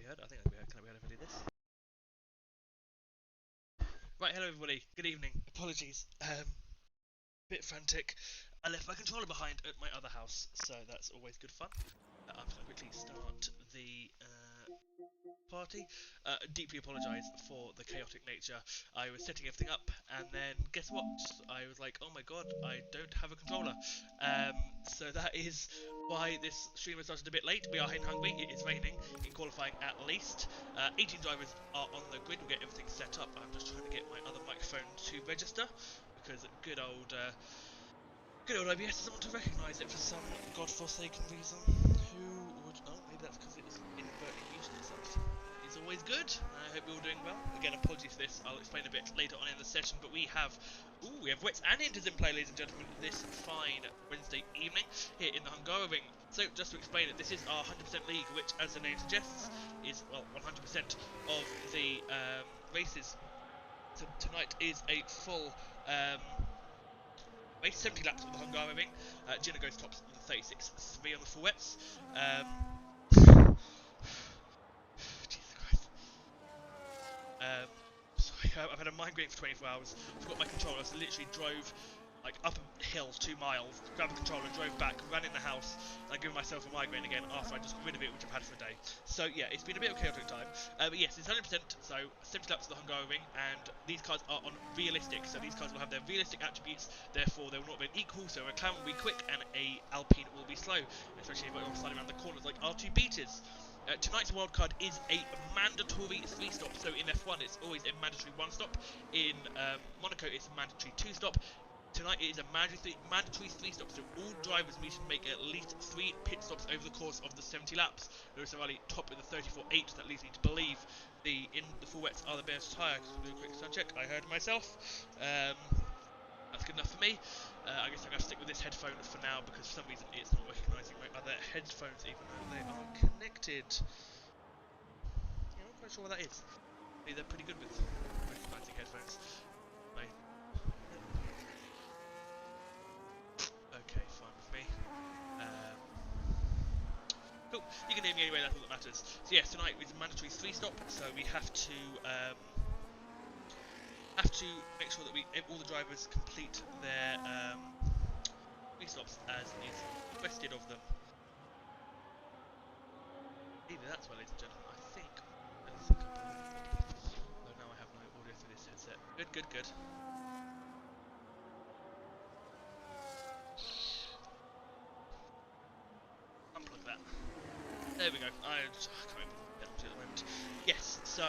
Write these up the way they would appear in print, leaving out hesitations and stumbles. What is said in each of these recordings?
heard. I think I can be heard if I do this. Right, hello everybody. Good evening. Apologies. Bit frantic. I left my controller behind at my other house, so that's always good fun. I'm just going to quickly start the party. Deeply apologise for the chaotic nature. I was setting everything up, and then guess what? I was like, oh my god, I don't have a controller. So that is why this stream has started a bit late. We are in Hungary. It is raining, in qualifying at least. 18 drivers are on the grid. We'll get everything set up. I'm just trying to get my other microphone to register, because good old OBS doesn't want to recognise it for some godforsaken reason. Who would... Oh, maybe that's because it was inadvertently muted or something. It's always good. I hope you're all doing well. Again, apologies for this. I'll explain a bit later on in the session, but we have Wets and Inters in play, ladies and gentlemen, this fine Wednesday evening here in the Hungary ring. So, just to explain it, this is our 100% league, which, as the name suggests, is, well, 100% of the races. So, tonight is a full... race, 70 laps of the Hungary ring. Gina goes tops on the 36.3 on the full wets. Jesus Christ. Sorry, I've had a migraine for 24 hours. Forgot my controller, so literally drove like up a hill 2 miles, grabbed the controller, drove back, ran in the house, and I gave myself a migraine again after I just got rid of it, which I've had for a day. So yeah, it's been a bit of a chaotic time. But yes, it's 100%, so 70 laps of the Hungary ring, and these cars are on realistic, so these cars will have their realistic attributes, therefore they will not be equal, so a McLaren will be quick and a Alpine will be slow, especially if you're sliding around the corners like R2 beaters. Tonight's wildcard is a mandatory 3-stop, so in F1 it's always a mandatory 1-stop, in Monaco it's a mandatory 2-stop. Tonight it is a mandatory 3-stop, so all drivers need to make at least 3 pit stops over the course of the 70 laps. Lewis and Riley top with the 34.8, that leads me to believe the full wets are the best tyre. Do a quick sun check, I heard myself. That's good enough for me. I guess I'm going to stick with this headphone for now, because for some reason it's not recognising my other headphones, even though they are connected. Yeah, I'm not quite sure what that is. They're pretty good with recognising headphones. Okay, fine with me. Cool, you can hear me anyway, that's all that matters. So yes, tonight is a mandatory 3-stop, so we have to make sure that all the drivers complete their 3 stops as is requested of them. Either that's well, ladies and gentlemen, I think I'm though now I have no audio through this headset. Good. Unplug that. There we go. I can't remember what I'm doing at the moment. Yes, so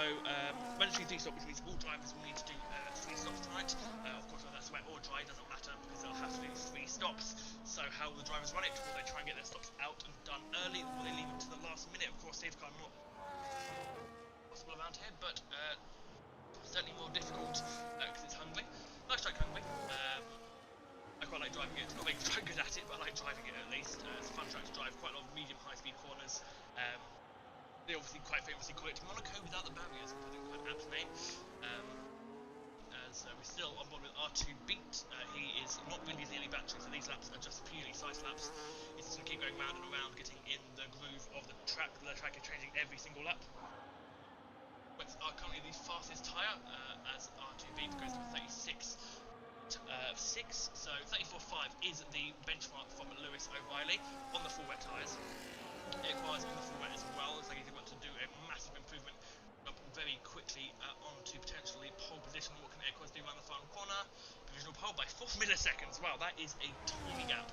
mandatory 3-stop, which means all drivers will need to do 3 stops tonight. Of course, whether that's wet or dry doesn't matter, because they'll have to do 3 stops. So how will the drivers run it? Will they try and get their stops out and done early, or will they leave it to the last minute? Of course, safety car not possible around here, but certainly more difficult because it's Hungary. Nice track, Hungary. I quite like driving it. Not very good at it, but I like driving it at least. It's a fun track to drive. Quite a lot of medium high-speed corners. They obviously quite famously call it Monaco without the barriers, which I think is quite an apt name. As we're still on board with R2 Beat. He is not really using any battery, so these laps are just purely size laps. He's just going to keep going round and around, getting in the groove of the track. The track is changing every single lap. Wets are currently the fastest tyre, as R2 Beat goes to 36. 6, so 34.5 is the benchmark from Lewis O'Reilly on the full wet tyres. Equals on the full wet as well. It's like he's about to do a massive improvement up very quickly onto potentially pole position. What can Equals do around the final corner? Provisional pole by 4 milliseconds. Wow, that is a tiny gap.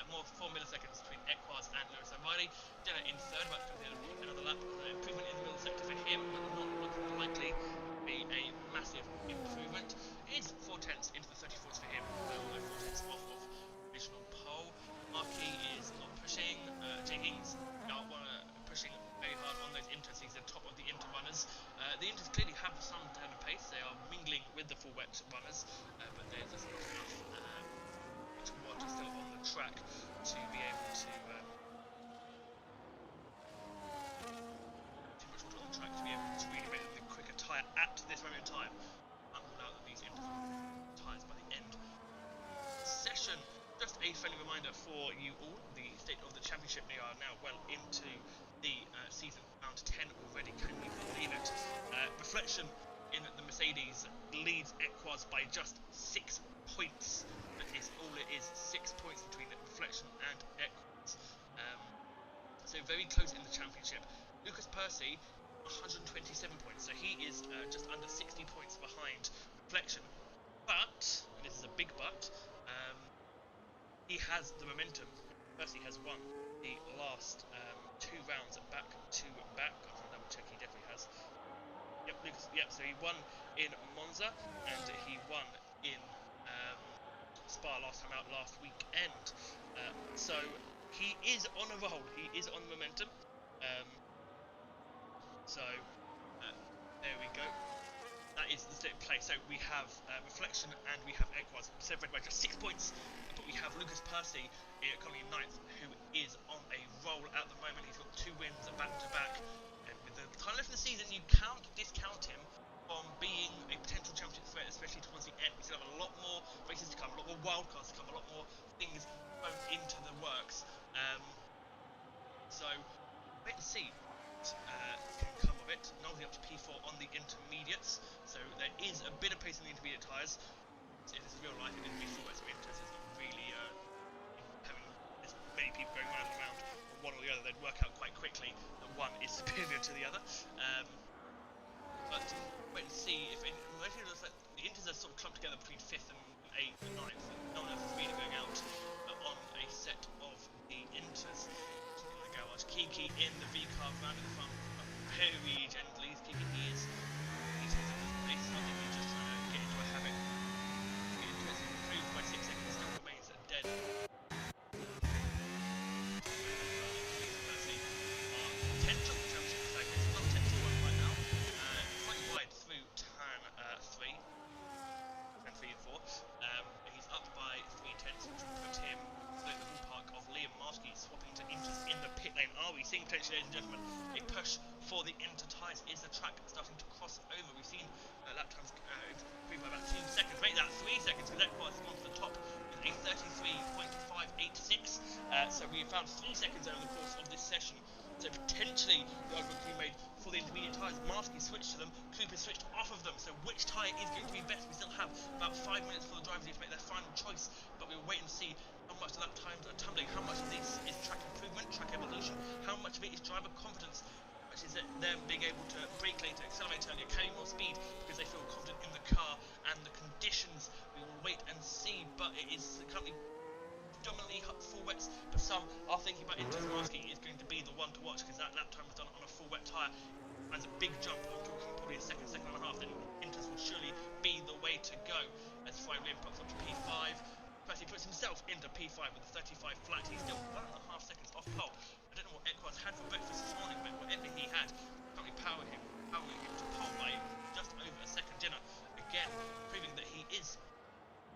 More 4 milliseconds between Equals and Lewis O'Reilly. Jenna in third, about to complete another lap. Improvement in the middle sector for him, but not looking likely to be a massive improvement. It is 4 tenths into the 34s for him, although 4 tenths off of provisional pole. Markey is not pushing. Jenkins not pushing very hard on those Inters. He's the top of the Inter runners. The Inters clearly have some turn of pace. They are mingling with the full wet runners, but there's just not enough water still on the track to be able to too much water on the track to be able to really make the quicker tyre at this moment in time. I'm ruled out that these Inters tyres by the a friendly reminder for you all, the state of the championship. We are now well into the season, round 10 already, can you believe it? Reflection in the Mercedes leads Equaz by just 6 points. That is all it is, 6 points between Reflection and Equaz. So very close in the championship. Lucas Percy, 127 points, so he is just under 60 points behind Reflection. But, and this is a big but, he has the momentum. Percy has won the last 2 rounds back to back. I'm going to double check, he definitely has. Yep, Lucas, yep, so he won in Monza and he won in Spa last time out, last weekend. So he is on a roll, he is on momentum. There we go. That is the state of play. So we have Reflection and we have Equaz separated by just 6 points. But we have Lucas Percy coming in 9th, who is on a roll at the moment. He's got 2 wins back to back. And with the time left in the season, you can't discount him from being a potential championship threat, especially towards the end. We still have a lot more races to come, a lot more wildcards to come, a lot more things thrown into the works. So wait and see can come of it. Nolsey up to P4 on the intermediates, so there is a bit of pace in the intermediate tyres. If this is real life, it would be full-wet winters. It's not really having this many people going round and round on one or the other. They'd work out quite quickly that one is superior to the other. But wait and see if it looks like the Inters are sort of clumped together between 5th and 8th and 9th. No one else is really going out on a set of the Inters. Kiki in the V-car rounding the front very gently. Kiki, he's taking his pace. I think he's just trying to get into a habit. Get into it, improved by 6 seconds, still remains dead. Potential championship protagonist, not potential one right now. Quite wide through turn 3 and 3 and 4. He's up by 3/10, which will put him in the ballpark of Liam Marsky swapping to Inters in the pit lane. Are we seeing potentially, ladies and gentlemen, a push for the Inter tyres? Is the track starting to cross over? We've seen lap times improve by about 2 seconds. Make that 3 seconds, because Equaz has gone to the top with a 33.586. So we found 3 seconds over the course of this session. So potentially the argument can be made for the intermediate tyres. Marsky switched to them, Cooper switched off of them. So which tyre is going to be best? We still have about 5 minutes for the drivers to make their final choice, but we'll wait and see how much the lap times are tumbling, how much of this is track improvement, track evolution, how much of it is driver confidence, how much is it them being able to brake later, accelerate earlier, carry more speed because they feel confident in the car and the conditions. We will wait and see, but it is currently predominantly full wets, but some are thinking about Inter's Marsky is going to be the one to watch, because that lap time was done on a full wet tyre. Finds a big jump, I'm talking probably a second and a half, then Inter's would surely be the way to go. As 5 Liam pops up to P5. Percy puts himself into P5 with a 35 flat. He's still 1.5 seconds off pole. I don't know what Equaz had for breakfast this morning, but whatever he had, probably powering him to pole by just over a second. Jenner, again, proving that he is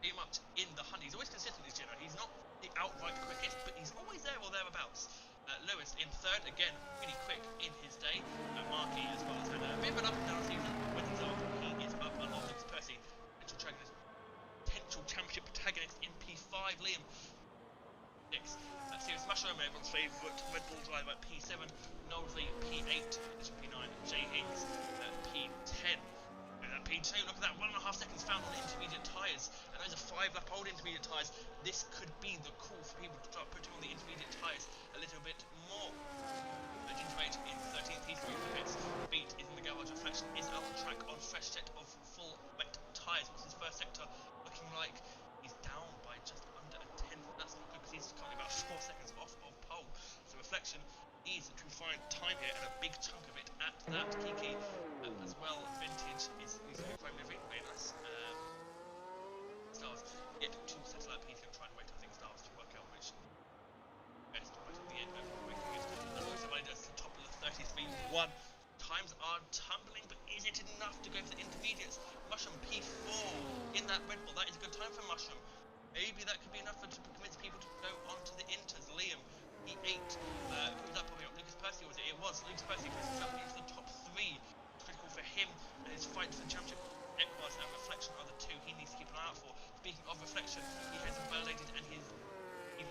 pretty much in the hunt. He's always consistent, this Jenner. He's not the outright quickest, but he's always there or thereabouts. Lewis in 3rd, again, really quick in his day. Markey as well has had a bit of an up and down season. When he's up, he is up a lot. It's Percy, potential championship protagonist in P5. Liam 6. Serious Mushroom, everyone's favourite Red Bull driver at P7. Knowsley P8. This will P9. Jay Higgs P10. P2, look at that, 1.5 seconds found on intermediate tyres, and those are 5-lap old intermediate tyres. This could be the call for people to start putting on the intermediate tyres a little bit more. Gingermate in 13th, he's through the pits. Beat is in the garage. Reflection is out on track on fresh set of full wet tyres. What's his first sector looking like? He's down by just under a 10th. That's not good, because he's currently about 4 seconds off of pole. So Reflection needs to find time here, and a big chunk of it at that. Kiki as well. Vintage is using a chrome livery, very nice. Stars yet to settle up. He's going to try and wait, I think, Stars to work out which best right at the end of making it. Somebody does the top of the 33.1. Times are tumbling, but is it enough to go for the intermediates? Mushroom P4 in that Red Bull. That is a good time for Mushroom. Maybe that could be enough to convince people to go onto the Inters. Liam P8. Who was that probably not? Lucas Percy, was it? It was. Lucas Percy puts himself into the top 3. Critical for him and his fight for the championship. Equaz and Reflection are the 2 he needs to keep an eye out for. Speaking of Reflection, he has been validated and his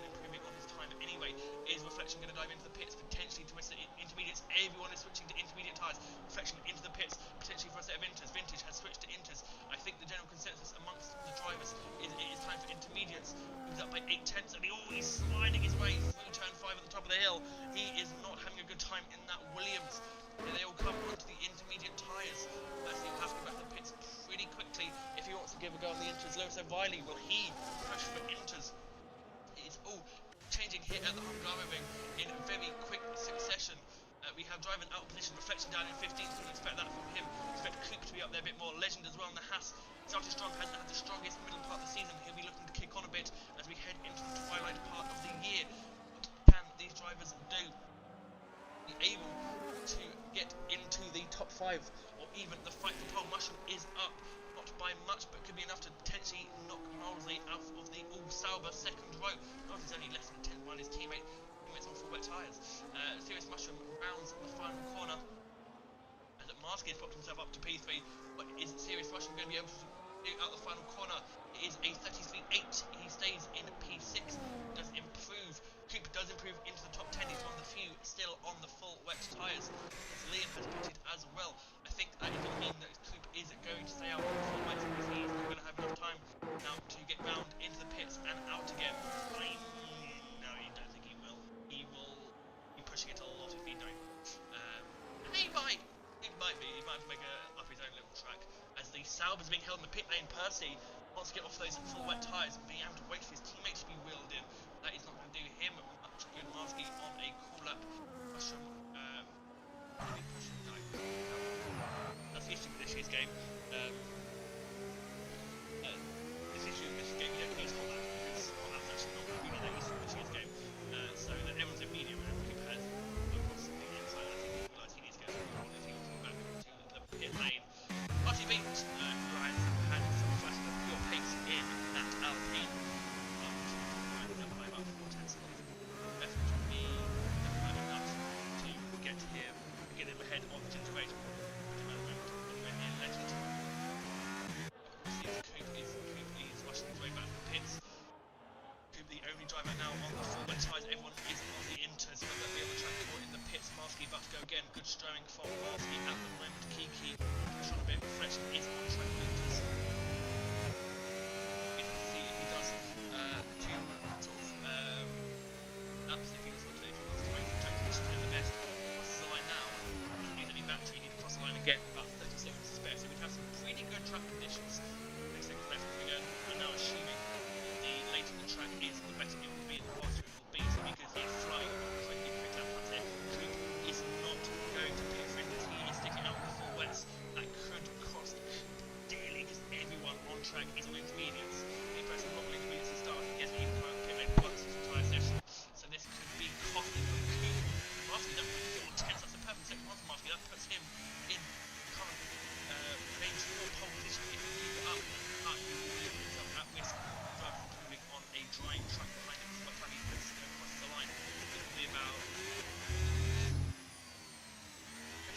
improving on his time anyway. Is Reflection going to dive into the pits, potentially to a set of intermediates? Everyone is switching to intermediate tyres. Reflection into the pits, potentially for a set of inters. Vintage has switched to inters. I think the general consensus amongst the drivers is it is time for intermediates. He's up by 8 tenths, and he's sliding his way through turn 5 at the top of the hill. He is not having a good time in that Williams. They all come onto the intermediate tyres. So he'll have to go back to the pits pretty quickly if he wants to give a go on the inters. Lewis O'Reilly, will he push for inters? It's all changing here at the Hungaroring in very quick succession. We have driving out of position, Reflection down in 15th. Couldn't expect that from him. Expect Coop to be up there a bit more. Legend as well on the Haas. Started strong, hasn't had the strongest middle part of the season. He'll be looking to kick on a bit as we head into the twilight part of the year. What can these drivers do? Be able to get into the top 5 or even the fight for pole. Mushroom is up, not by much, but could be enough to potentially knock Molesley out of the Sauber second row. Molesley's only less than 10 behind his teammate. Teammates on full wet tyres. Serious Mushroom rounds the final corner. As Marsky has popped himself up to P3, but is Serious Mushroom going to be able to do out the final corner? It is a 33.8. He stays in P6. Does improve. Coop does improve into the top 10. He's one of the few still on the full wet tyres. As Liam has pitted as well. I think that is going to mean that Coop is going to stay out on the full wet because he's not going to have enough time now to get round into the pits and out again. No, I don't think he will. He will be pushing it a lot if he don't. He might. He might make up his own little track. As the Sauber's being held in the pit lane, Percy wants to get off those full wet tyres and being able to wait for his teammates to be wheeled in. That is not going to do him much good. Marsky on a call-up. Mushroom, maybe pushing back. That's the issue with this year's game. This issue with this game, you don't use Holland because Holland's actually not really that useful in this year's game. So that everyone's in medium and compares across the inside. I think he realised he needs to get some more if he wants to go back to the pit lane. Archie Beat, who has had some flashes of pure pace in that Alpine. By about 4 tenths of effort to be enough to get him ahead of Ginger Rage. Legend. Coop is rushing his way back to the pits. Coop, the only driver now on the full wet tyres. Everyone is on the inters, whether they be on the track or in the pits. Marsky about to go again. Good strowing from Marsky at the moment. Kiki push on a bit. Reflection is on track with inters. We can see if he does two sort of laps if he wants to wait for the track to position in the best. Crosses the line now. Doesn't need any battery. Need to cross the line again. About 30 seconds to spare. So we have some pretty good track conditions. 30 seconds left again. And now assuming the later the track is, the better it will be, the faster it will be. So because he is flying when he picks up on it, Coop is not going to pit for it. He is sticking out the full west. That could cost dearly because everyone on track is on intermediates. The person not on intermediates is starting. He hasn't even come out of pit lane once this entire session. So this could be costly for Coop. Marsky doesn't put 4 tenths. That's a perfect second one for Marsky. That puts him in current range for pole position if he keeps it up. But he will leave himself at risk of moving on a drying track behind him. By the time he crosses the line, it will be about.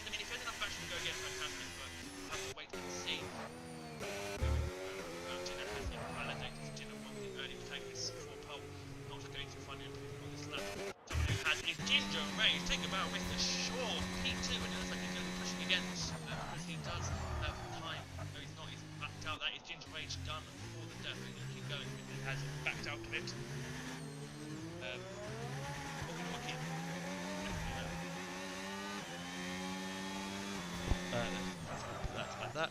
I mean, if there's enough battery to go again, fantastic, but we'll have to wait and see. Jenna has been validated. Jenna won the early protagonists for pole, not going to find an improvement on this lap. Someone who has is Ginger Rage. Take a bow with the Shaw P2, and it looks like he's going to be pushing again because he does have time. No, he's not. He's backed out. That is Ginger Rage done for the death. He's going to keep going. He has backed out of it. That's like that,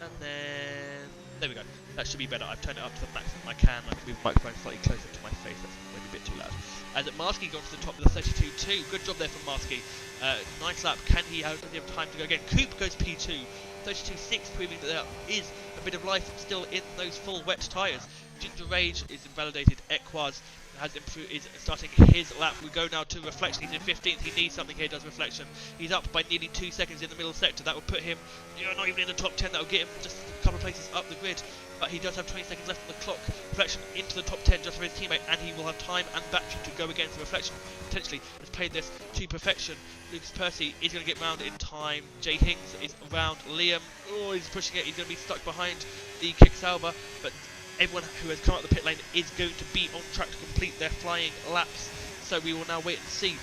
and then there we go. That should be better. I've turned it up to the maximum I can. I can move the microphone slightly closer to my face. That's maybe a bit too loud. As Marsky got to the top of the 32.2. Good job there from Marsky. Nice lap. Can he have time to go again? Coop goes P2. 32.6, proving that there is a bit of life still in those full wet tyres. Ginger Rage is invalidated. Equaz has improved, is starting his lap. We go now to Reflection. He's in 15th. He needs something here, does Reflection. He's up by nearly 2 seconds in the middle sector. That would put him, not even in the top 10. That would get him just a couple of places up the grid. But he does have 20 seconds left on the clock. Reflection into the top 10 just for his teammate, and he will have time and battery to go against Reflection. Potentially has played this to perfection. Lucas Percy is going to get round in time. Jay Hings is around. Liam, he's pushing it. He's going to be stuck behind the Kick Sauber, but everyone who has come out of the pit lane is going to be on track to complete their flying laps. So we will now wait and see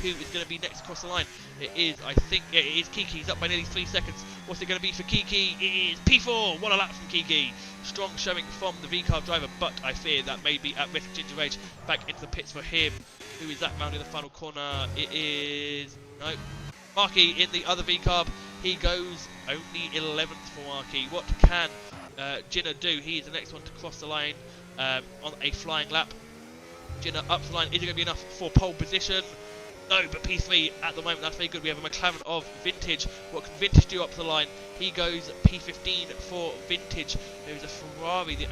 who is going to be next across the line. It is, I think, it is Kiki. He's up by nearly 3 seconds. What's it going to be for Kiki? It is P4. What a lap from Kiki. Strong showing from the V-car driver, but I fear that may be at risk. Ginger Rage back into the pits for him. Who is that mounting the final corner? It is... no. Marky in the other V-carb. He goes only 11th for Marky. What can Jinner do? He is the next one to cross the line on a flying lap. Jinner up the line. Is it going to be enough for pole position? No, but P3 at the moment, that's very good. We have a McLaren of Vintage. What can Vintage do up the line? He goes P15 for Vintage. There is a Ferrari, the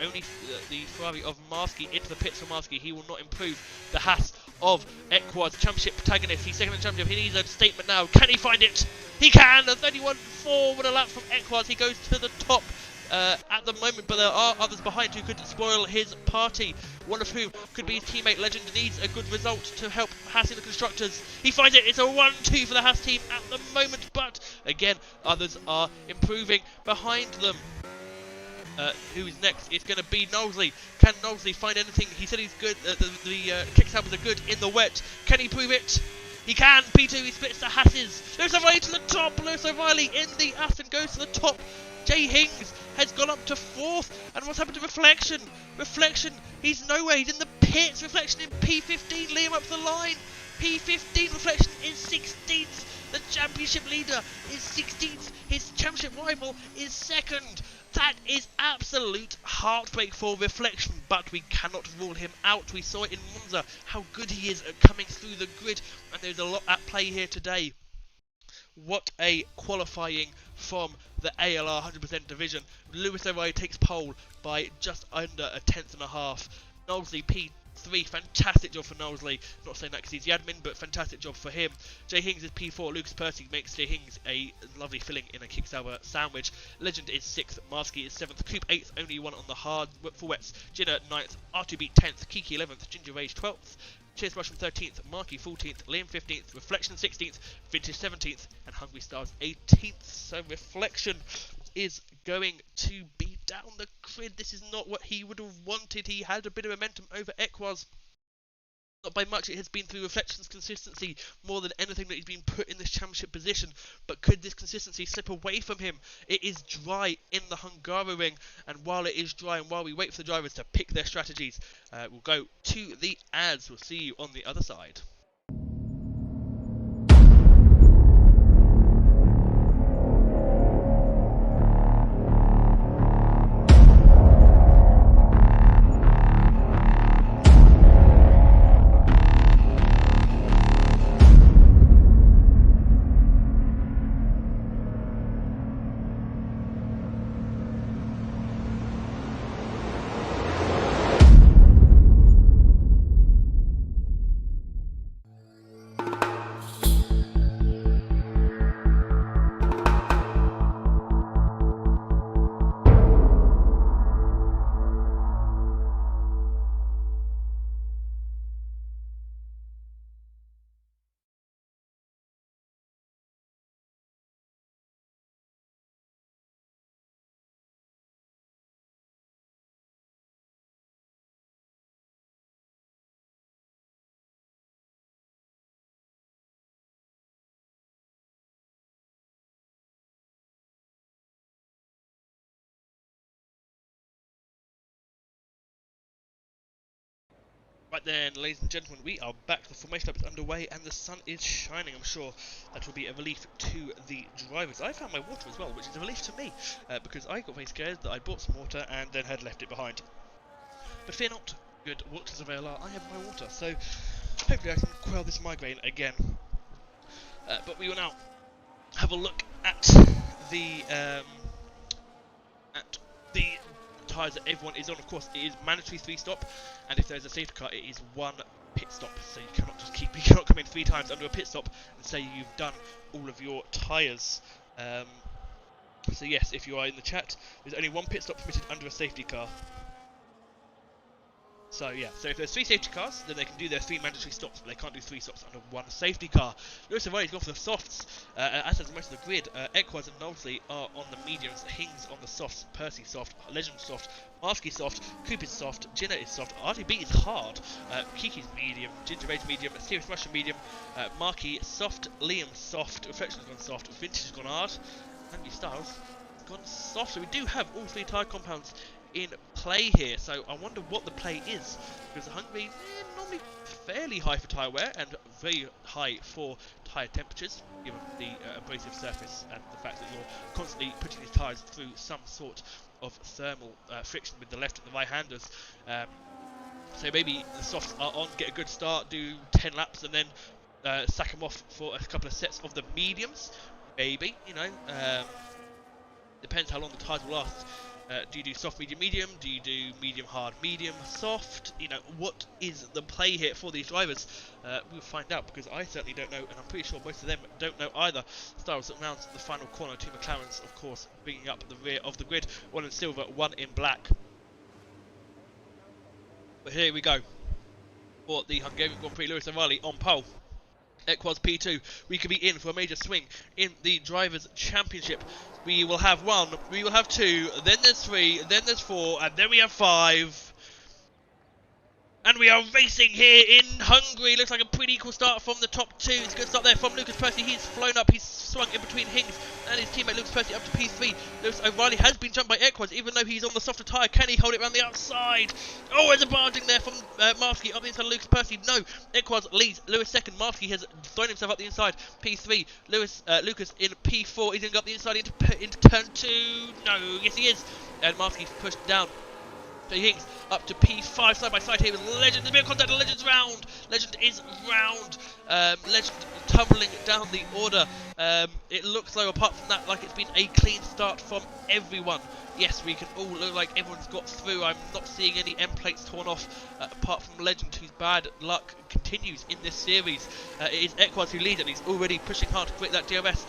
Ferrari of Marsky into the pits for Marsky. He will not improve the Haas of Equaz, championship protagonist. He's second in the championship. He needs a statement now. Can he find it? He can! A 31.4 with a lap from Equaz. He goes to the top at the moment, but there are others behind who could spoil his party. One of whom could be his teammate. Legend needs a good result to help Haas in the constructors. He finds it. It's a 1-2 for the Haas team at the moment, but again, others are improving behind them. Who is next? It's going to be Knowsley. Can Knowsley find anything? He said he's good. The kicksampers are good in the wet. Can he prove it? He can. P2, he splits the Hasses. Lewis O'Reilly to the top. Lewis O'Reilly in the Aston goes to the top. Jay Hings has gone up to 4th. And what's happened to Reflection? Reflection, he's nowhere. He's in the pits. Reflection in P15. Liam up the line. P15. Reflection is 16th. The championship leader is 16th. His championship rival is 2nd. That is absolute heartbreak for Reflection, but we cannot rule him out. We saw it in Monza, how good he is at coming through the grid, and there's a lot at play here today. What a qualifying from the ALR 100% division. Lewis O'Reilly takes pole by just under a 10.5. Knowsley P3, fantastic job for Knowsley. Not saying that because he's the admin, but fantastic job for him. Jay Hings is P4. Lucas Percy makes Jay Hings a lovely filling in a kick-sour sandwich. Legend is 6th. Marsky is 7th. Coop 8th. Only one on the hard for wets. Jinner 9th. R2B 10th. Kiki 11th. Ginger Rage 12th. Chase Russian 13th, Marky 14th, Liam 15th, Reflection 16th, Vintage 17th, and Hungry Stars 18th. So Reflection is going to be down the grid. This is not what he would have wanted. He had a bit of momentum over Equaz. Not by much. It has been through Reflection's consistency more than anything that he's been put in this championship position. But could this consistency slip away from him? It is dry in the Hungaroring, and while it is dry and while we wait for the drivers to pick their strategies, we'll go to the ads. We'll see you on the other side. Right then, ladies and gentlemen, we are back. The formation up is underway and the sun is shining. I'm sure that will be a relief to the drivers. I found my water as well, which is a relief to me, because I got very scared that I bought some water and then had left it behind. But fear not, good watchers of ALR, I have my water, so hopefully I can quell this migraine again. But we will now have a look at the tyres that everyone is on. Of course, it is mandatory 3-stop, and if there's a safety car, it is 1 pit stop. So you cannot come in 3 times under a pit stop and say you've done all of your tyres. So yes, if you are in the chat, there's only 1 pit stop permitted under a safety car. So yeah, so if there's 3 safety cars, then they can do their 3 mandatory stops, but they can't do 3 stops under 1 safety car. Lewis and Riley's gone for the softs, as has most of the grid. Equaz and Knowsley are on the mediums, Hings on the softs, Percy soft, Legend soft, Marsky soft, Coop is soft, Jinner is soft, RTB is hard, Kiki's medium, Ginger Rage medium, Serious Russian medium, Marky soft, Liam soft, Reflection's gone soft, Vintage has gone hard, and New Styles gone soft. So we do have all 3 tyre compounds in play here, so I wonder what the play is, because Hungary normally fairly high for tyre wear and very high for tyre temperatures, given the abrasive surface and the fact that you're constantly putting these tyres through some sort of thermal friction with the left and the right handers. So maybe the softs are on, get a good start, do 10 laps and then sack them off for a couple of sets of the mediums, maybe, you know, depends how long the tyres will last. Do you do soft, medium, medium? Do you do medium, hard, medium, soft? You know, what is the play here for these drivers? We'll find out, because I certainly don't know, and I'm pretty sure most of them don't know either. Styles that rounds the final corner, 2 McLarens, of course, bringing up the rear of the grid. 1 in silver, 1 in black. But here we go for the Hungarian Grand Prix. Lewis and Riley on pole. Equaz P2, we could be in for a major swing in the Drivers' Championship. We will have 1, we will have 2, then there's 3, then there's 4, and then we have 5. And we are racing here in Hungary. Looks like a pretty equal start from the top 2. It's a good start there from Lucas Percy. He's flown up, he's swung in between Hings and his teammate Lucas Percy up to P3. Lewis O'Reilly has been jumped by Equaz, even though he's on the softer tyre. Can he hold it around the outside? Oh, there's a barging there from Marsky up the inside of Lucas Percy. No, Equaz leads. Lewis second. Marsky has thrown himself up the inside. P3. Lucas in P4. He's going to go up the inside into turn 2. No, yes he is. And Marsky pushed down. Hings up to P5 side by side here with Legend. There's a bit of contact. Legend's round. Legend is round. Legend tumbling down the order. It looks though, apart from that, like it's been a clean start from everyone. Yes, we can all look like everyone's got through. I'm not seeing any end plates torn off, apart from Legend, whose bad luck continues in this series. It is Equaz who leads, and he's already pushing hard to break that DRS.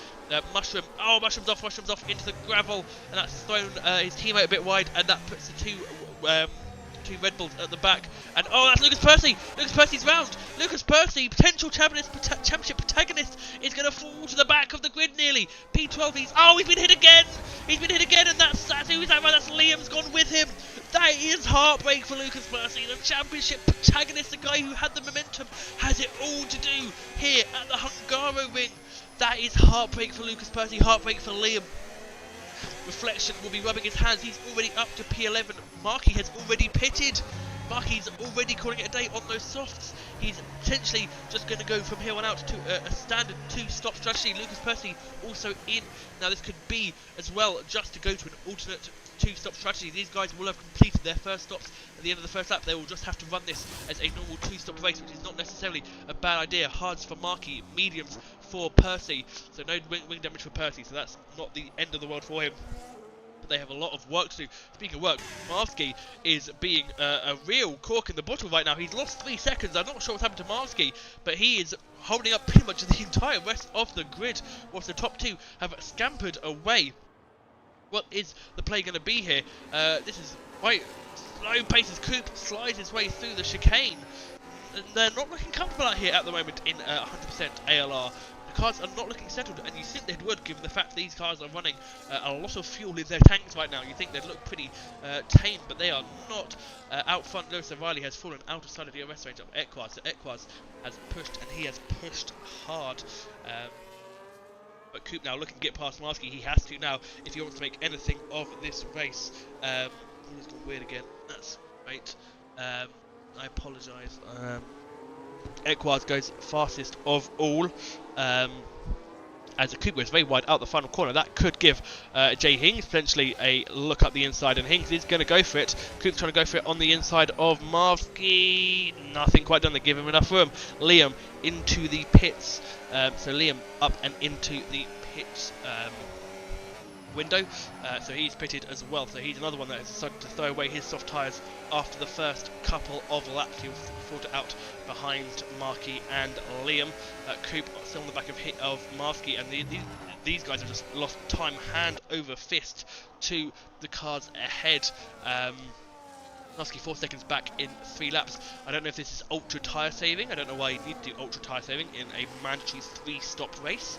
Mushroom, Mushroom's off into the gravel, and that's thrown his teammate a bit wide, and that puts the two Red Bulls at the back. And oh, that's Lucas Percy. Lucas Percy's round. Lucas Percy, potential championship protagonist, is going to fall to the back of the grid nearly. P12, he's been hit again. He's been hit again, and that's who's that? That's Liam's gone with him. That is heartbreak for Lucas Percy, the championship protagonist, the guy who had the momentum, has it all to do here at the Hungaroring. That is heartbreak for Lucas Percy, heartbreak for Liam. Reflection will be rubbing his hands. He's already up to P11. Marky has already pitted. Marky's already calling it a day on those softs. He's potentially just going to go from here on out to a standard 2-stop strategy. Lucas Percy also in. Now this could be as well just to go to an alternate 2-stop strategy. These guys will have completed their first stops at the end of the first lap. They will just have to run this as a normal 2-stop race, which is not necessarily a bad idea. Hards for Marky, mediums for Percy, so no wing damage for Percy, so that's not the end of the world for him. But they have a lot of work to do. Speaking of work, Marsky is being a real cork in the bottle right now. He's lost 3 seconds. I'm not sure what's happened to Marsky, but he is holding up pretty much the entire rest of the grid, whilst the top 2 have scampered away. What is the play going to be here? This is quite slow pace as Coop slides his way through the chicane. And they're not looking comfortable out here at the moment in 100% ALR. The cars are not looking settled, and you think they would, given the fact these cars are running a lot of fuel in their tanks right now. You think they'd look pretty tame, but they are not. Out front, Lewis O'Reilly has fallen out of sight of the DRS range of Equaz. So Equaz has pushed, and he has pushed hard. But Coop now looking to get past Marsky. He has to now if he wants to make anything of this race. He's gone weird again. That's great. I apologise. Equaz goes fastest of all. As a Coop goes very wide out the final corner. That could give Jay Hings potentially a look up the inside, and Hings is going to go for it. Coop's trying to go for it on the inside of Marsky. Nothing quite done. They give him enough room. Liam into the pits. So Liam up and into the pits window. So he's pitted as well. So he's another one that has decided to throw away his soft tyres after the first couple of laps. He fought it out behind Marky and Liam. Coop still on the back of Marsky, and these guys have just lost time hand over fist to the cars ahead. Nosky 4 seconds back in 3 laps. I don't know if this is ultra tyre saving. I don't know why you need to do ultra tyre saving in a mandatory 3-stop race.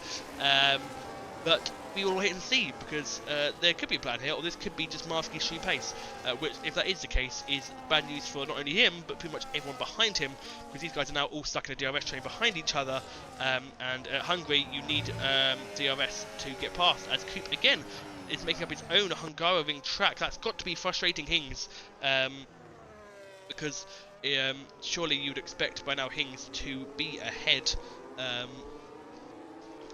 But we will wait and see, because there could be a plan here, or this could be just Marsky's shoe pace, which, if that is the case, is bad news for not only him, but pretty much everyone behind him, because these guys are now all stuck in a DRS train behind each other, and at Hungary, you need DRS to get past, as Coop, again, is making up his own Hungaroring track. That's got to be frustrating Hings, because surely you'd expect by now Hings to be ahead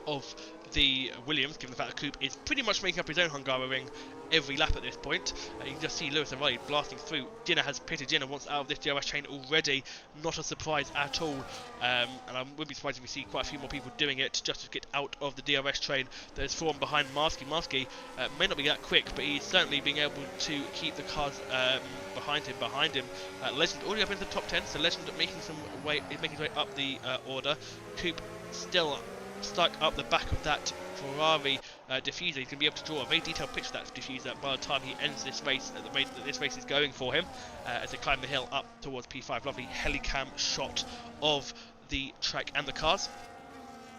of the Williams, given the fact that Coop is pretty much making up his own Hungaroring every lap at this point. You can just see Lewis and Riley blasting through. Jenner has pitted. Jenner wants out of this DRS train already. Not a surprise at all. And I wouldn't be surprised if we see quite a few more people doing it just to get out of the DRS train that is formed behind Marsky. Marsky may not be that quick, but he's certainly being able to keep the cars behind him. Legend already up into the top 10, so Legend making his way up the order. Coop still stuck up the back of that Ferrari diffuser. He's going to be able to draw a very detailed picture of that diffuser by the time he ends this race, at the rate that this race is going for him, as they climb the hill up towards P5. Lovely helicam shot of the track and the cars.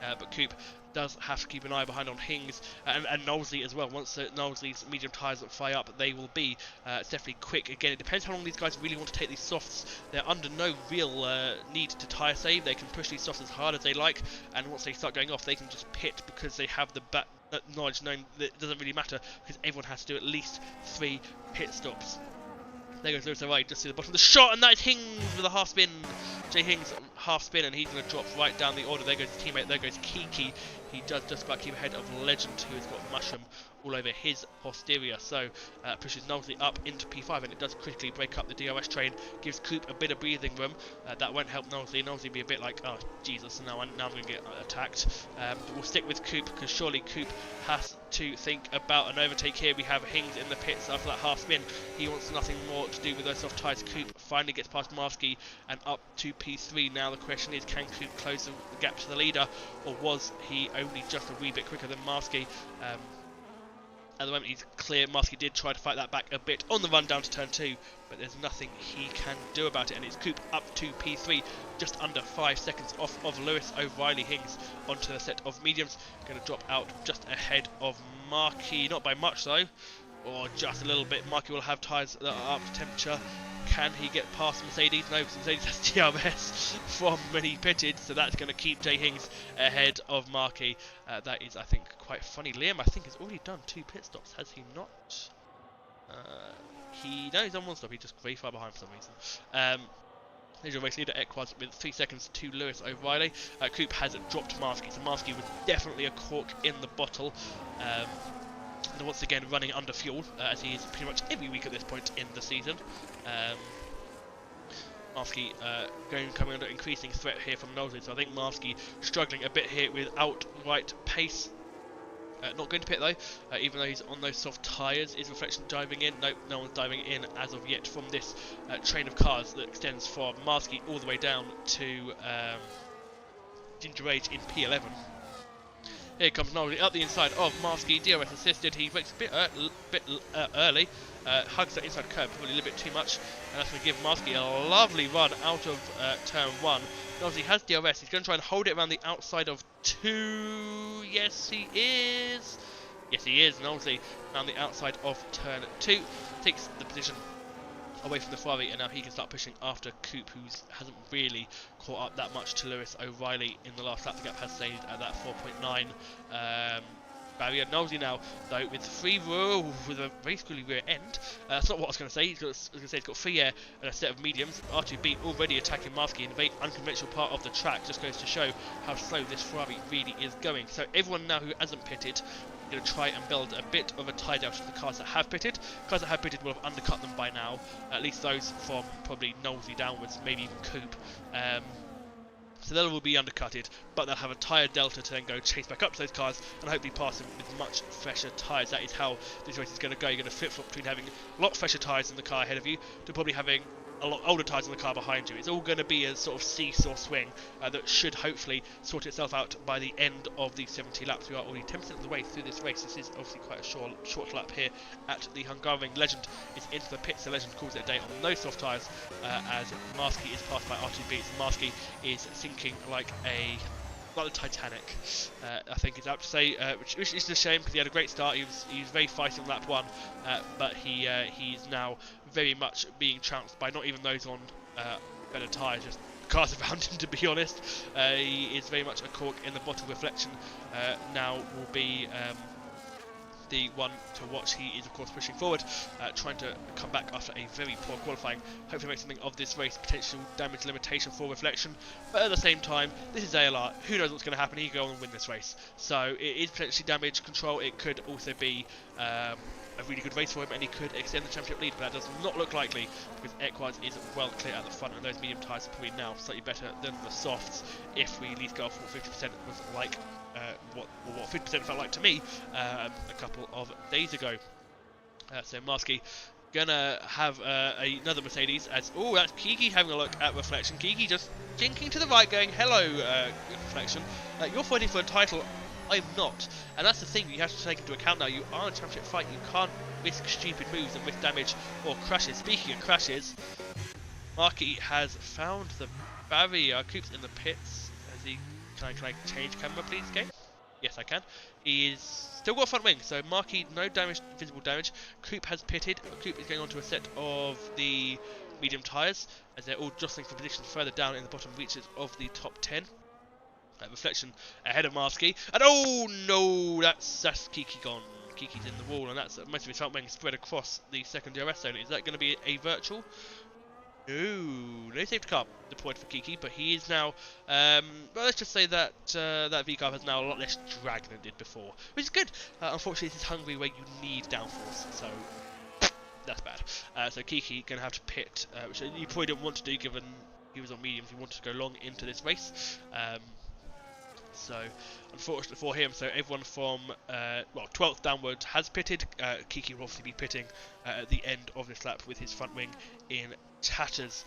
But Coop does have to keep an eye behind on Hings and Knowsley as well. Once Knowsley's medium tyres fire up, they will be definitely quick. Again, it depends how long these guys really want to take these softs. They're under no real need to tyre save. They can push these softs as hard as they like, and once they start going off, they can just pit, because they have the knowledge knowing that it doesn't really matter, because everyone has to do at least 3 pit stops. There goes Lewis right, just to the bottom of the shot, and that is Hings with a half spin. Jay Hings half spin, and he's going to drop right down the order. There goes his teammate, there goes Kiki. He does just about keep ahead of Legend, who has got Mushroom all over his posterior. So pushes Knowsley up into P5, and it does critically break up the DRS train, gives Coop a bit of breathing room. That won't help Knowsley. Knowsley will be a bit like, oh Jesus, now I'm going to get attacked. But we'll stick with Coop, because surely Coop has to think about an overtake here. We have Hings in the pits after that half spin. He wants nothing more to do with those soft tyres. Coop finally gets past Marsky and up to P3. Now the question is, can Coop close the gap to the leader, or was he only just a wee bit quicker than Marsky? At the moment he's clear. Marsky did try to fight that back a bit on the run down to turn 2, but there's nothing he can do about it, and it's Coop up to P3, just under 5 seconds off of Lewis O'Reilly. Hings onto a set of mediums, going to drop out just ahead of Markey, not by much though, or just a little bit. Markey will have tyres that are up to temperature. Can he get past Mercedes? No, because Mercedes has DRS from when he pitted, so that's going to keep Jay Hings ahead of Markey. That is, I think, quite funny. Liam, I think, has already done 2 pit stops, has he not? No, he's on 1 stop. He's just very far behind for some reason. There's your race leader, Equaz, with 3 seconds to Lewis O'Reilly. Coop has dropped Marsky, so Marsky was definitely a cork in the bottle. And once again running under fuel, as he is pretty much every week at this point in the season. Marsky coming under increasing threat here from Knowsley, so I think Marsky struggling a bit here with outright pace. Not going to pit though, even though he's on those soft tyres. Is Reflection diving in? Nope, no one's diving in as of yet from this train of cars that extends from Marsky all the way down to Ginger Age in P11. Here comes Knowsley up the inside of Marsky, DRS assisted. He breaks a bit early, hugs that inside curb probably a little bit too much, and that's going to give Marsky a lovely run out of turn 1. Knowsley has DRS, he's going to try and hold it around the outside of 2. Yes, he is. Yes, he is. Knowsley around the outside of turn 2 takes the position away from the Ferrari, and now he can start pushing after Coop, who hasn't really caught up that much to Lewis O'Reilly in the last lap. The gap has stayed at that 4.9 barrier. Knowsley now, though, with with a very screwy rear end. That's not what I was going to say. He's got free air and a set of mediums. R2B already attacking Marsky in a very unconventional part of the track. Just goes to show how slow this Ferrari really is going. So everyone now who hasn't pitted, going to try and build a bit of a tie down to the cars that have pitted. Cars that have pitted will have undercut them by now, at least those from probably Knowsley downwards, maybe even Coop. So they will be undercutted, but they'll have a tyre delta to then go chase back up to those cars and hopefully pass them with much fresher tyres. That is how this race is going to go. You're going to flip-flop between having a lot fresher tyres in the car ahead of you to probably having a lot older tyres on the car behind you. It's all going to be a sort of seesaw swing that should hopefully sort itself out by the end of the 70 laps. We are already 10% of the way through this race. This is obviously quite a short lap here at the Hungarian. Legend is into the pits. The Legend calls it a day on no soft tyres as Marsky is passed by R2B. So Marsky is sinking like the Titanic, I think it's out to say, which is a shame because he had a great start. He was very feisty on lap 1, but he's now very much being trounced by not even those on better tyres, just cars around him, to be honest. He is very much a cork in the bottle. Reflection now will be the one to watch. He is of course pushing forward, trying to come back after a very poor qualifying. Hopefully make something of this race. Potential damage limitation for Reflection, but at the same time this is ALR. Who knows what's going to happen? He could go on and win this race, so it is potentially damage control. It could also be a really good race for him and he could extend the championship lead, but that does not look likely because Equaz is well clear at the front and those medium tyres are probably now slightly better than the softs if we at least go off what 50% was like, what 50% felt like to me a couple of days ago. So Marsky gonna have another Mercedes as, oh, that's Kiki having a look at Reflection. Kiki just jinking to the right going, hello Reflection, you're fighting for a title, I'm not, and that's the thing you have to take into account now. You are in a championship fight, you can't risk stupid moves and risk damage or crashes. Speaking of crashes, Marky has found the barrier. Coop's in the pits as he, can I change camera please, game? Yes I can. He is still got a front wing, so Marky no damage, visible damage. Coop has pitted. Coop is going on to a set of the medium tyres as they're all jostling for positions further down in the bottom reaches of the top 10. Reflection ahead of Marsky, and oh no, that's Kiki gone. Kiki's in the wall, and that's most of his front wing spread across the second DRS zone. Is that going to be a virtual? No safety car deployed for Kiki, but he is now, well, let's just say that that V-car has now a lot less drag than it did before, which is good. Unfortunately, this is Hungary where you need downforce, so that's bad. So Kiki going to have to pit, which you probably didn't want to do given he was on mediums. He wanted to go long into this race. So, unfortunately for him, so everyone from, well, 12th downwards has pitted. Kiki will obviously be pitting at the end of this lap with his front wing in tatters.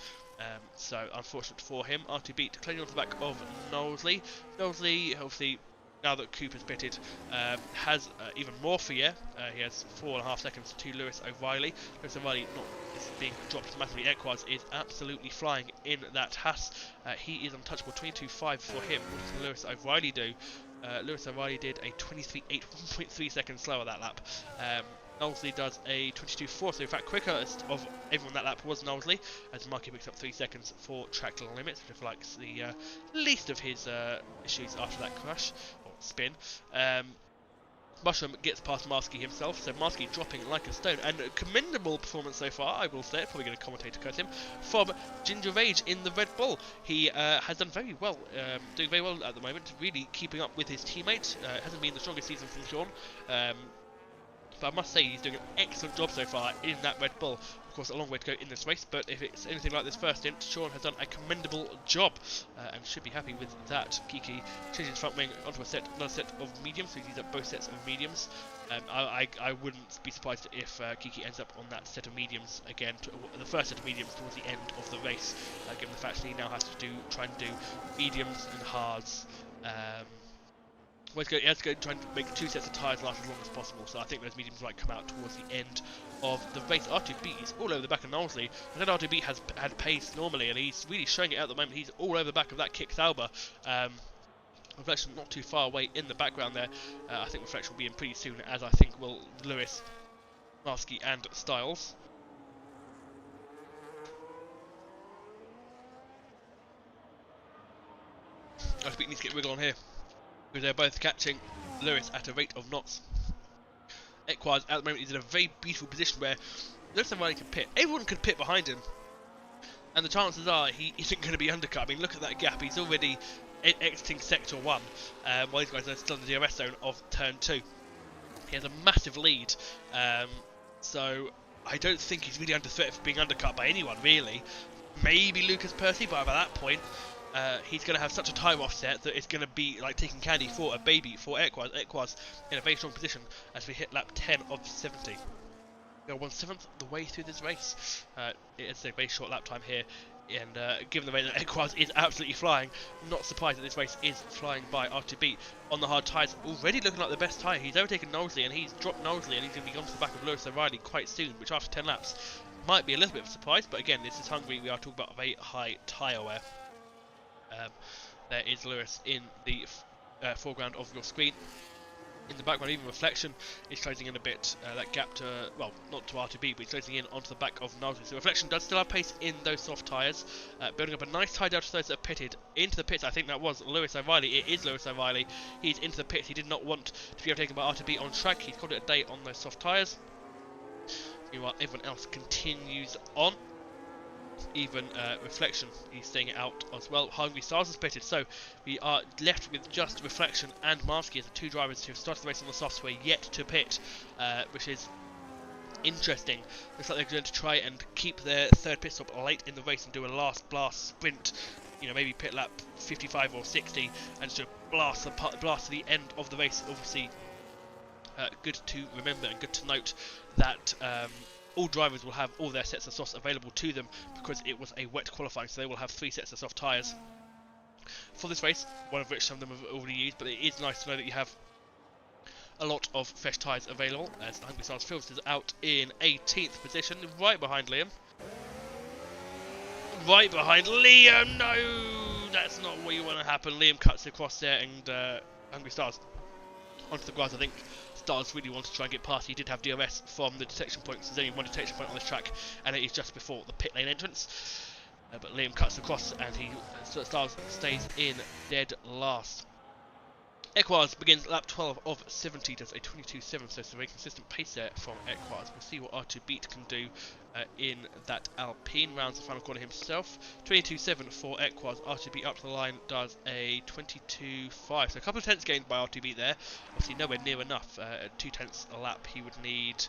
So, unfortunate for him. R2 beat clinging on the back of Knowsley. Knowsley, obviously, now that Coop has pitted, has even more fear. He has 4.5 seconds to Lewis O'Reilly. Lewis O'Reilly not is being dropped massively. Equaz is absolutely flying in that Haas. He is untouchable. 22.5 for him. What does Lewis O'Reilly do? Lewis O'Reilly did a 23.8, 1.3 seconds slower that lap. Knowsley does a 22.4, so in fact quickest of everyone that lap was Knowsley, as Marky picks up 3 seconds for track limits, which I feel like is the least of his issues after that crash, or spin. Mushroom gets past Marsky himself, so Marsky dropping like a stone, and a commendable performance so far, I will say, probably going to commentate to curse him, from Ginger Rage in the Red Bull. He has done very well, doing very well at the moment, really keeping up with his teammate. Hasn't been the strongest season from Sean, but I must say he's doing an excellent job so far in that Red Bull. Of course, a long way to go in this race, but if it's anything like this first stint, Sean has done a commendable job and should be happy with that. Kiki changes his front wing onto another set of mediums, so he's at both sets of mediums. I wouldn't be surprised if Kiki ends up on that set of mediums again, the first set of mediums towards the end of the race, given the fact that he now has to try and do mediums and hards. He has to go try and make 2 sets of tyres last as long as possible, so I think those mediums might come out towards the end of the race. R2B is all over the back of Knowsley. I said R2B has had pace normally, and he's really showing it at the moment. He's all over the back of that Kick Sauber. Reflection not too far away in the background there. I think Reflection will be in pretty soon, as I think will Lewis, Marsky and Styles. R2B needs to get wiggle on here, because they're both catching Lewis at a rate of knots. Equaz at the moment is in a very beautiful position where Lewis O'Reilly can pit. Everyone can pit behind him, and the chances are he isn't going to be undercut. I mean, look at that gap. He's already exiting Sector 1, while these guys are still in the DRS zone of Turn 2. He has a massive lead, so I don't think he's really under threat for being undercut by anyone, really. Maybe Lucas Percy, but by that point, he's going to have such a time offset that it's going to be like taking candy for a baby for Equaz. Equaz in a very strong position as we hit lap 10 of 70. We are 1/7 the way through this race. It's a very short lap time here, and given the way that Equaz is absolutely flying, I'm not surprised that this race is flying by R2B on the hard tyres. Already looking like the best tyre. He's overtaken Knowsley, and he's dropped Knowsley, and he's going to be onto the back of Lewis O'Reilly quite soon, which after 10 laps might be a little bit of a surprise. But again, this is Hungary. We are talking about very high tyre wear. There is Lewis in the foreground of your screen. In the background, even Reflection is closing in a bit. That gap to, well, not to R2B, but he's closing in onto the back of Knowsley. So Reflection does still have pace in those soft tyres, building up a nice tie down to those that are pitted into the pits. I think that was Lewis O'Reilly. It is Lewis O'Reilly. He's into the pits. He did not want to be overtaken by R2B on track. He's called it a day on those soft tyres. Meanwhile, everyone else continues on. Even Reflection, he's staying out as well. Hungary Stars is pitted, so we are left with just Reflection and Marsky as the two drivers who have started the race on the softs who are yet to pit, which is interesting. Looks like they're going to try and keep their third pit stop late in the race and do a last blast sprint, you know, maybe pit lap 55 or 60, and just blast to the end of the race. Obviously, good to remember and good to note that all drivers will have all their sets of softs available to them because it was a wet qualifying, so they will have 3 sets of soft tyres for this race, one of which some of them have already used, but it is nice to know that you have a lot of fresh tyres available, as the Hungry Stars Fields is out in 18th position, right behind Liam. Right behind Liam! No! That's not what you want to happen. Liam cuts across there and Hungry Stars onto the grass. I think Stars really wanted to try and get past. He did have DRS from the detection point, so there's only one detection point on this track, and it is just before the pit lane entrance. But Liam cuts across, and Stars stays in dead last. Equaz begins lap 12 of 70, does a 22.7, so it's a very consistent pace there from Equaz. We'll see what R2B can do in that Alpine. Rounds the final corner himself. 22.7 for Equaz. R2B up to the line does a 22.5, so a couple of tenths gained by R2B there. Obviously nowhere near enough. 2 tenths a lap he would need.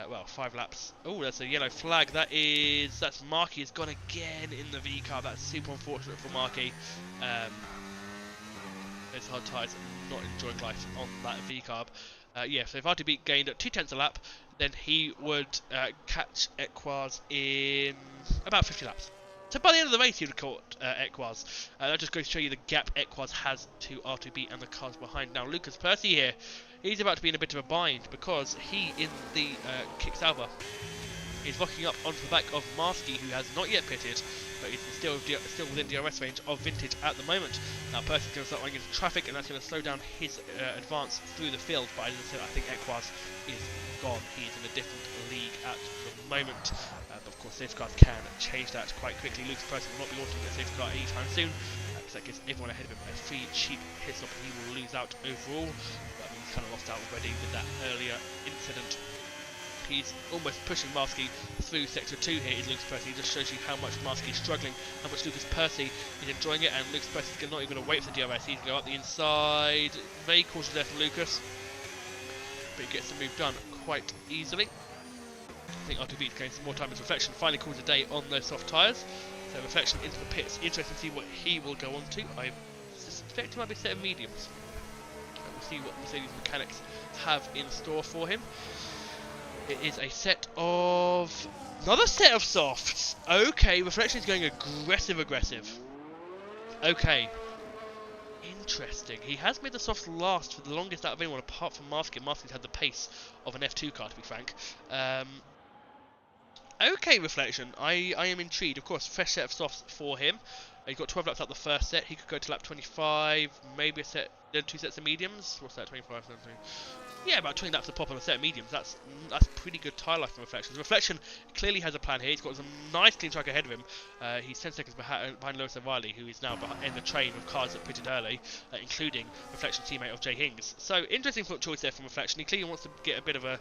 Well, 5 laps. Oh, that's a yellow flag. That's Markey has gone again in the V car. That's super unfortunate for Markey. Those hard tyres not enjoying life on that V-carb. Yeah, so if R2B gained at 2 tenths a lap, then he would catch Equaz in about 50 laps. So by the end of the race, he would have caught Equaz. That just goes to show you the gap Equaz has to R2B and the cars behind. Now, Lucas Percy here, he's about to be in a bit of a bind because he, in the Kick Sauber, is rocking up onto the back of Marsky, who has not yet pitted, but is still within DRS range of Vintage at the moment. Now Percy's going to start running into traffic, and that's going to slow down his advance through the field. But as I said, I think Equaz is gone. He is in a different league at the moment. But of course, safeguards can change that quite quickly. Lucas Percy will not be launching a safeguard anytime soon, because that gives everyone ahead of him a free cheap pit stop, and he will lose out overall. But he's kind of lost out already with that earlier incident. He's almost pushing Marsky through Sector 2 here, is Lucas Percy. He just shows you how much Marsky is struggling, how much Lucas Percy is enjoying it, and Lucas Percy's not even going to wait for the DRS. He's going to go up the inside. Very cautious there from Lucas, but he gets the move done quite easily. I think R2B is getting some more time as Reflection finally calls a day on those soft tyres. So Reflection into the pits. Interesting to see what he will go on to. I suspect it might be a set of mediums. We'll see what Mercedes mechanics have in store for him. It is a set of... another set of softs! Okay, Reflection is going aggressive. Okay. Interesting. He has made the softs last for the longest out of anyone apart from Marsky. Marsky's had the pace of an F2 car, to be frank. Okay, Reflection. I am intrigued. Of course, fresh set of softs for him. He's got 12 laps out the first set. He could go to lap 25, maybe a set, then 2 sets of mediums. What's that, 25, 17? Yeah, about 20 laps to pop on a set of mediums. That's pretty good tyre life from Reflection. Reflection clearly has a plan here. He's got some nice clean track ahead of him. He's 10 seconds behind Lewis O'Reilly, who is now in the train of cars that pitted early, including Reflection teammate of Jay Hings. So, interesting choice there from Reflection. He clearly wants to get a bit of a...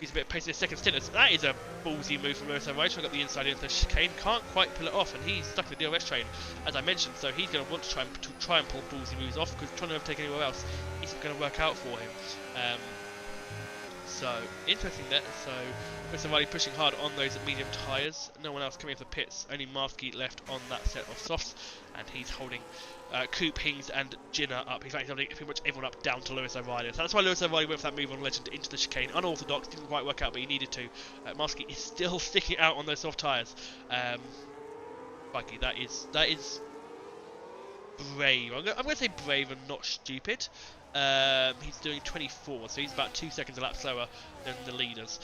he's a bit of pace in his second stint. That is a ballsy move from Lewis O'Reilly, trying to get the inside into the chicane. Can't quite pull it off, and he's stuck in the DRS train, as I mentioned. So he's going to want to try and pull ballsy moves off, because trying to overtake anywhere else isn't going to work out for him. So, interesting there. So, Mr. Riley pushing hard on those medium tyres. No one else coming off the pits. Only Marsky left on that set of softs. And he's holding Coop, Hings and Jinner up. In fact, he's holding pretty much everyone up down to Lewis O'Reilly. So that's why Lewis O'Reilly went for that move on Legend into the chicane. Unorthodox, didn't quite work out, but he needed to. Marsky is still sticking out on those soft tyres. Mikey, that is brave. I'm going to say brave and not stupid. He's doing 24, so he's about 2 seconds a lap slower than the leaders.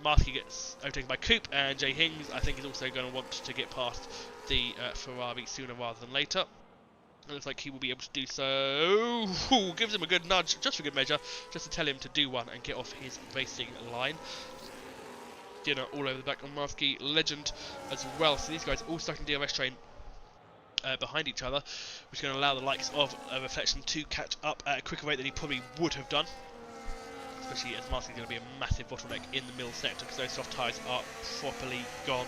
Marsky gets overtaken by Coop, and Jay Hings, I think, is also going to want to get past the Ferrari sooner rather than later. It looks like he will be able to do so. Ooh, gives him a good nudge, just for good measure, just to tell him to do one and get off his racing line. Dinner all over the back on Marsky, Legend as well. So these guys all stuck in DRS train behind each other, which is going to allow the likes of Reflection to catch up at a quicker rate than he probably would have done. Especially as Marsky is going to be a massive bottleneck in the middle sector because those soft tyres are properly gone.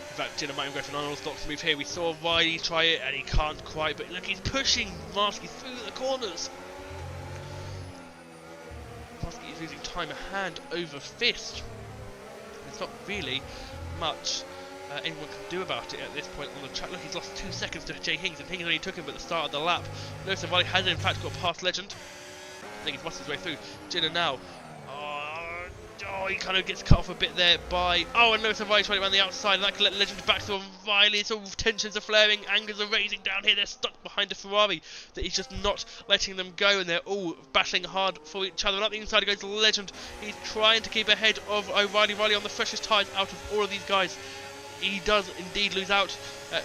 In fact, Dinner might even go for an unorthodox move here. We saw Riley try it and he can't quite, but look, he's pushing Marsky through the corners. Marsky is losing time hand over fist. There's not really much anyone can do about it at this point on the track. Look, he's lost 2 seconds to Jay Hings, and Hings only took him at the start of the lap. Lewis O'Reilly has in fact got past Legend. I think he's lost his way through. Jinner now. Oh, he kind of gets cut off a bit there by... Oh, and Lewis O'Reilly trying around the outside, and that can let Legend back to O'Reilly. It's all tensions are flaring, angers are raising down here. They're stuck behind a Ferrari that he's just not letting them go, and they're all battling hard for each other. And up the inside goes Legend. He's trying to keep ahead of O'Reilly. Riley on the freshest tyres out of all of these guys. He does indeed lose out,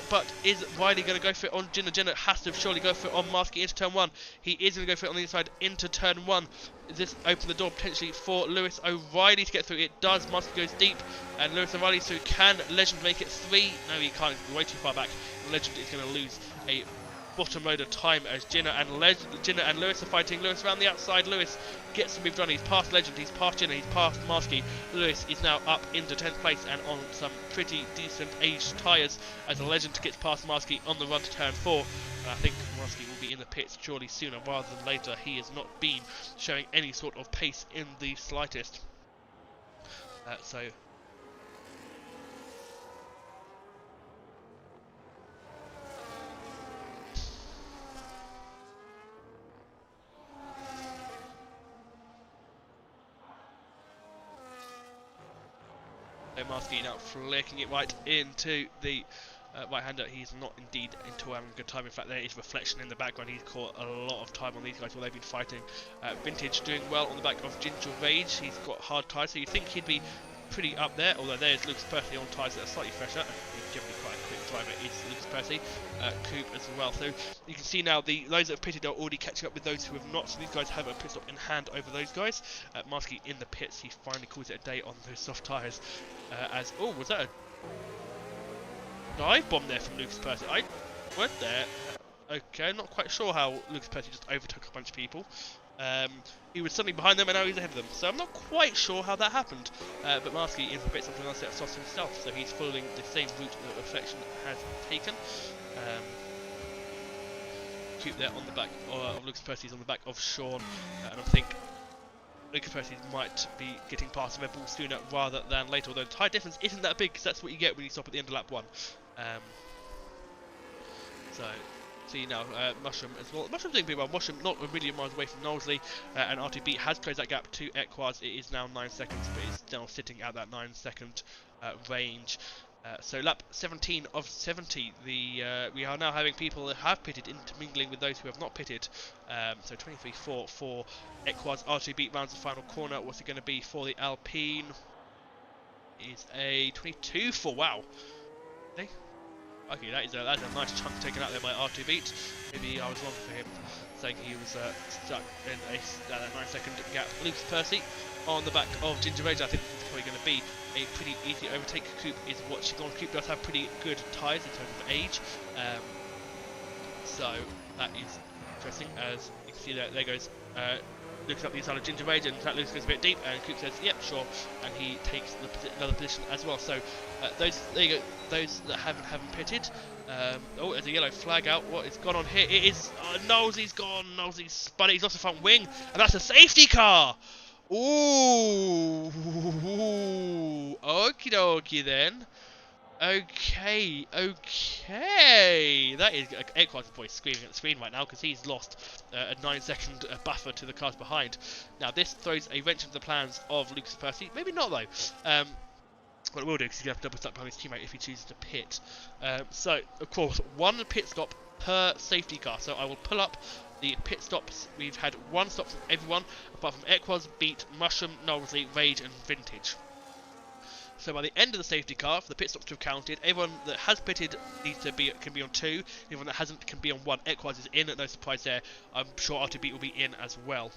but is Riley going to go for it on Jinner? Jinner has to surely go for it on Marsky into turn 1. He is going to go for it on the inside into turn 1. Does this open the door potentially for Lewis O'Reilly to get through? It does. Marsky goes deep, and Lewis O'Reilly through. Can Legend make it 3? No, he can't. He's way too far back. Legend is going to lose a bottom load of time as Jinner and Lewis are fighting. Lewis around the outside. Lewis gets the move done. He's past Legend, he's past Jinner, he's past Marsky. Lewis is now up into 10th place and on some pretty decent aged tyres as a Legend gets past Marsky on the run to turn 4. And I think Marsky will be in the pits surely sooner rather than later. He has not been showing any sort of pace in the slightest. Marsky now flicking it right into the right-hander. He's not indeed into having a good time. In fact, there is Reflection in the background. He's caught a lot of time on these guys while they've been fighting. Vintage doing well on the back of Ginger Rage. He's got hard tyres, so you'd think he'd be pretty up there, although there's Lucas Percy on tyres that are slightly fresher. He's generally quite a quick driver, is Lucas Percy. Coop as well. So you can see now those that have pitted are already catching up with those who have not, so these guys have a pit stop in hand over those guys. Marsky in the pits, he finally calls it a day on those soft tyres. Was that a dive bomb there from Lucas Percy? I went there. Okay, I'm not quite sure how Lucas Percy just overtook a bunch of people. He was suddenly behind them and now he's ahead of them, so I'm not quite sure how that happened. But Marsky is a bit something else set of sauce himself, so he's following the same route that Reflection has taken. Coop there on the back of Lucas Percy's on the back of Sean, and I think Lucas Percy might be getting past Red Bull sooner rather than later, although the tyre difference isn't that big because that's what you get when you stop at the end of lap 1. See now, Mushroom as well. Mushroom's doing pretty well. Mushroom not a million miles away from Knowsley, and RTB has closed that gap to Equars. It is now 9 seconds, but it's still sitting at that 9-second range. So lap 17 of 70, we are now having people that have pitted intermingling with those who have not pitted. So 23.4 for Equars. RTB rounds the final corner. What's it going to be for the Alpine? Is a 22.4. Wow. Okay. Okay, that's a nice chunk taken out there by R2 Beat. Maybe I was wrong for him, saying he was stuck in a 9-second gap. Lucas Percy on the back of Ginger Rage. I think this is probably going to be a pretty easy overtake. Coop is watching on. Coop does have pretty good tyres in terms of age, so that is interesting. As you can see there goes Lucas up the inside of Ginger Rage, and that Lucas goes a bit deep, and Coop says, yep, sure, and he takes another position as well. So there you go, those that haven't pitted. Oh, there's a yellow flag out. What is gone on here? It is Knowlesy's gone. Knowlesy's spun it. He's lost the front wing, and that's a safety car. Ooh, okie dokie then. Okay, okay. That is Equinox boy screaming at the screen right now because he's lost a 9-second buffer to the cars behind. Now this throws a wrench into the plans of Lucas Percy. Maybe not though. What it will do because he's going to have to double stuck behind his teammate if he chooses to pit. So of course 1 pit stop per safety car. So I will pull up the pit stops. We've had 1 stop from everyone apart from Equinox, Beat, Mushroom, Knowlesley, Rage, and Vintage. So by the end of the safety car, for the pit stops to have counted, everyone that has pitted can be on 2. Everyone that hasn't can be on 1. Equinox is in, no surprise there. I'm sure R2B will be in as well.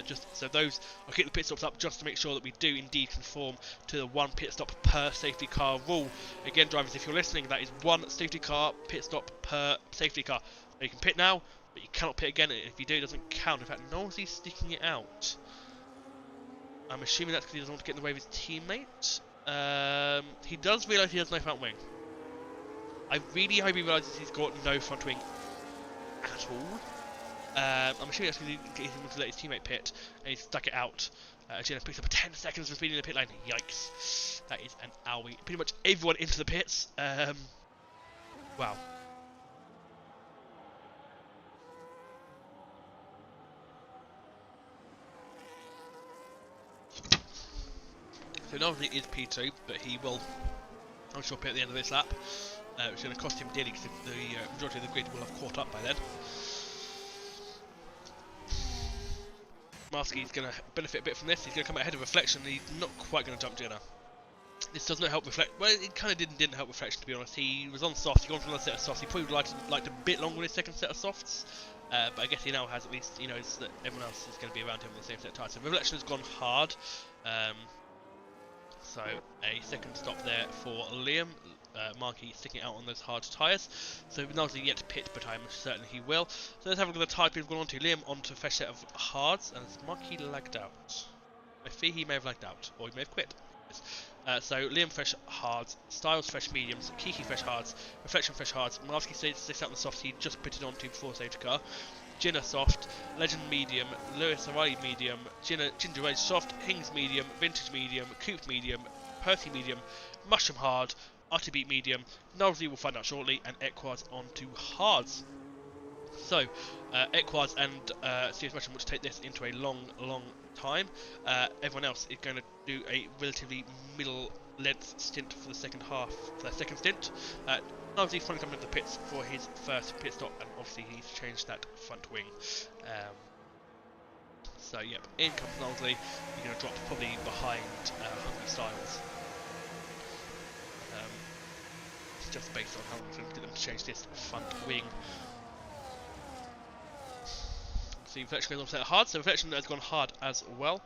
Just so those, I'll keep the pit stops up just to make sure that we do indeed conform to the 1 pit stop per safety car rule. Again, drivers, if you're listening, that is 1 safety car pit stop per safety car. So you can pit now, but you cannot pit again. If you do, it doesn't count. In fact, Knowlesley's sticking it out. I'm assuming that's because he doesn't want to get in the way of his teammate. He does realise he has no front wing. I really hope he realises he's got no front wing at all. I'm assuming that's because he wants to let his teammate pit, and he's stuck it out. Jenna picks up 10 seconds for speeding in the pit lane. Yikes. That is an owie. Pretty much everyone into the pits. Wow. So Knowlesley is P2, but he will, I'm sure, pit at the end of this lap. Which is going to cost him dearly because the majority of the grid will have caught up by then. Marsky's going to benefit a bit from this. He's going to come out ahead of Reflection. He's not quite going to jump Jenna. This does not help Reflection. Well, it kind of didn't help Reflection, to be honest. He was on softs. He got on another set of softs. He probably would have liked a bit longer on his second set of softs. But I guess he now has at least, he knows that everyone else is going to be around him on the same set of tyres. So Reflection has gone hard. So a second stop there for Liam. Marky sticking out on those hard tyres. So Knowlesley yet to pit, but I'm certain he will. So let's have a look at the tyres we've gone on to. Liam onto a fresh set of hards, and Marky lagged out. I fear he may have lagged out, or he may have quit. So Liam fresh hards, Styles fresh mediums, Kiki fresh hards, Reflection fresh hards, Marsky sticks out on the softs he just pitted onto before safety car. Jinner soft, Legend medium, Lewis O'Reilly medium, Ginger Rage soft, Hings medium, Vintage medium, Coupe medium, Percy medium, Mushroom hard, RTB medium, Knowlesley will find out shortly, and Equinox onto hards. So, Equinox and CS Mushroom will take this into a long time. Everyone else is going to do a relatively middle length stint for the second half, for their second stint. Knowlesley's finally coming into the pits for his first pit stop, and obviously he's changed that front wing. So yep, in comes Knowlesley. He's going to drop probably behind Hungry Styles. Just based on how we're going to get them to change this front wing. So Reflection goes on to set hard, so Reflection has gone hard as well.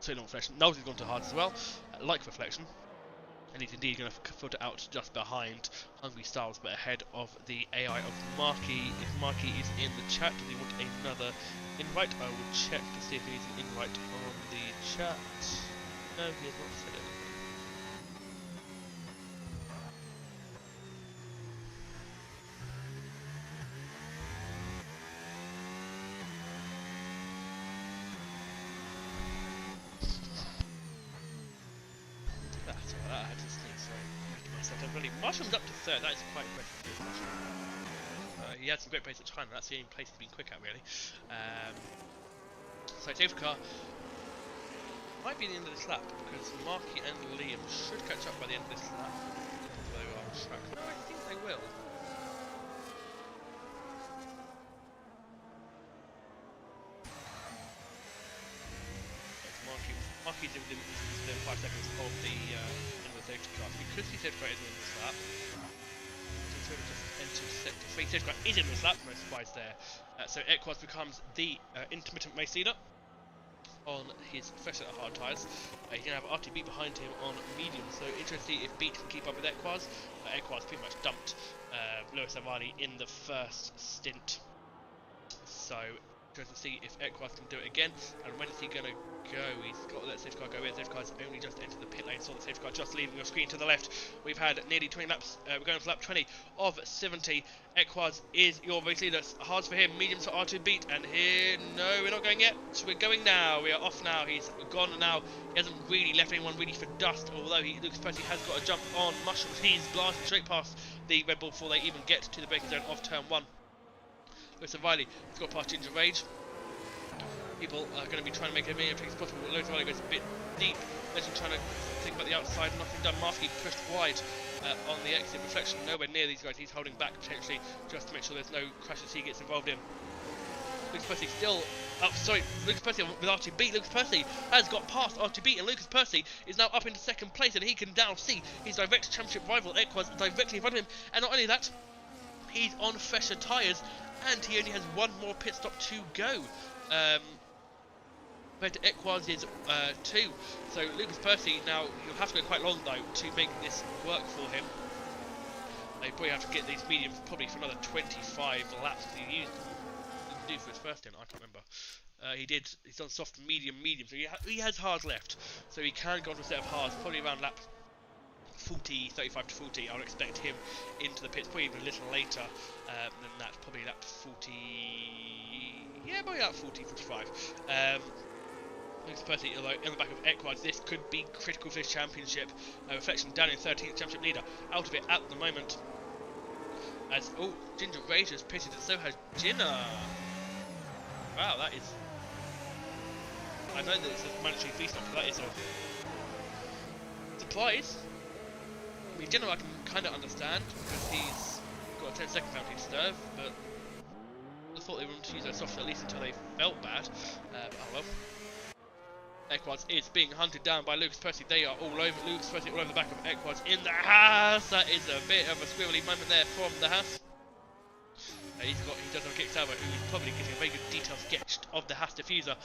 So not Reflection, Knowlesley's gone to hard as well, like Reflection. And he's indeed going to filter out just behind Hungry Styles, but ahead of the AI of Marky. If Marky is in the chat, does he want another invite? I will check to see if he's an invite on the chat. No, he has not said it. Marshall's up to 3rd, that is quite impressive. He had some great pace at China, that's the only place he's been quick at really. So safety car might be the end of this lap, because Marky and Liam should catch up by the end of this lap. They are on track. No, I think they will. Marky's within 5 seconds of the end of the safety car. Because the safety car is in this lap, so just enter sector 3. Safety car is in this lap, no surprise there. So Equinox becomes the intermittent race leader on his fresh set of hard tyres. He's going to have RTB behind him on medium, so interesting if Beat can keep up with Equinox. Equinox pretty much dumped Lewis O'Reilly in the first stint. So Tries to see if Equaz can do it again, and when is he going to go? He's got to let safety car go in. Safety car's only just entered the pit lane, saw the safety car just leaving your screen to the left. We've had nearly 20 laps. We're going for lap 20 of 70. Equaz is your race leader. Hard for him, medium to R2 beat, and here, no, we're not going yet. We're going now. We are off now. He's gone now. He hasn't really left anyone really for dust, although Lucas Percy has got a jump on Mushroom. He's blasting straight past the Red Bull before they even get to the braking zone of turn 1. Lewis Riley has got past Ginger Rage. People are going to be trying to make as many as possible. Lewis Riley goes a bit deep. Legend trying to think about the outside. Nothing done. Marsky pushed wide on the exit. Reflection nowhere near these guys. He's holding back potentially just to make sure there's no crashes he gets involved in. Lucas Percy still up. Sorry, Lucas Percy with R2B. Lucas Percy has got past R2B, and Lucas Percy is now up into second place, and he can now see his direct championship rival Equaz directly in front of him. And not only that, he's on fresher tyres, and he only has one more pit stop to go. Compared to Equaz's 2. So Lucas Percy now, he'll have to go quite long though to make this work for him. They probably have to get these mediums probably for another 25 laps. He used to do for his first stint, I can't remember. He's done soft, medium, so he has hard left. So he can go on to a set of hards, probably around lap 40, 35 to 40. I would expect him into the pits, probably even a little later than that, probably lap 40, yeah, probably lap 40, 45. Lucas Percy, although in the back of Equaz, this could be critical for his championship. Reflection down in 13th, championship leader, out of it at the moment. As, oh, Ginger Rage has pitted, and so has Jinner. Wow, that is... I know that it's a mandatory V-stop, but that is a surprise. I mean, Jinner I can kind of understand, because he's got a 10-second penalty to serve, but I thought they were going to use their soft at least until they felt bad. But oh well. Equaz is being hunted down by Lucas Percy. They are all over Lucas Percy, all over the back of Equaz in the Haas. That is a bit of a squirrely moment there from the Haas. He does have a kick salvo, who is probably getting a very good detailed sketch of the Haas diffuser.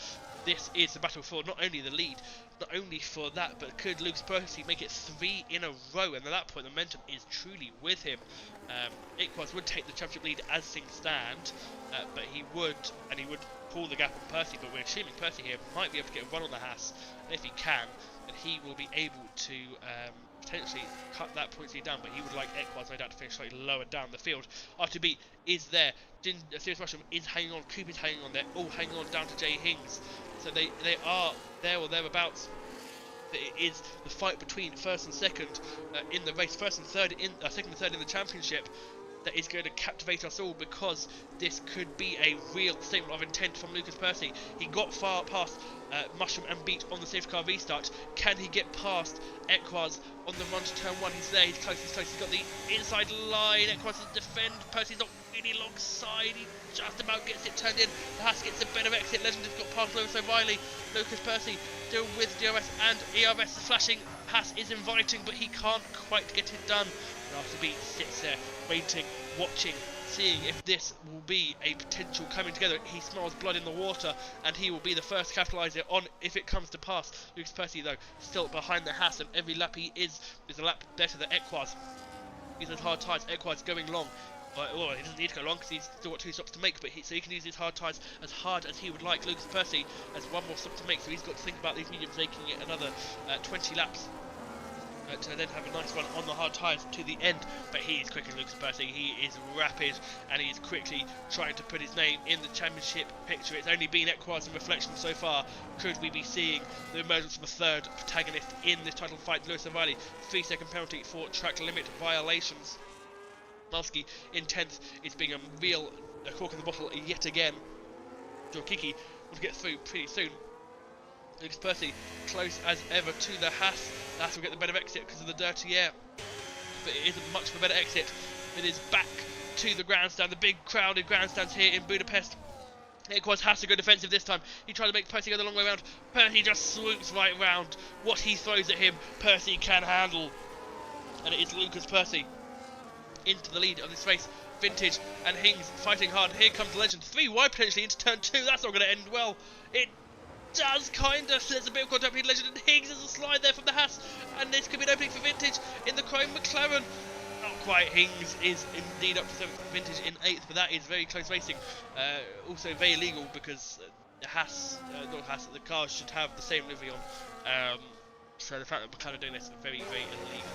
This is the battle for not only the lead, not only for that, but could Lucas Percy make it 3 in a row? And at that point, the momentum is truly with him. Equaz would take the championship lead as things stand, but he would pull the gap on Percy. But we're assuming Percy here might be able to get a run on the Haas, and if he can, then he will be able to potentially cut that points lead down. But he would like Equaz, no doubt, to finish slightly lower down the field. R2B is there. Serious Mushroom is hanging on. Coop is hanging on. They're all hanging on down to Jay Hings. So they are there or thereabouts. It is the fight between first and second in the race, second and third in the championship, that is going to captivate us all, because this could be a real statement of intent from Lucas Percy. He got far past Mushroom and beat on the safety car restart. Can he get past Equaz on the run to turn 1? He's there, he's close, he's got the inside line. Equaz is defend, Percy's not really alongside, he just about gets it turned in. The Haas gets a better exit. Legend has got past Lewis O'Reilly. Lucas Percy still with DRS, and ERS is flashing. Haas is inviting, but he can't quite get it done. RCB sits there, waiting, watching, seeing if this will be a potential coming together. He smells blood in the water, and he will be the first to capitalise it on if it comes to pass. Lucas Percy, though, still behind the Haas, and every lap he is a lap better than Equaz. He's has hard tyres. Equaz going long. Well, he doesn't need to go long because he's still got 2 stops to make, but so he can use his hard tyres as hard as he would like. Lucas Percy has 1 more stop to make, so he's got to think about these mediums making it another 20 laps. To then have a nice run on the hard tyres to the end. But he is quicker than Lucas Percy. He is rapid, and he is quickly trying to put his name in the championship picture. It's only been Equaz and Reflection so far. Could we be seeing the emergence of a third protagonist in this title fight? Lewis O'Reilly, 3-second penalty for track limit violations. Malski in 10th is being a real cork in the bottle yet again. Kiki will get through pretty soon. Lucas Percy close as ever to the Haas. The Haas will get the better exit because of the dirty air, but it isn't much of a better exit. It is back to the grandstand, the big crowded grandstands here in Budapest. Equaz has to go defensive this time. He tried to make Percy go the long way around. Percy just swoops right round. What he throws at him, Percy can handle. And it is Lucas Percy into the lead of this race. Vintage and Hings fighting hard. Here comes Legend. 3 wide potentially into turn 2. That's not going to end well. It does kind of. There's a bit of contact between Legend and Higgs. There's a slide there from the Haas, and this could be an opening for Vintage in the Chrome McLaren. Not quite. Hings is indeed up to 7th, Vintage in 8th, but that is very close racing. Also very illegal because the the cars should have the same livery on. So the fact that we're kind of doing this is very, very illegal.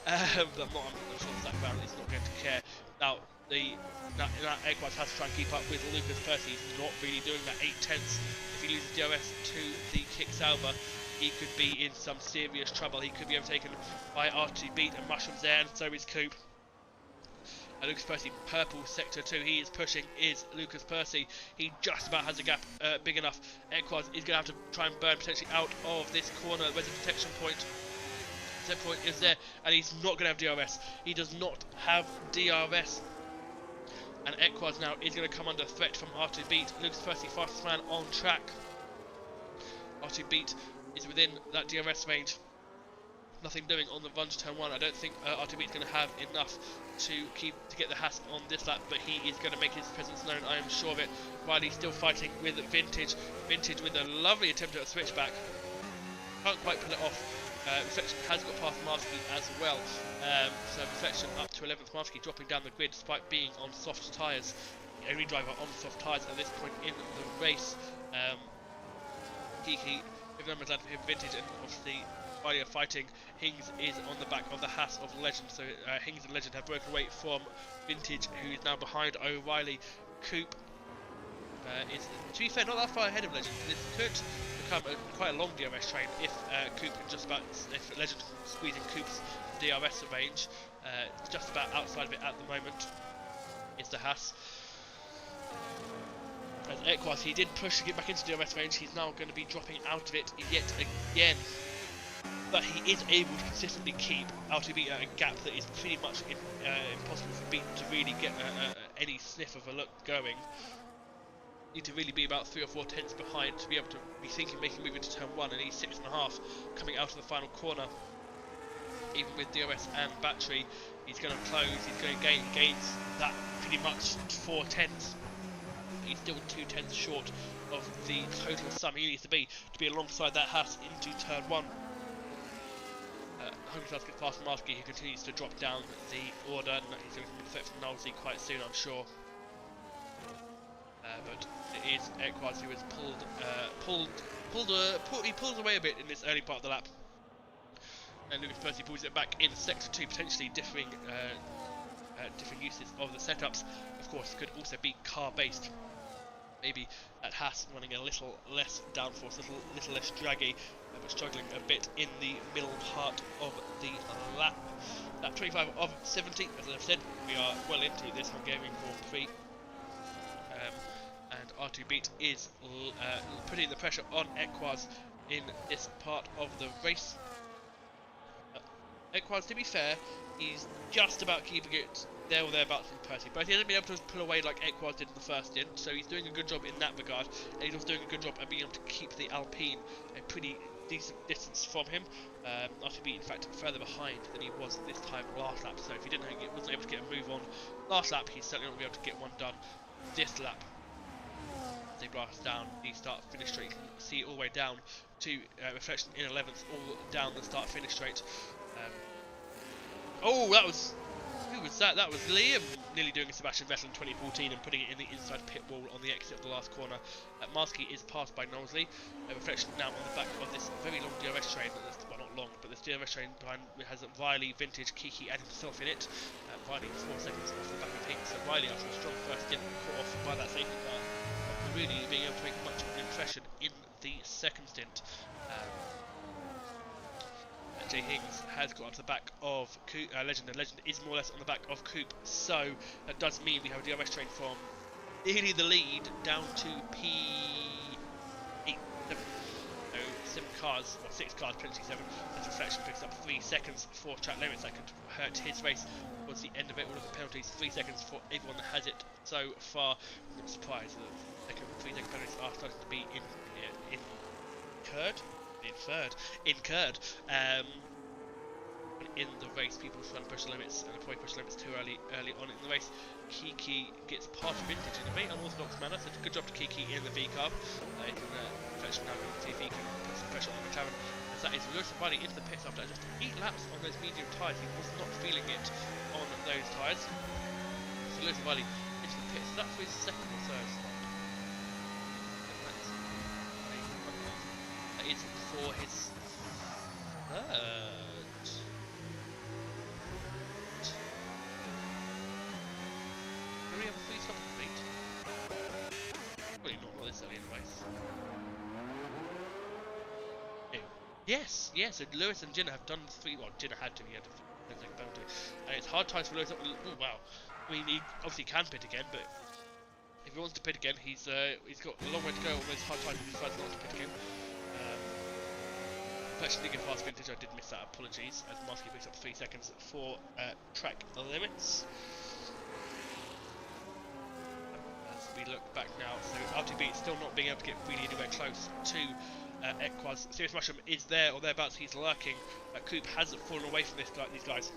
I'm not sure the background is not going to care. Now, Eggwise has to try and keep up with Lucas Percy. He's not really doing that 8/10. If he loses DRS to the Kick Salva, he could be in some serious trouble. He could be overtaken by R2 Beat and Mushrooms there, and so is Coop. Lucas Percy, purple sector 2, he is pushing, is Lucas Percy. He just about has a gap big enough. Equaz is going to have to try and burn potentially out of this corner. Where's the detection point? The point is there, and he's not going to have DRS. He does not have DRS. And Equaz now is going to come under threat from R2 Beat. Lucas Percy, fastest man on track. R2 Beat is within that DRS range. Nothing doing on the run to turn 1. I don't think R2 Beat is going to have enough to get the Haas on this lap, but he is going to make his presence known, I am sure of it. While he's still fighting with Vintage. Vintage with a lovely attempt at a switchback. Can't quite pull it off. Reflection has got past Marsky as well. So Reflection up to 11th. Marsky dropping down the grid despite being on soft tyres. The only driver on soft tyres at this point in the race. Kiki, if numbers land for him, Vintage, and obviously while you're fighting, Hings is on the back of the Haas of Legend. So Hings and Legend have broken away from Vintage, who is now behind O'Reilly. Coop is, to be fair, not that far ahead of Legend. This could become quite a long DRS train if Coop can if Legend can squeeze in Coop's DRS range. Just about outside of it at the moment is the Haas. As Equaz, he did push to get back into DRS range. He's now going to be dropping out of it yet again. But he is able to consistently keep RTB at a gap that is pretty much impossible for Beat to really get any sniff of a look going. Need to really be about 3 or 4 tenths behind to be able to be thinking making a move into turn 1, and he's 6.5 coming out of the final corner. Even with DRS and battery, he's going to close. He's going to gains that pretty much 4 tenths. He's still 2 tenths short of the total sum he needs to be alongside that Haas into turn 1. Hungary gets past Marsky, who continues to drop down the order, and he's going to be threat from Nolsey quite soon, I'm sure. But it is Equaz who has he pulls away a bit in this early part of the lap, and Lucas Percy pulls it back in sector 2, potentially differing uses of the setups. Of course, could also be car-based. Maybe that Haas running a little less downforce, a little less draggy, but struggling a bit in the middle part of the lap. Lap 25 of 70, as I've said, we are well into this Hungarian Grand Prix. And R2 Beat is putting the pressure on Equaz in this part of the race. Equaz, to be fair, he's just about keeping it there or thereabouts from Percy, but he hasn't been able to pull away like Equaz did in the first stint, so he's doing a good job in that regard, and he's also doing a good job at being able to keep the Alpine a pretty decent distance from him. R2 Beat, in fact, further behind than he was this time last lap, so if he wasn't able to get a move on last lap, he's certainly not going to be able to get one done this lap. They blast down the start-finish straight. You can see all the way down to Reflection in 11th, all down the start-finish straight. Oh, that was... Who was that? That was Liam nearly doing a Sebastian Vettel in 2014 and putting it in the inside pit wall on the exit of the last corner. Marsky is passed by Knowsley. Reflection now on the back of this very long DRS train. Well, not long, but this DRS train behind has Riley, Vintage, Kiki and himself in it. Riley 4 seconds off the back of Hicks. So Riley, after a strong first stint, caught off by that safety car. Really being able to make much of an impression in the second stint. Jay Hings has got onto the back of Legend, and Legend is more or less on the back of Coop, so that does mean we have a DRS train from nearly the lead down to P8, 7 cars, or 6 cars, potentially 7, as Reflection picks up 3 seconds for track limits. That could hurt his race towards the end of it. All of the penalties, 3 seconds for everyone that has it so far. I'm not surprised that 3-second penalties are starting to be incurred in the race. People trying to push the limits, and probably push the limits too early on in the race. Kiki gets past Vintage in a very unorthodox manner, so it's a good job to Kiki in the V car. Reflection now going to see if he can put some pressure on the McLaren as happens that is Lewis and Riley into the pits after just 8 laps on those medium tyres. He was not feeling it on those tyres. So Lewis and Riley into the pits. That's for his second or third stop. That is for his third. Do we have a 3-stop complete? Probably not this early anyways. Yes, so Lewis and Jenna have done 3. Well, Jenna had to. He had to. And it's hard times for Lewis. Oh wow. I mean, he obviously can pit again, but if he wants to pit again, he's got a long way to go on those hard times if he decides not to pit again. Actually, thinking fast vintage, I did miss that. Apologies, as Marsky picks up 3 seconds for track limits. As we look back now, so RTB still not being able to get really anywhere close to Equaz. Serious Mushroom is there or thereabouts. He's lurking. Coop hasn't fallen away from these guys.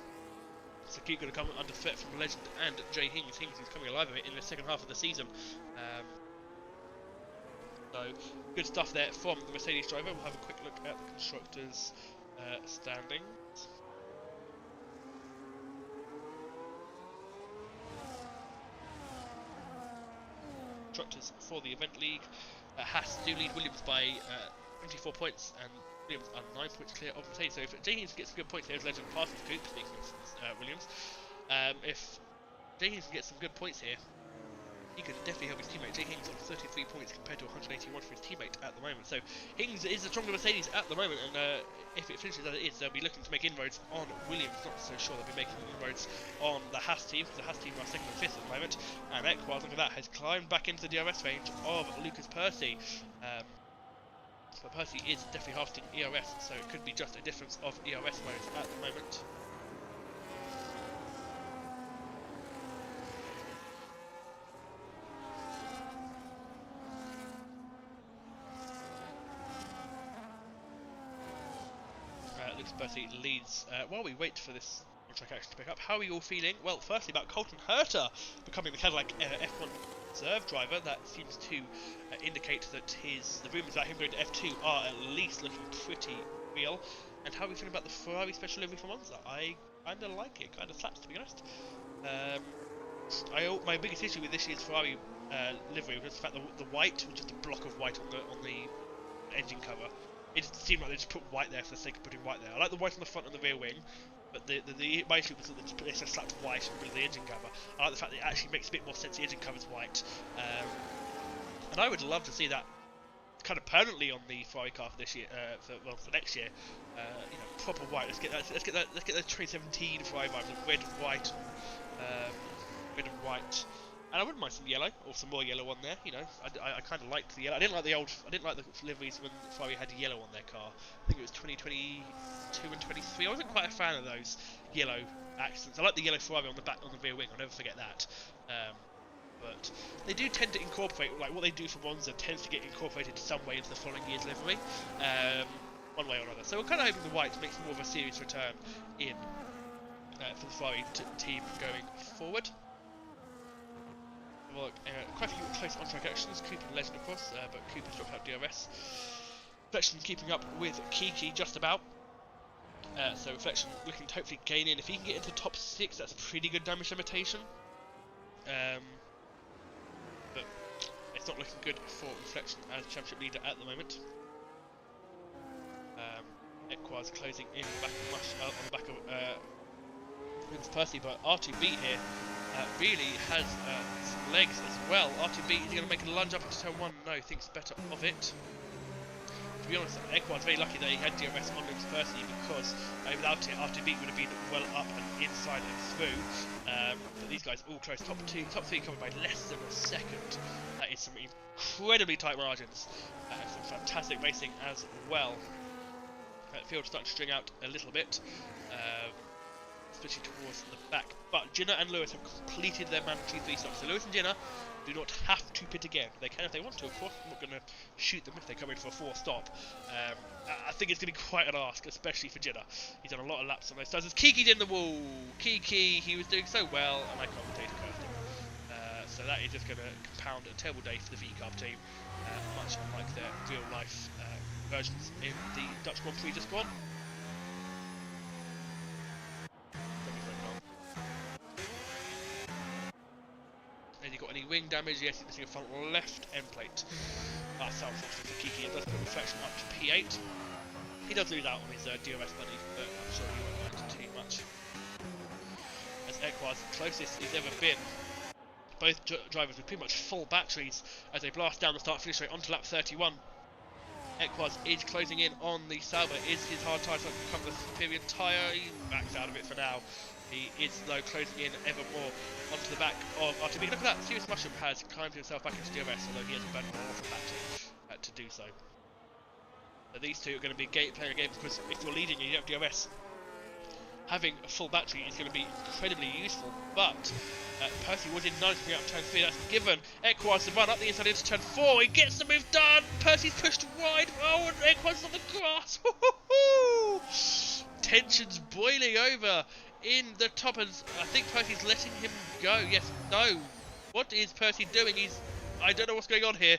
So Coop going to come under threat from Legend and Jay Hings. Hings is coming alive a bit in the second half of the season. So good stuff there from the Mercedes driver. We'll have a quick look at the constructors' standings. Constructors for the event league. Haas do lead Williams by 24 points, and Williams are 9 points clear of Mercedes. So if Jay Hings gets some good points here, as Legend passes Coop, speaking of Williams, if Jay Hings can get some good points here, he could definitely help his teammate. Jay Hings on 33 points compared to 181 for his teammate at the moment. So Hings is the stronger Mercedes at the moment, and if it finishes as it is, they'll be looking to make inroads on Williams. Not so sure they'll be making inroads on the Haas team, because the Haas team are 2nd and 5th at the moment. And Equaz, look at that, has climbed back into the DRS range of Lucas Percy. But Percy is definitely harvesting ERS, so it could be just a difference of ERS modes at the moment. Lucas Percy leads while we wait for this on-track action to pick up. How are you all feeling? Well, firstly about Colton Herter becoming the Cadillac F1 reserve driver. That seems to indicate that the rumours about him going to F2 are at least looking pretty real. And how are we feeling about the Ferrari special livery for Monza? I kind of like it, kind of slaps, to be honest. My biggest issue with this year's Ferrari livery was the fact that the white was just a block of white on the engine cover. It just seemed like they just put white there for the sake of putting white there. I like the white on the front and the rear wing, but my issue was that they just slapped white on the engine cover. I like the fact that it actually makes a bit more sense the engine cover's white. And I would love to see that kind of permanently on the Ferrari car for this year, for next year. You know, proper white. Let's get the 2017 Ferrari vibes of red and white, red and white. And I wouldn't mind some yellow, or some more yellow on there. You know, I kind of liked the yellow. I didn't like the liveries when Ferrari had yellow on their car. I think it was 2022 and 23. I wasn't quite a fan of those yellow accents. I like the yellow Ferrari on the back, on the rear wing. I'll never forget that. But they do tend to incorporate, like what they do for Monza tends to get incorporated some way into the following year's livery, one way or another. So we're kind of hoping the white makes more of a serious return in for the Ferrari team going forward. Well, quite a few close on-track actions. Cooper and Legend, of course, but Cooper's dropped out DRS. Reflection keeping up with Kiki just about. So Reflection looking to hopefully gain in. If he can get into the top 6, that's a pretty good damage limitation. But it's not looking good for Reflection as championship leader at the moment. Equaz closing in back on the back of Lucas Percy, but R2B here really has some legs as well. R2B, is he going to make a lunge up into turn 1? No, thinks better of it. To be honest, Equaz very lucky that he had DRS on Lucas Percy, because without it, R2B would have been well up and inside and through. But these guys all close. Top 3 covered by less than a second. That is some incredibly tight margins. Some fantastic racing as well. Field starting to string out a little bit. Especially towards the back. But Jenna and Lewis have completed their mandatory 3 stops. So Lewis and Jenna do not have to pit again. They can if they want to, of course. I'm not going to shoot them if they come in for a 4th stop. I think it's going to be quite an ask, especially for Jenna. He's done a lot of laps on those stars. As Kiki's in the wall. Kiki, he was doing so well, and I commentated cursed him. So that is just going to compound a terrible day for the V-Carb team, much unlike their real life versions in the Dutch Grand Prix just gone. Has he got any wing damage? Yes, he's missing a front left end plate. That's unfortunate for Kiki. It does put Reflection up to P8. He does lose out on his DRS money, but I'm sure he won't mind too much. As Equaz, closest he's ever been. Both drivers with pretty much full batteries as they blast down the start-finish straight onto lap 31. Equaz is closing in on the Sauber. Is his hard tyre going to become the superior tyre? He backs out of it for now. He is, though, closing in ever more onto the back of RTB. Look at that, Serious Mushroom has climbed himself back into DRS, although he has burned more off the battery to do so. So these two are going to be playing a game, because if you're leading and you don't have DRS, having a full battery is going to be incredibly useful. But Percy was in 9th coming up turn 3, that's given Equaz the run up the inside into turn 4. He gets the move done. Percy's pushed wide. Oh, and Equaz on the grass. Tensions boiling over in the top, and I think Percy's letting him go. Yes, no. What is Percy doing? I don't know what's going on here.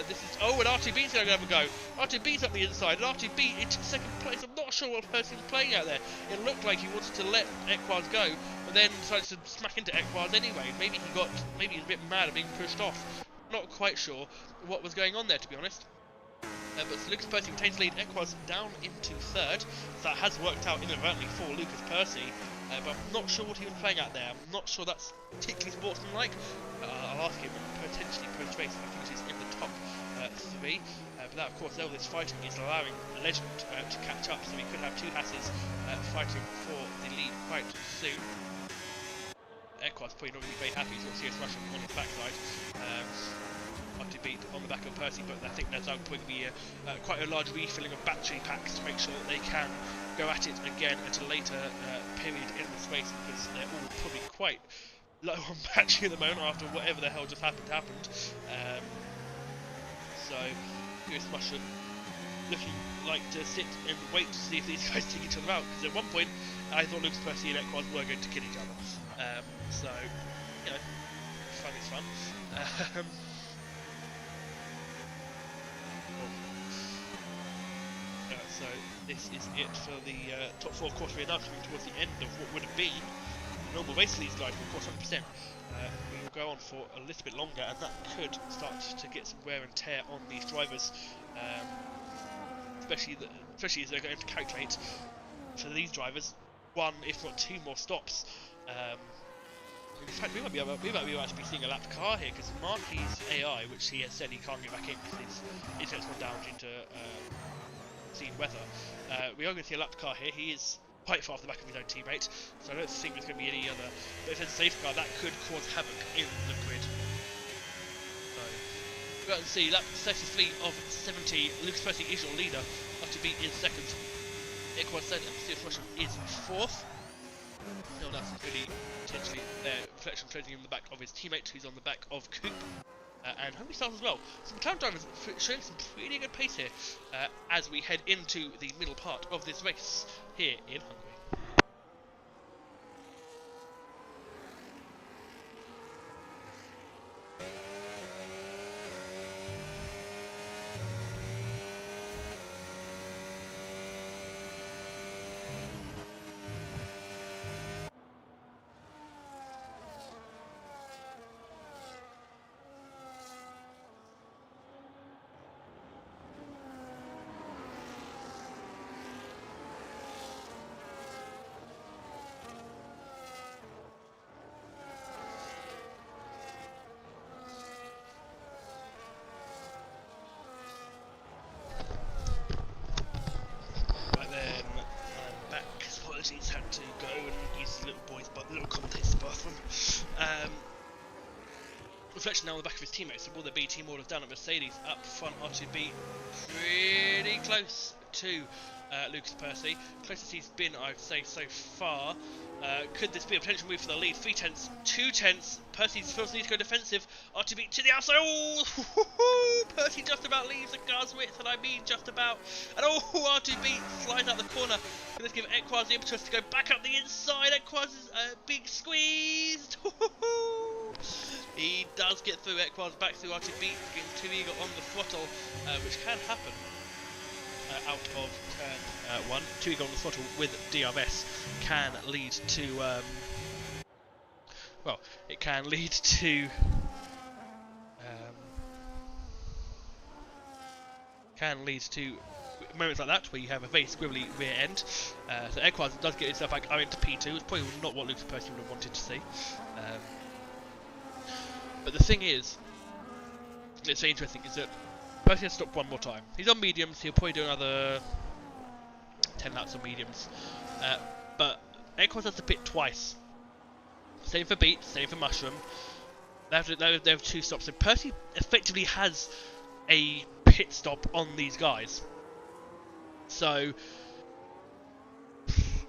This is... Oh, and RTB's going to have a go. RTB's up the inside, and RTB into second place. I'm not sure what Percy's playing out there. It looked like he wanted to let Equaz go, but then decided to smack into Equaz anyway. Maybe he's a bit mad at being pushed off. Not quite sure what was going on there, to be honest. But Lucas Percy retains lead. Equaz down into 3rd. So that has worked out inadvertently for Lucas Percy. But I'm not sure what he was playing out there. I'm not sure that's particularly sportsmanlike. I'll ask him potentially post-race. I think he's in the top 3. But that, of course, all this fighting is allowing Legend to catch up. So we could have 2 Hasses fighting for the lead quite soon. Equaz probably not going to be very happy. He's got Serious Mushroom on the backside. To beat on the back of Percy, but I think there's going to be quite a large refilling of battery packs to make sure that they can go at it again at a later period in this race, because they're all probably quite low on battery at the moment after whatever the hell just happened. So Serious Mushroom looking like to sit and wait to see if these guys take each other out, because at one point I thought Lucas Percy and Equaz were going to kill each other. So, you know, fun is fun. So this is it for the top 4 course. We're now coming towards the end of what would be a normal race for these guys, but of course 100%. We will go on for a little bit longer, and that could start to get some wear and tear on these drivers, especially as they're going to calculate for these drivers 1, if not 2 more stops. In fact, we might be able to actually be seeing a lapped car here, because Marquis' AI, which he has said he can't get back in because his internet's gone down due to weather. We are going to see a lapped car here. He is quite far off the back of his own teammate, so I don't think there's going to be any other. But if there's a safety car, that could cause havoc in the grid. So we'll go and see lap 33 of 70. Lucas Percy is your leader. RTB is 2nd. Equaz 3rd, and Serious Mushroom is 4th. No one else is really potentially there. Reflection closing in the back of his teammate, who's on the back of Coop. And Hungary Stars as well. So the McLaren drivers showing some pretty good pace here as we head into the middle part of this race here in Hungary. Had to go and use the little contest bathroom. Reflection now on the back of his teammates. So will there be team orders down at Mercedes? Up front, R2B pretty close to Lucas Percy. Closest he's been, I'd say, so far. Could this be a potential move for the lead? 3 tenths, 2 tenths. Percy feels the need to go defensive. RTB to the outside. Oh, Percy just about leaves the car's width, and I mean just about. And RTB slides out the corner. Can this give Equaz the impetus to go back up the inside? Equaz is big squeezed. He does get through. Equaz back through RTB, getting too eager on the throttle, which can happen. out of turn 1. 2 on the throttle with DRS can lead to, well, it can lead to, moments like that where you have a very squibbly rear end. So Equaz does get himself back into P2. It's probably not what Lucas Percy would have wanted to see. But the thing is, it's very interesting, is that Percy has stopped one more time. He's on mediums, he'll probably do another 10 laps on mediums. But Equaz has to pit twice. Same for Beat, same for Mushroom. They have 2 stops. So Percy effectively has a pit stop on these guys. So,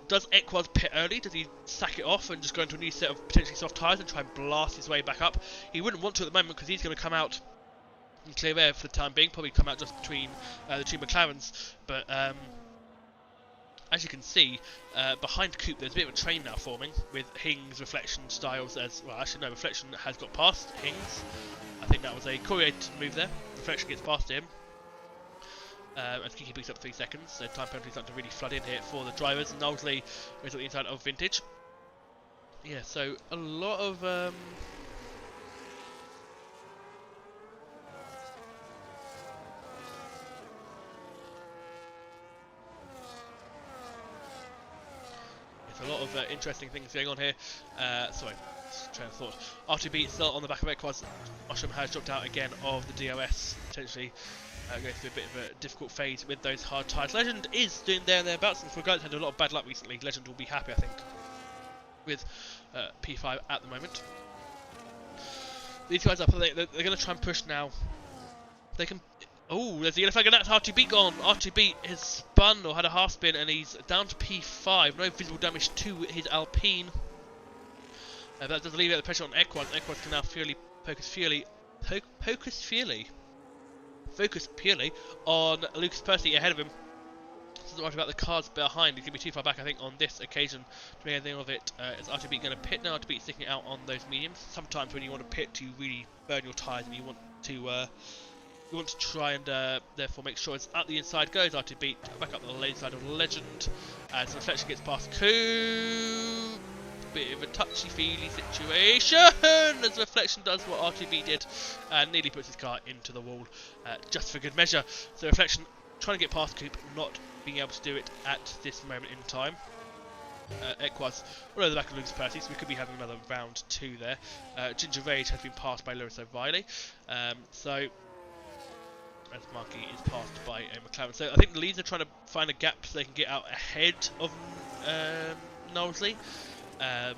does Equaz pit early? Does he sack it off and just go into a new set of potentially soft tyres and try and blast his way back up? He wouldn't want to at the moment because he's going to come out in clear air for the time being, probably come out just between the 2 McLarens. But as you can see, behind Coupe there's a bit of a train now forming with Hings, Reflection, Styles as... Well, actually no, Reflection has got past Hings. I think that was a coordinated move there. Reflection gets past him. As Kiki picks up 3 seconds, so time penalties start to really flood in here for the drivers. Knowsley is on the inside of Vintage. Yeah, so a lot of... a lot of interesting things going on here. Sorry, train of thought. R2B still on the back of Equaz. Mushroom has dropped out again of the DRS, potentially going through a bit of a difficult phase with those hard tyres. Legend is doing there and thereabouts, and for a guy that's had a lot of bad luck recently, Legend will be happy, I think, with P5 at the moment. These guys up, they're going to try and push now. They can... Oh, there's the yellow flag, and that's R2B gone. R2B has spun or had a half spin, and he's down to P5. No visible damage to his Alpine. That does alleviate the pressure on Equaz. Equaz can now focus purely on Lucas Percy ahead of him. Doesn't worry about the cars behind. He's going to be too far back, I think, on this occasion to make anything of it. Is R2B going to pit now? R2B sticking out on those mediums. Sometimes when you want to pit, you really burn your tyres, and you want to try and therefore make sure it's at the inside goes. R2B back up the lane side of Legend as Reflection gets past Coupe. Bit of a touchy-feely situation as Reflection does what R2B did and nearly puts his car into the wall just for good measure. So Reflection trying to get past Coupe, not being able to do it at this moment in time. Equaz all over the back of Lucas Percy, so we could be having another round 2 there. Ginger Rage has been passed by Lewis O'Reilly. So as Markey is passed by a McLaren. So I think the leads are trying to find a gap so they can get out ahead of Knowsley. I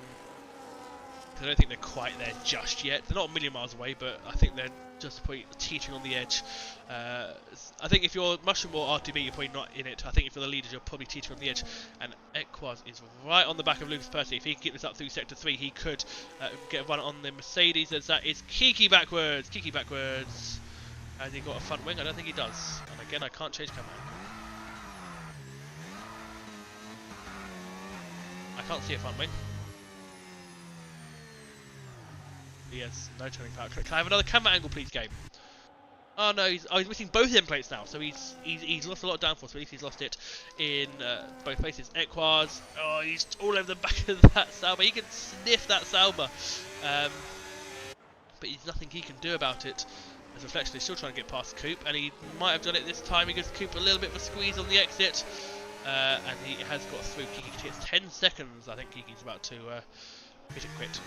don't think they're quite there just yet. They're not a million miles away, but I think they're just probably teetering on the edge. I think if you're Mushroom or R2B, you're probably not in it. I think if you're the leaders, you're probably teetering on the edge. And Equaz is right on the back of Lucas Percy. If he can get this up through Sector 3, he could get a run on the Mercedes, as that is Kiki backwards. Kiki backwards. Has he got a front wing? I don't think he does. And again, I can't change camera. I can't see a front wing. Yes, no turning power. Can I have another camera angle, please, game? Oh no, he's missing both end plates now, so he's lost a lot of downforce. But at least he's lost it in both places. Equaz, oh, he's all over the back of that Sauber. He can sniff that Sauber, but there's nothing he can do about it. As Reflection is still trying to get past Coupe, and he might have done it this time. He gives Coupe a little bit of a squeeze on the exit, and he has got through. Kiki gets 10 seconds. I think Kiki's about to hit it quit.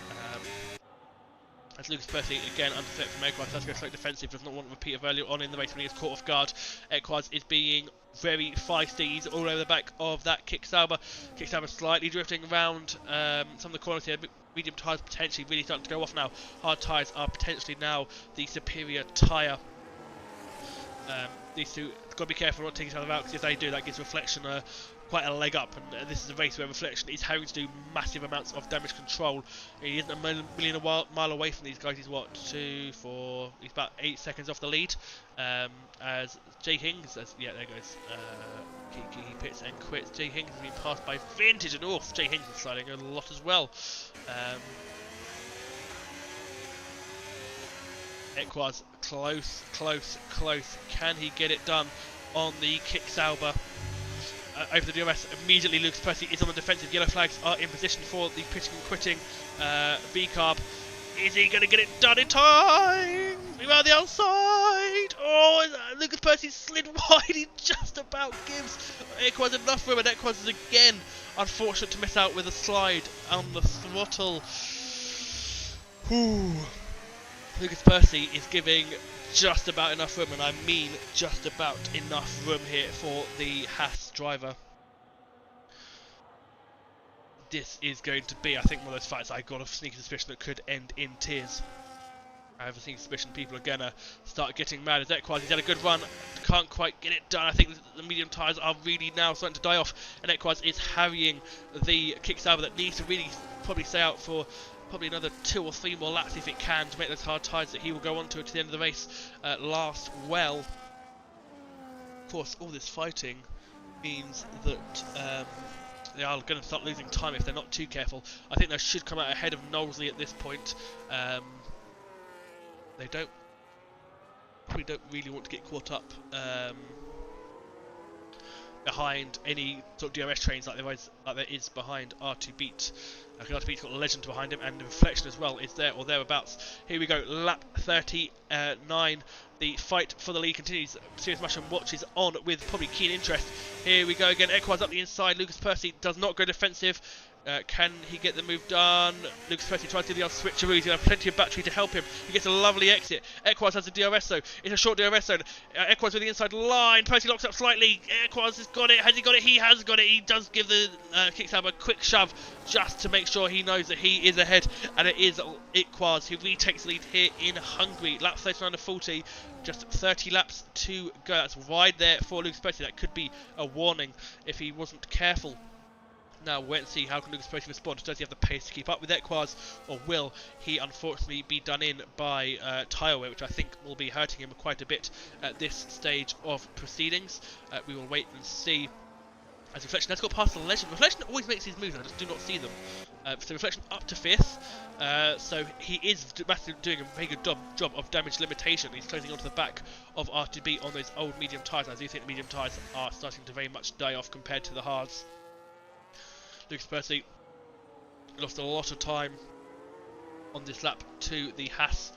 As Lucas Percy again under threat from Equaz, has to go straight defensive, does not want to repeat of earlier on in the race when he is caught off guard. Equaz is being very feisty, he's all over the back of that Kick Sauber. Kick Sauber slightly drifting around some of the corners here. Medium tyres potentially really starting to go off now. Hard tyres are potentially now the superior tyre. These two got to be careful not to take each other out, because if they do, that gives Reflection quite a leg up, and this is a race where Reflection is having to do massive amounts of damage control. He isn't a million mile away from these guys. He's what, 2, 4, he's about 8 seconds off the lead. As Jay Hings, yeah, there goes, he pits and quits. Jay Hings has been passed by Vintage, and off. Jay Hings is sliding a lot as well. Equaz close. Can he get it done on the Kicksauber. Over the DRS, immediately Lucas Percy is on the defensive. Yellow flags are in position for the pitching and quitting V-Carb. Is he going to get it done in time? Around the outside. Oh, Lucas Percy slid wide. He just about gives Equaz enough room, and Equaz is again unfortunate to miss out with a slide on the throttle. Whew. Lucas Percy is giving just about enough room, and I mean just about enough room here for the Haas driver. This is going to be, I think, one of those fights I've got a sneaky suspicion that could end in tears. I have a sneaky suspicion people are going to start getting mad. As Equaz, he's had a good run, can't quite get it done. I think the medium tyres are really now starting to die off, and Equaz is harrying the Kicksauber that needs to really probably stay out for probably another 2 or 3 more laps if it can, to make those hard tyres that he will go on to the end of the race last well. Of course, all this fighting means that they are going to start losing time if they're not too careful. I think they should come out ahead of Knowlesley at this point. They probably don't really want to get caught up behind any sort of DRS trains like there is behind R2 Beat. R2 Beat's got a Legend behind him, and the Reflection as well is there or thereabouts. Here we go, lap 39. The fight for the lead continues. Serious Mushroom watches on with probably keen interest. Here we go again. Equaz up the inside. Lucas Percy does not go defensive. Can he get the move done? Lucas Percy tries to do the old switcheroo. He's going to have plenty of battery to help him. He gets a lovely exit. Equaz has a DRS though. It's a short DRS zone. Equaz with the inside line. Percy locks up slightly. Equaz has got it. Has he got it? He has got it. He does give the Kicksauber a quick shove just to make sure he knows that he is ahead. And it is Equaz who retakes the lead here in Hungary. Lap 39 to 40. Just 30 laps to go. That's wide there for Lucas Percy. That could be a warning if he wasn't careful. Now wait and see how can Lucas Percy respond. Does he have the pace to keep up with Equaz, or will he unfortunately be done in by tyre wear, which I think will be hurting him quite a bit at this stage of proceedings. We will wait and see. As Reflection has got past the Legend. Reflection always makes his moves, I just do not see them. So Reflection up to 5th. So he is doing a very good job of damage limitation. He's closing onto the back of R2B on those old medium tyres. I do think the medium tyres are starting to very much die off compared to the hards. Lucas Percy lost a lot of time on this lap to the Haas.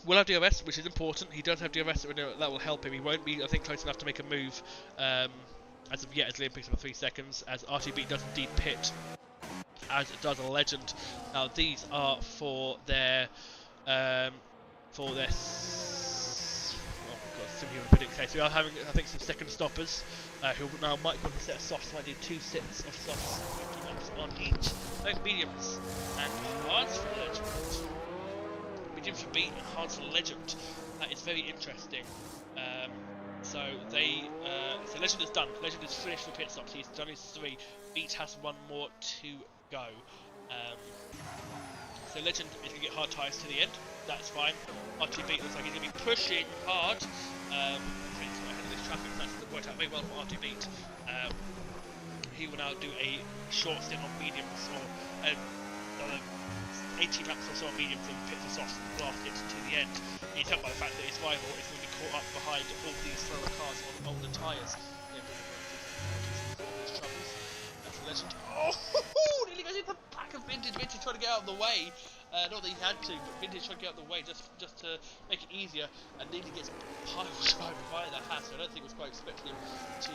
Will have DRS, which is important. He does have DRS, so that will help him. He won't be, I think, close enough to make a move as of yet, as Liam picks up 3 seconds, as R2B does indeed pit, as it does a Legend. Now these are for their case. We are having, I think, some second stoppers who now might go for a set of softs. Might do 2 sets of softs, 50 laps on each. Both mediums and hards for Legend. Mediums for beat and hards for Legend. That is very interesting. So Legend is done. Legend is finished for pit stops. He's done his 3. Beat has 1 more to go. So Legend is going to get hard tyres to the end. That's fine. R2 Beat looks like he's going to be pushing hard. Ahead of this traffic. That's worked out very well for R2 Beat. He will now do a short stint on mediums, or another 18 laps or so on mediums, and pit the softs and blast it to the end. He's helped by the fact that his rival is going to be caught up behind all these slower cars on older tyres. That's a Legend. Oh, nearly goes into the back of Vintage. Vintage trying to get out of the way. Not that he had to, but Vintage trying to get out of the way just to make it easier, and nearly gets pile driven by the Haas. I don't think it was quite expecting him to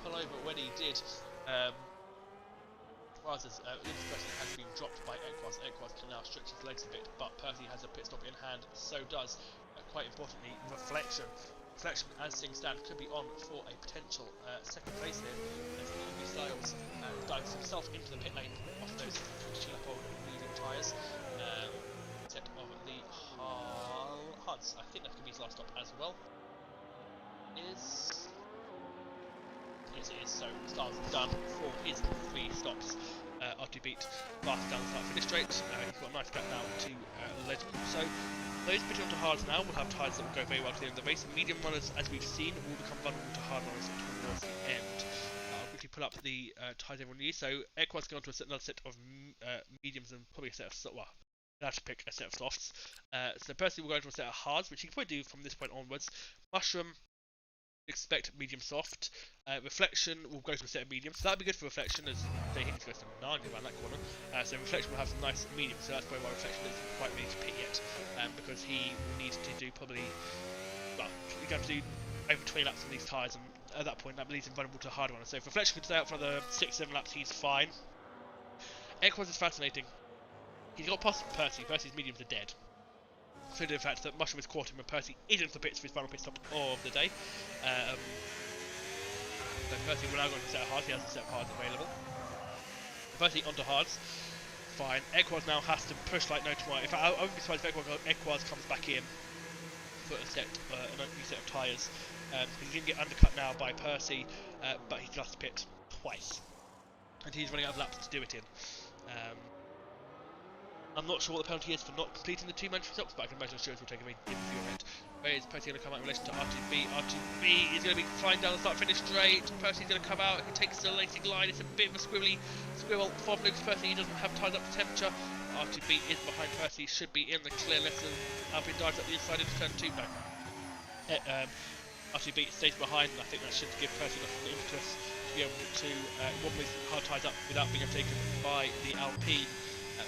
pull over when he did. Lucas Percy has been dropped by Equaz. Equaz can now stretch his legs a bit, but Percy has a pit stop in hand, so does, quite importantly, Reflection. Reflection, as things stand, could be on for a potential second place here, as Louis Styles dives himself into the pit lane off those 22-lap-old medium tyres. Set of the hards. I think that could be his last stop as well. Yes, it is. So Styles is done for his 3 stops. R2 Beat fast down the start finish straight. He's got a nice gap now to Legend. So those pitching onto hards now will have tyres that will go very well to the end of the race. Medium runners, as we've seen, will become vulnerable to hard runners towards the end. I'll quickly pull up the tyres everyone needs. So Equaz going on to another set of mediums and probably a set of to pick a set of softs. So Percy will go into a set of hards, which he can probably do from this point onwards. Mushroom expect medium soft. Reflection will go to a set of medium, so that'll be good for reflection as Jay Higgins goes to 9 around that corner. So reflection will have some nice medium, so that's probably why reflection isn't quite ready to pit yet, because he will need to do probably, well, he's going to do over 20 laps on these tyres, and at that point that leaves him vulnerable to hard runners. So if reflection could stay out for another 6-7 laps, he's fine. Equals is fascinating. He's got past Percy. Percy's mediums are dead. So the fact that Mushroom has caught him and Percy is into the pits for his final pit stop of the day. So Percy will now go on to set of hards. He has a set of hards available. Percy onto hards. Fine. Equaz now has to push like no tomorrow. In fact, I wouldn't be surprised if Equaz comes back in for a new set of tyres. He's going to get undercut now by Percy, but he's just pit twice. And he's running out of laps to do it in. I'm not sure what the penalty is for not completing the 2 mandatory stops, but I can imagine Stewards will take a few of it. Where is Percy going to come out in relation to R2B? R2B is going to be flying down the start-finish straight. Percy's going to come out. He takes the lacing line. It's a bit of a squirrel from Lucas Percy. He doesn't have ties up to temperature. R2B is behind Percy. Should be in the clear lesson. Alpine dives up the inside into turn 2. No. R2B stays behind, and I think that should give Percy enough impetus to be able to wobble his hard ties up without being overtaken by the Alpine.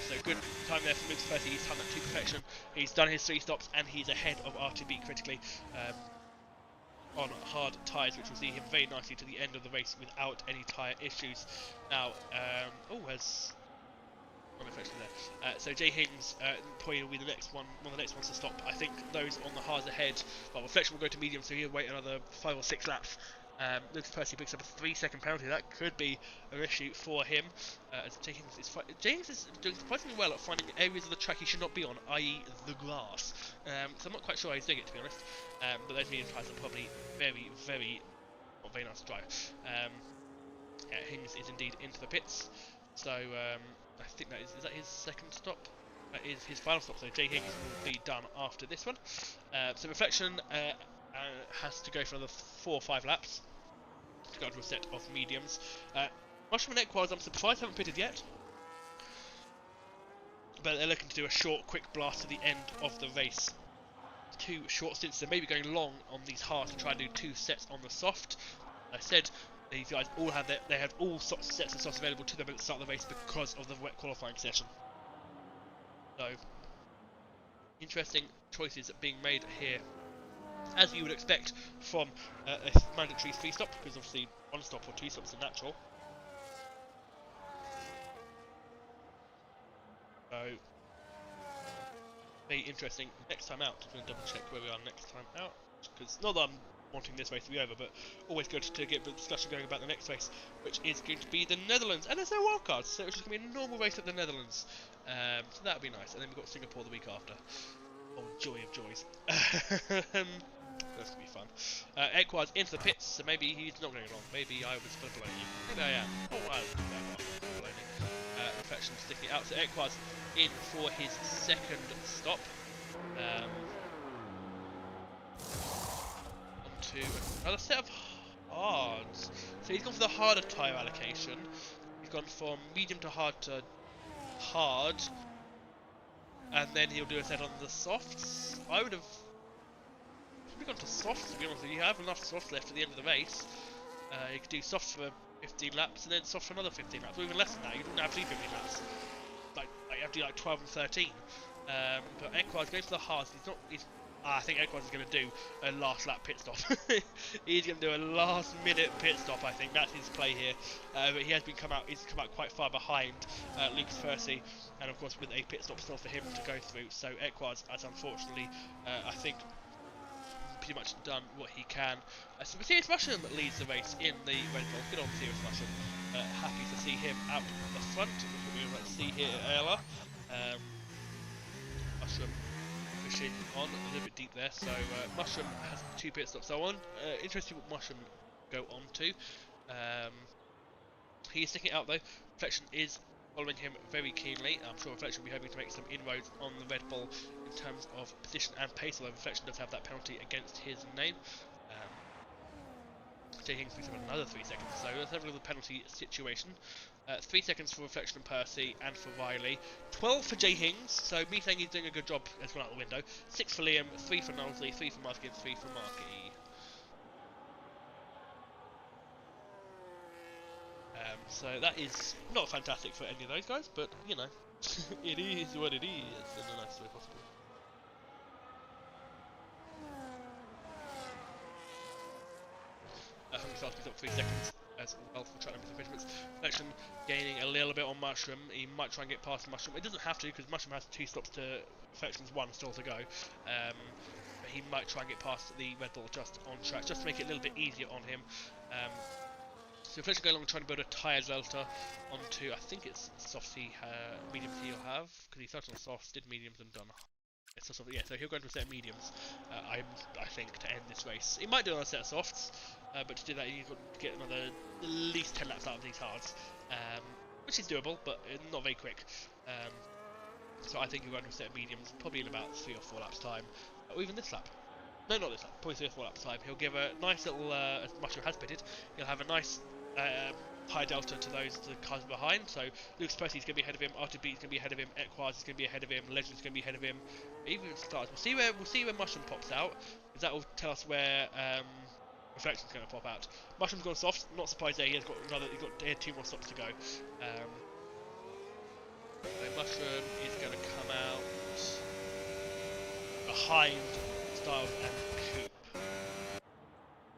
So good time there for Lucas Percy. He's done that to perfection. He's done his 3 stops and he's ahead of R2B critically on hard tyres, which will see him very nicely to the end of the race without any tyre issues. Now, has one reflection there. So Jay Higgins probably will be the next one of the next ones to stop. I think those on the hards ahead, well, reflection will go to medium, so he'll wait another 5 or 6 laps. Lucas Percy picks up a 3-second penalty. That could be an issue for him. As Jay Higgins is doing surprisingly well at finding areas of the track he should not be on, i.e. the grass. So I'm not quite sure how he's doing it, to be honest. But those medium tyres are probably very, not very nice to drive. Yeah, Higgins is indeed into the pits. So I think that is that his second stop? That is his final stop. So Jay Higgins will be done after this one. So reflection has to go for another 4 or 5 laps to go to a set of mediums. Mushroom and Equaz, I'm surprised haven't pitted yet, but they're looking to do a short, quick blast to the end of the race. 2 short stints. They may be going long on these hards to try and do 2 sets on the soft. I said these guys all have all sorts of sets of softs available to them at the start of the race because of the wet qualifying session. So interesting choices being made here, as you would expect from a mandatory 3 stop, because obviously 1 stop or 2 stops are natural. So, very interesting. Next time out, I'm going to double check where we are next time out, because not that I'm wanting this race to be over, but always good to get the discussion going about the next race, which is going to be the Netherlands, and there's no wildcards, so it's just going to be a normal race at the Netherlands. So that'll be nice, and then we've got Singapore the week after. Oh, joy of joys. That's going to be fun. Equaz into the pits, so maybe he's not going along. Maybe I was full of baloney. Maybe I am. Oh, I was full of baloney. Reflection sticking out. So Equaz in for his second stop. Onto another set of hards. So he's gone for the harder tyre allocation. He's gone from medium to hard to hard. And then he'll do a set on the softs. I would have gone to softs, to be honest with you. You have enough softs left at the end of the race. You could do softs for 15 laps and then softs for another 15 laps, or even less than that. You don't have to do 15 laps. Like you have to do like 12 and 13. But Equaz goes for the hards. I think Equaz is going to do a last lap pit stop. He's going to do a last minute pit stop. I think that's his play here. But he's come out quite far behind Lucas Percy, and of course with a pit stop still for him to go through. So Equaz has unfortunately, I think, pretty much done what he can. So Serious Mushroom leads the race in the Red Bull. Good on Serious Mushroom. Happy to see him out the front, which we're going to see here at ALR. Mushroom pushing on a little bit deep there. So Mushroom has 2 pit stops. So on. Interesting what Mushroom go on to. He is sticking it out though. Reflection is following him very keenly. I'm sure Reflection will be hoping to make some inroads on the Red Bull in terms of position and pace, although Reflection does have that penalty against his name. Jay Higgins picks up another 3 seconds, so let's have a look at the penalty situation. 3 seconds for Reflection and Percy and for Riley. 12 for Jay Higgins, so me saying he's doing a good job has gone out the window. 6 for Liam, 3 for Knowsley, 3 for Muskin, 3 for Markey. So that is not fantastic for any of those guys, but you know, it is what it is in the nicest way possible. Hungary Stars picks up 3 seconds as well for track numbers and measurements. Reflection gaining a little bit on Mushroom. He might try and get past Mushroom. It doesn't have to, because Mushroom has 2 stops to Reflection's 1 still to go. But he might try and get past the Red Bull just on track, just to make it a little bit easier on him. So Reflection going along trying to build a tyre delta onto, I think it's softs mediums he'll have, because he started on softs, did mediums and done. So he'll go into a set of mediums, I think, to end this race. He might do it on a set of softs, but to do that he's got to get another at least 10 laps out of these hards, which is doable, but not very quick. So I think he'll go into a set of mediums, probably in about 3 or 4 laps time, or even this lap. No, not this lap, probably 3 or 4 laps time. He'll give a nice little, as Mushroom has pitted, he'll have a nice high delta to the cars behind. So Lucas Percy's going to be ahead of him, R2B is going to be ahead of him, Equaz is going to be ahead of him, Legend's going to be ahead of him, even Stars. We'll see where Mushroom pops out, because that will tell us where Reflection's going to pop out. Mushroom's gone soft, not surprised there. He had 2 more stops to go. So Mushroom is going to come out behind Styles and Coop.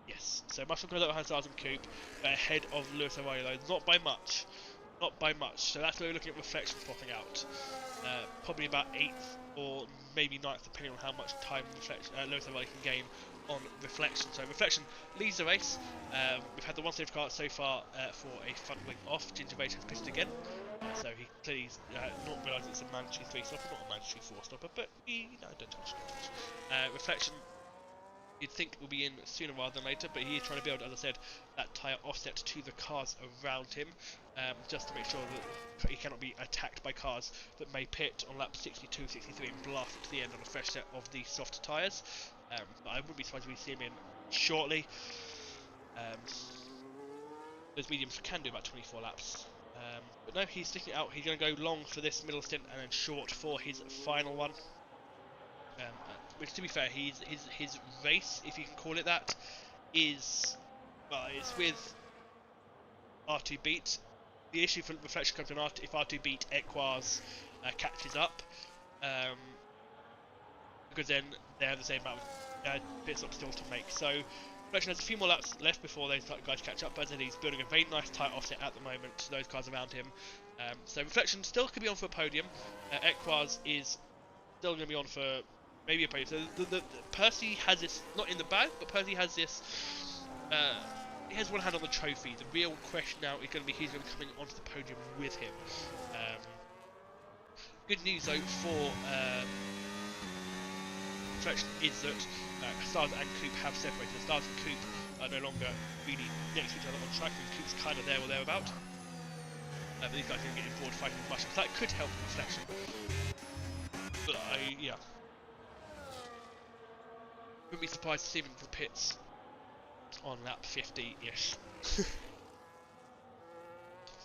Yes, so Mushroom goes out behind Styles and Coop, ahead of Lewis Arroyo, though, not by much. Not by much, so that's where we're looking at Reflection popping out. Probably about 8th or maybe 9th, depending on how much time Lewis Arroyo can gain on Reflection. So Reflection leads the race. We've had the one safety car so far for a front wing off. Ginger Rage has pitched again. So he clearly not realised it's a mandatory 3 stopper, not a mandatory 4 stopper, but don't touch. Reflection, you'd think will be in sooner rather than later, but he is trying to build, as I said, that tyre offset to the cars around him, just to make sure that he cannot be attacked by cars that may pit on lap 62, 63 and blast it to the end on a fresh set of the soft tyres. But I wouldn't be surprised if we see him in shortly. Those mediums can do about 24 laps. But no, he's sticking it out. He's going to go long for this middle stint and then short for his final one. Which, to be fair, his race, if you can call it that, is, well, it's with R2 beat. The issue for Reflection comes in if R2 beat Equaz catches up, because then they have the same amount of pit stops still to make. So Reflection has a few more laps left before those guys catch up, but as I said, he's building a very nice tight offset at the moment to those cars around him. So Reflection still could be on for a podium. Equaz is still going to be on for maybe a podium. So the Percy has this, not in the bag, but Percy has this, he has one hand on the trophy. The real question now is going to be who's going to be coming onto the podium with him. Good news though for Reflection is that Stars and Coop have separated. Stars and Coop are no longer really next to each other on track, and Coop's kind of there or thereabout. But these guys are going to get involved fighting with Mushrooms. That could help Reflection. But yeah. Wouldn't be surprised to see him in the pits on lap 50-ish.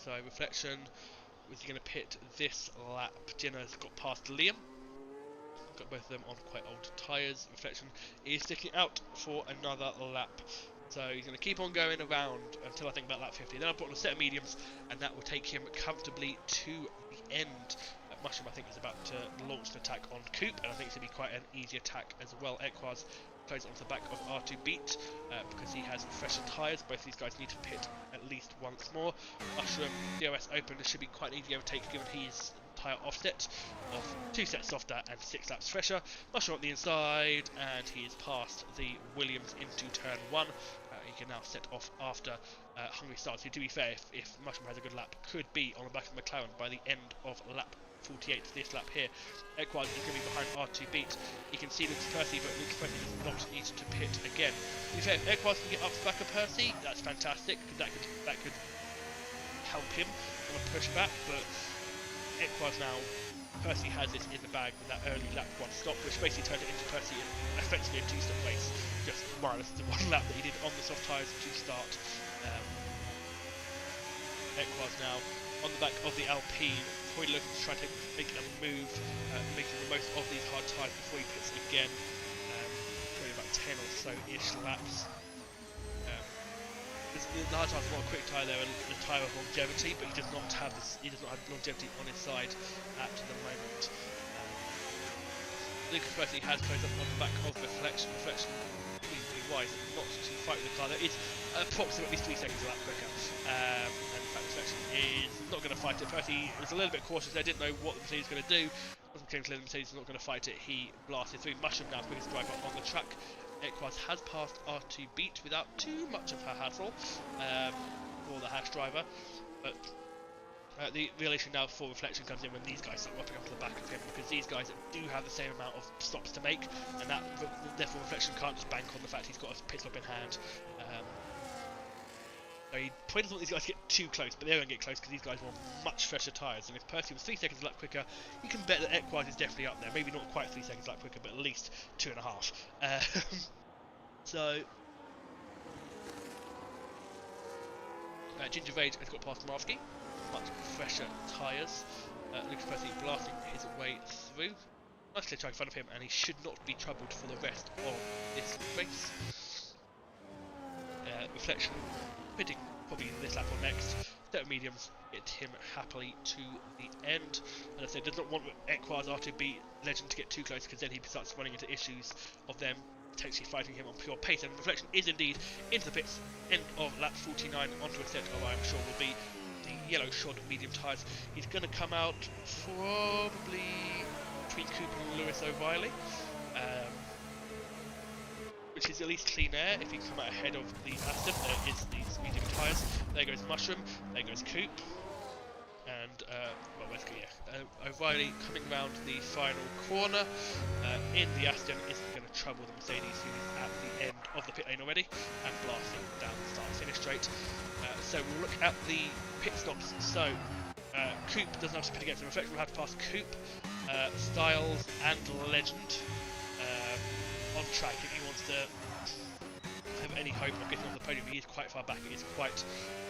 So Reflection, was he going to pit this lap? Jenna's got past Liam. Got both of them on quite old tyres. Reflection is sticking out for another lap. So he's going to keep on going around until I think about lap 50. Then I've brought a set of mediums, and that will take him comfortably to the end. Mushroom, I think, is about to launch an attack on Coop, and I think it's going to be quite an easy attack as well. Equaz close onto the back of R2 Beat because he has fresher tyres. Both these guys need to pit at least once more. Mushroom, DRS open, this should be quite an easy overtake given his tyre offset of 2 sets softer and 6 laps fresher. Mushroom on the inside, and he is past the Williams into turn 1. He can now set off after Hungry Stars, who, to be fair, if Mushroom has a good lap, could be on the back of McLaren by the end of lap 48, this lap here. Equaz is going to be behind R2 Beat. You can see Lucas Percy, but Lucas Percy does not need to pit again. To be fair, if Equaz can get up to the back of Percy, that's fantastic, because that could help him on a pushback, but Equaz now, Percy has this in the bag with that early lap 1 stop, which basically turned it into Percy in effectively a 2-stop race, just minus the 1 lap that he did on the soft tyres to start. Equaz now on the back of the Alpine, probably looking to try to make a move, making the most of these hard tyres before he pits again. Probably about 10 or so-ish laps. The hard tyre's not a quick tyre there, and the tyre of longevity, but he does not have this. He does not have longevity on his side at the moment. Lucas Presley has closed up on the back of Reflection. Reflection, reasonably wise, not to fight with the car. There is approximately 3 seconds a lap quicker, and in fact, Reflection is not going to fight it. Presley was a little bit cautious. They didn't know what the Mercedes was going to do. Wasn't clear the Mercedes was not going to fight it. He blasted through. Mushroom now, quickest driver on the track. Equaz has passed R2 Beat without too much of a hassle for the hash driver, but the real issue now for Reflection comes in when these guys start wrapping up to the back of him, because these guys do have the same amount of stops to make, and that therefore Reflection can't just bank on the fact he's got a pit stop in hand. So he probably doesn't want these guys to get too close, but they're going to get close because these guys want much fresher tyres. And if Percy was 3 seconds a lap quicker, you can bet that Equaz is definitely up there. Maybe not quite 3 seconds a lap quicker, but at least 2.5. So Ginger Rage has got past Marsky. Much fresher tyres. Lucas Percy blasting his way through. Nicely trying in front of him, and he should not be troubled for the rest of this race. Reflection pitting probably this lap or next. Set of mediums get him happily to the end. As I said, does not want Equaz R2B Legend to get too close, because then he starts running into issues of them potentially fighting him on pure pace. And Reflection is indeed into the pits. End of lap 49 onto a set of, I'm sure, will be the yellow shod medium tyres. He's going to come out probably between Cooper and Lewis O'Reilly, which is at least clean air if he can come out ahead of the Aston. There is these medium tyres. There goes Mushroom, there goes Coop, and well, where's O'Reilly coming round the final corner in the Aston isn't going to trouble the Mercedes, who is at the end of the pit lane already and blasting down the start-finish straight. So we'll look at the pit stops. So Coop doesn't have to pit against him. Reflection will have to pass Coop, Styles and Legend on track if he wants to have any hope of getting on the podium. He is quite far back. It is quite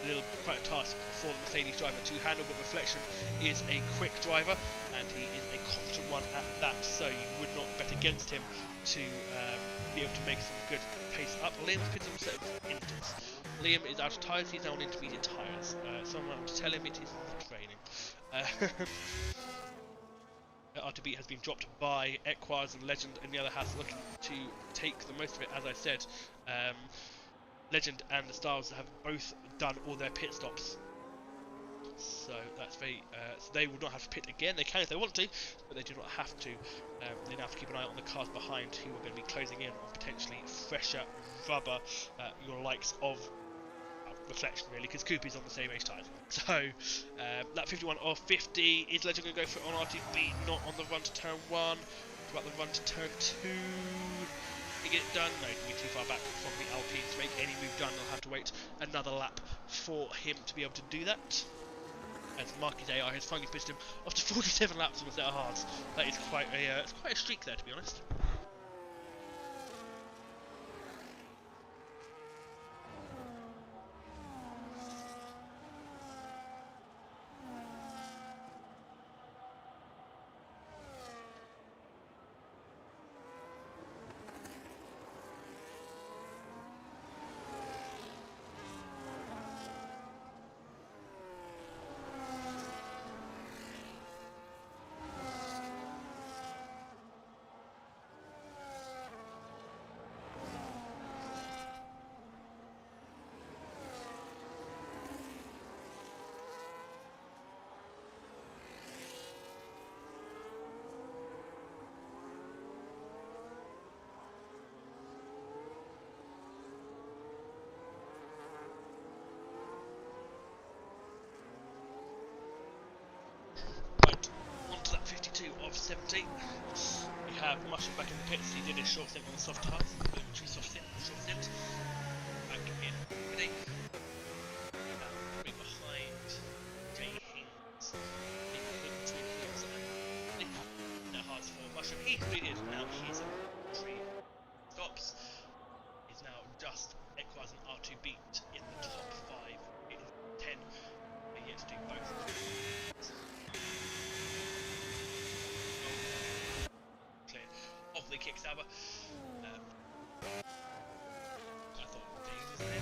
a task for the Mercedes driver to handle, but Reflection is a quick driver and he is a competent one at that, so you would not bet against him to be able to make some good pace up. Liam's pitted on a set of inters. Liam is out of tyres, he's now on intermediate tyres. Someone to tell him it is not raining. R2B has been dropped by Equaz and Legend, and the other has looking to take the most of it. As I said, Legend and the Styles have both done all their pit stops, so that's very. So they will not have to pit again. They can if they want to, but they do not have to. They now have to keep an eye on the cars behind, who are going to be closing in on potentially fresher rubber, your likes of Reflection, really, because Coop is on the same age tyre. So lap 51 of 50. Is Legend going to go for it on RTB? Not on the run to turn 1. What about the run to turn 2? Can he get it done? No, he can be too far back from the Alpine to make any move done. They'll have to wait another lap for him to be able to do that. As Marquis AI has finally pushed him after 47 laps on a set of hards. That is quite a streak there, to be honest. Of 70. We have Mushroom back in the pits. He did his short stint on the soft tyres. Short stint. Back in ready. Behind Jay Hings. Now hards for Mushroom. He completed. Now he's at 3 stops. He's now just Equaz and R2 beat in the top 5. It is 10. They're yet to do both. Of the Kickstarter. I thought Dave was there.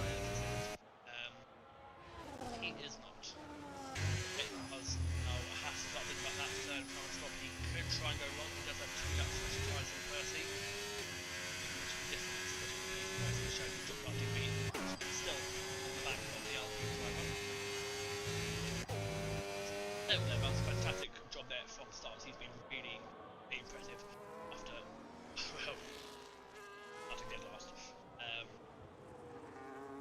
and try and go long. He does have 2 laps fresh tyres in Percy. Which is different, especially when Percy showed he dropped RTB. Still on the back of the Alpine driver. That was a fantastic job there from the start. He's been really impressive after, well, starting dead last.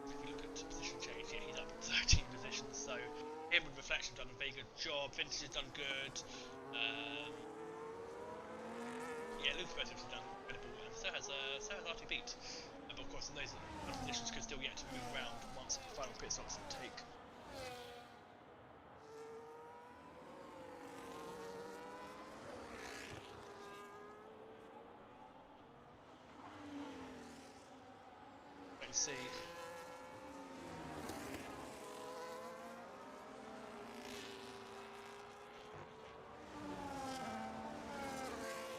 If you look at position change, yeah, he's up 13 positions. So him and Reflection done a very good job. Vintage has done good. Yeah, Luke Percival has done incredible, and so has RT Beat. But of course, those positions could still yet to move around once the final pit stops take. See.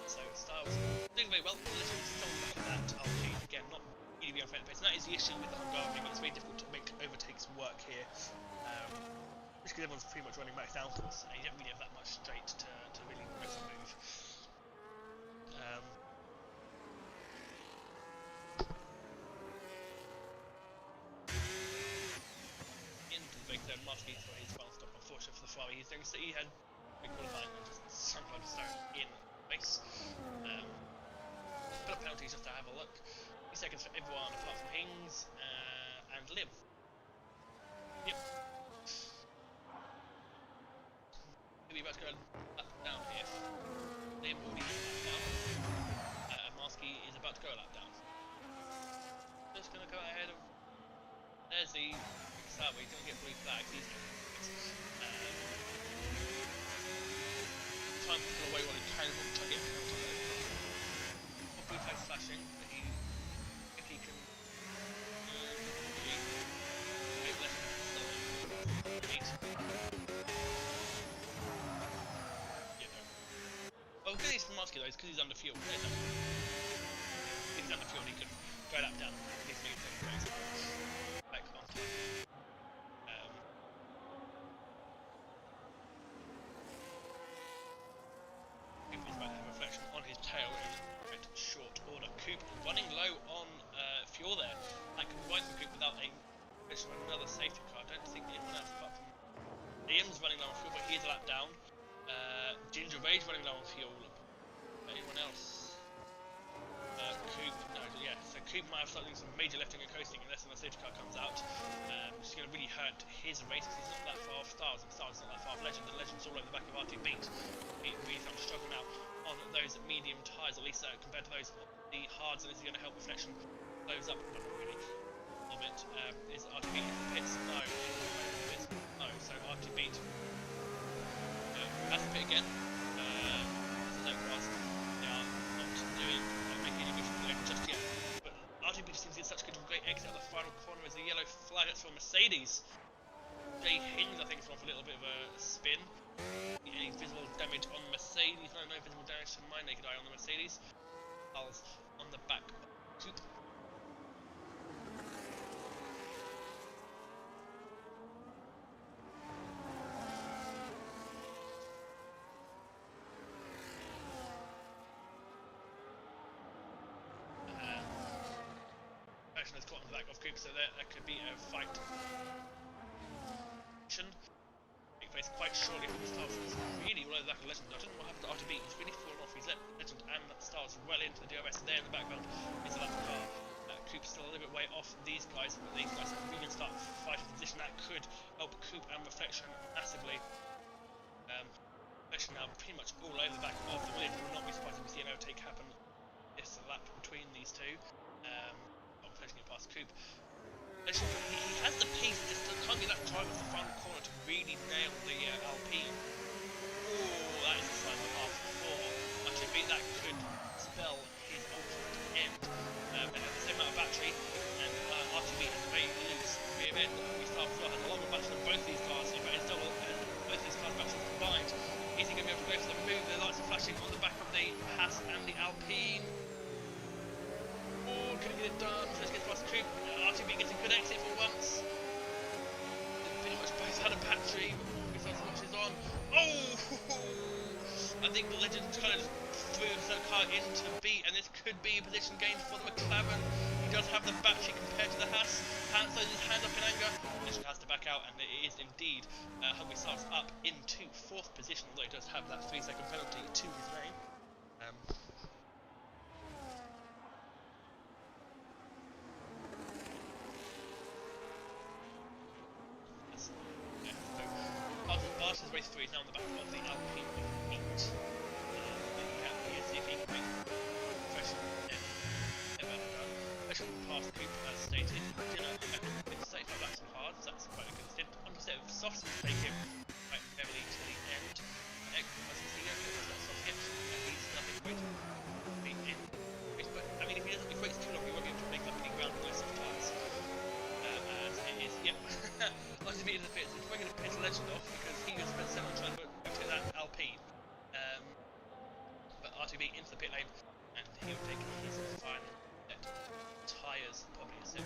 So Styles doing very well. Legend still on that Alpine again, not really on fair pace. And that is the issue with the Hungary. It's very difficult to make overtakes work here, just because everyone's pretty much running max downforce, and you don't really have that much straight to really make a move. Marty for his final stop, unfortunately for the Ferrari. He's doing so he had big qualifying and just somehow just started in race. But penalties just to have a look. 3 seconds for everyone apart from Hings and Lim. Yep. We're about to go up down here. Lim already got a lap down. Marsky is about to go a lap down. Just gonna go ahead of. There's the start where he's going to get blue flags. He's going to try and pull away while he can, try and get a penalty. Blue flags flashing, but if he can well, good news for Marsky though is because he's under fuel. If he's under fuel, he can go lap down. He's making second place. Back on time. He's about to have Reflection on his tail in short order. Coop running low on fuel there. I can ride for Coop without another safety car. I don't think anyone else apart from Liam's running low on fuel, but he's a lap down. Ginger Rage running low on fuel. Anyone else? Coop, no, yeah, so Coop might have started doing some major lifting and coasting unless another safety car comes out. Which is going to really hurt his race because he's not that far off Stars, and Stars is not that far off Legend, and Legend's all over the back of RT Beat. He really starting to struggle now on those medium tyres, at least compared to those the hards, and this is going to help Reflection close up, but not really. A little bit. Is RT Beat in the pits? No. No, so RT Beat has the pit again. This is over they are not making any good from just yet. But RT Beat seems to get such a great exit at the final corner as the yellow flag. That's for Mercedes. Jay Hings, I think, is off a little bit of a spin. Any visible damage on Mercedes? No visible damage to my naked eye on the Mercedes. Hulls on the back of Coop. Has caught on the back of Coop, so there could be a fight. Big face quite shortly from the Stars. It's really all over the back of Legend. I don't know what happened to RTB. He's really fallen off. He's let Legend and Stars well into the DRS. There in the background is a lap car. Coop's still a little bit way off these guys, but these guys are really start fighting for position. That could help Coop and Reflection massively. Reflection now pretty much all over the back of the win. Will not be surprised if we see an overtake happen this lap between these two. Reflection get past Coop. He has the pace, just can't be that drive off the final corner to really nail the Alpine. Oh, that is the sign of half four. Actually, that could spell his ultimate end. And at the same amount of battery, and RTB has a very loose rear end. We start has a longer battery than both these cars. In fact, it's double, and both these cars' batteries combined. Is he going to be able to go for the move? The lights are flashing on the back of the Haas and the Alpine. Oh, couldn't get it done. Let's get past Coop. RTB gets a good exit for once. Pretty much both had a battery. He starts to watch his on. Oh, I think the Legend kind of threw that car into B, and this could be a position gain for the McLaren. He does have the battery compared to the Haas. Hans throws his hand up in anger. Legend has to back out, and it is indeed Hungary starts up into 4th position, although he does have that 3-second penalty to his name. Barton's race 3 is now on the back of the Alpine 8. He if he can make fresh past Coupe as stated. Dinner it's 35 laps and hard, so that's quite a good stint. On the set of softs will take him quite heavily to the end. As you see, that soft hit, he's nothing great to be in. But I mean, if he doesn't be race too long, he won't be able to make up any ground with those soft tyres. As it is, yep. Nice to be in the pits. It's probably going to piss Legend off because he was spent 7 trying to take that Alpine. But RTB into the pit lane, and he'll take his final set. Tyres probably a set.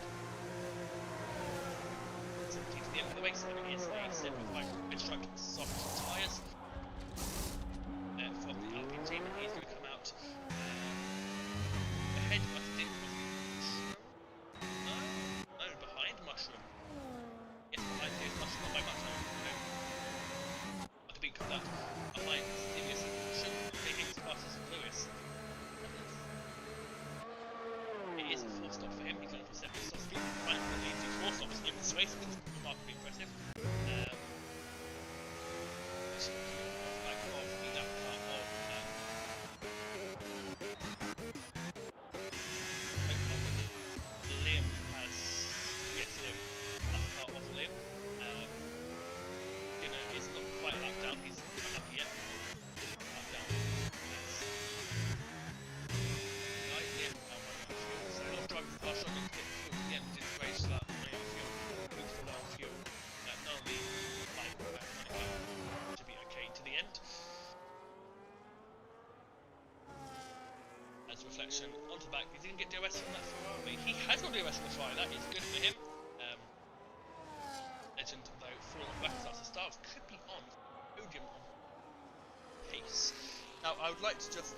17 to the end of the race, and it is a set with like red-striped soft tyres from the Alpine team, and he's going to come out ahead, I think, of Mushroom. No, behind Mushroom. Yes, behind his Mushroom, not by much, no. RTB comes out behind Stelius and Mushroom, taking his passes of Lewis. It is a 4-stop for him. He's going for 7 stop speed. Finally, leads to 4 stops in this race, which is remarkably impressive. Back of the lap car of Liam has lap car of Liam. Is not quite a lap down. He's not up yet. Lap down. Drivers are struggling to get fuel to the end of this race, so that fuel, looks for low fuel. None of the light to be okay to the end. As reflection onto the back, he didn't get DRS from that Ferrari. He has got DRS from the Ferrari, that is good for him. Legend, though, falling back as the stars could be on podium on pace. Now, I would like to just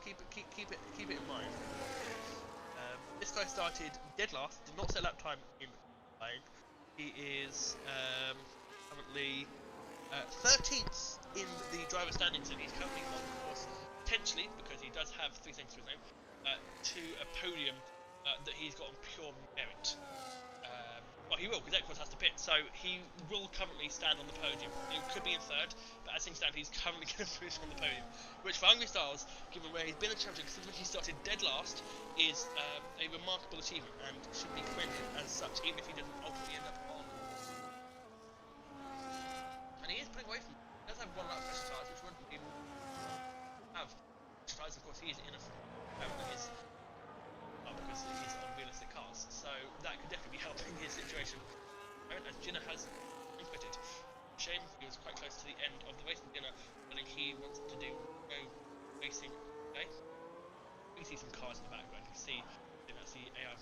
keep it in mind. This guy started dead last, did not set lap time in line. He is currently 13th in the driver standings, and he's currently on course, potentially, because he does have 3 things to his name, to a podium that he's got on pure merit. Well, he will, because Eckford has to pit, so he will currently stand on the podium. It could be in 3rd, but as things stand, he's currently going to finish on the podium, which for Hungary Styles, given where he's been a champion, considering he started dead last, is a remarkable achievement and should be commended as such, even if he doesn't ultimately end up on. And he is putting away from him. He does have 1 lap pressure tyres, which wouldn't even have pressure tyres. Of course, he is in a because he's on realistic cars, so that could definitely be helping his situation. As Ginner has quitted. Shame, he was quite close to the end of the race with Ginner. I think he wants to go racing today. We can see some cars in the background. You can see that's the AI.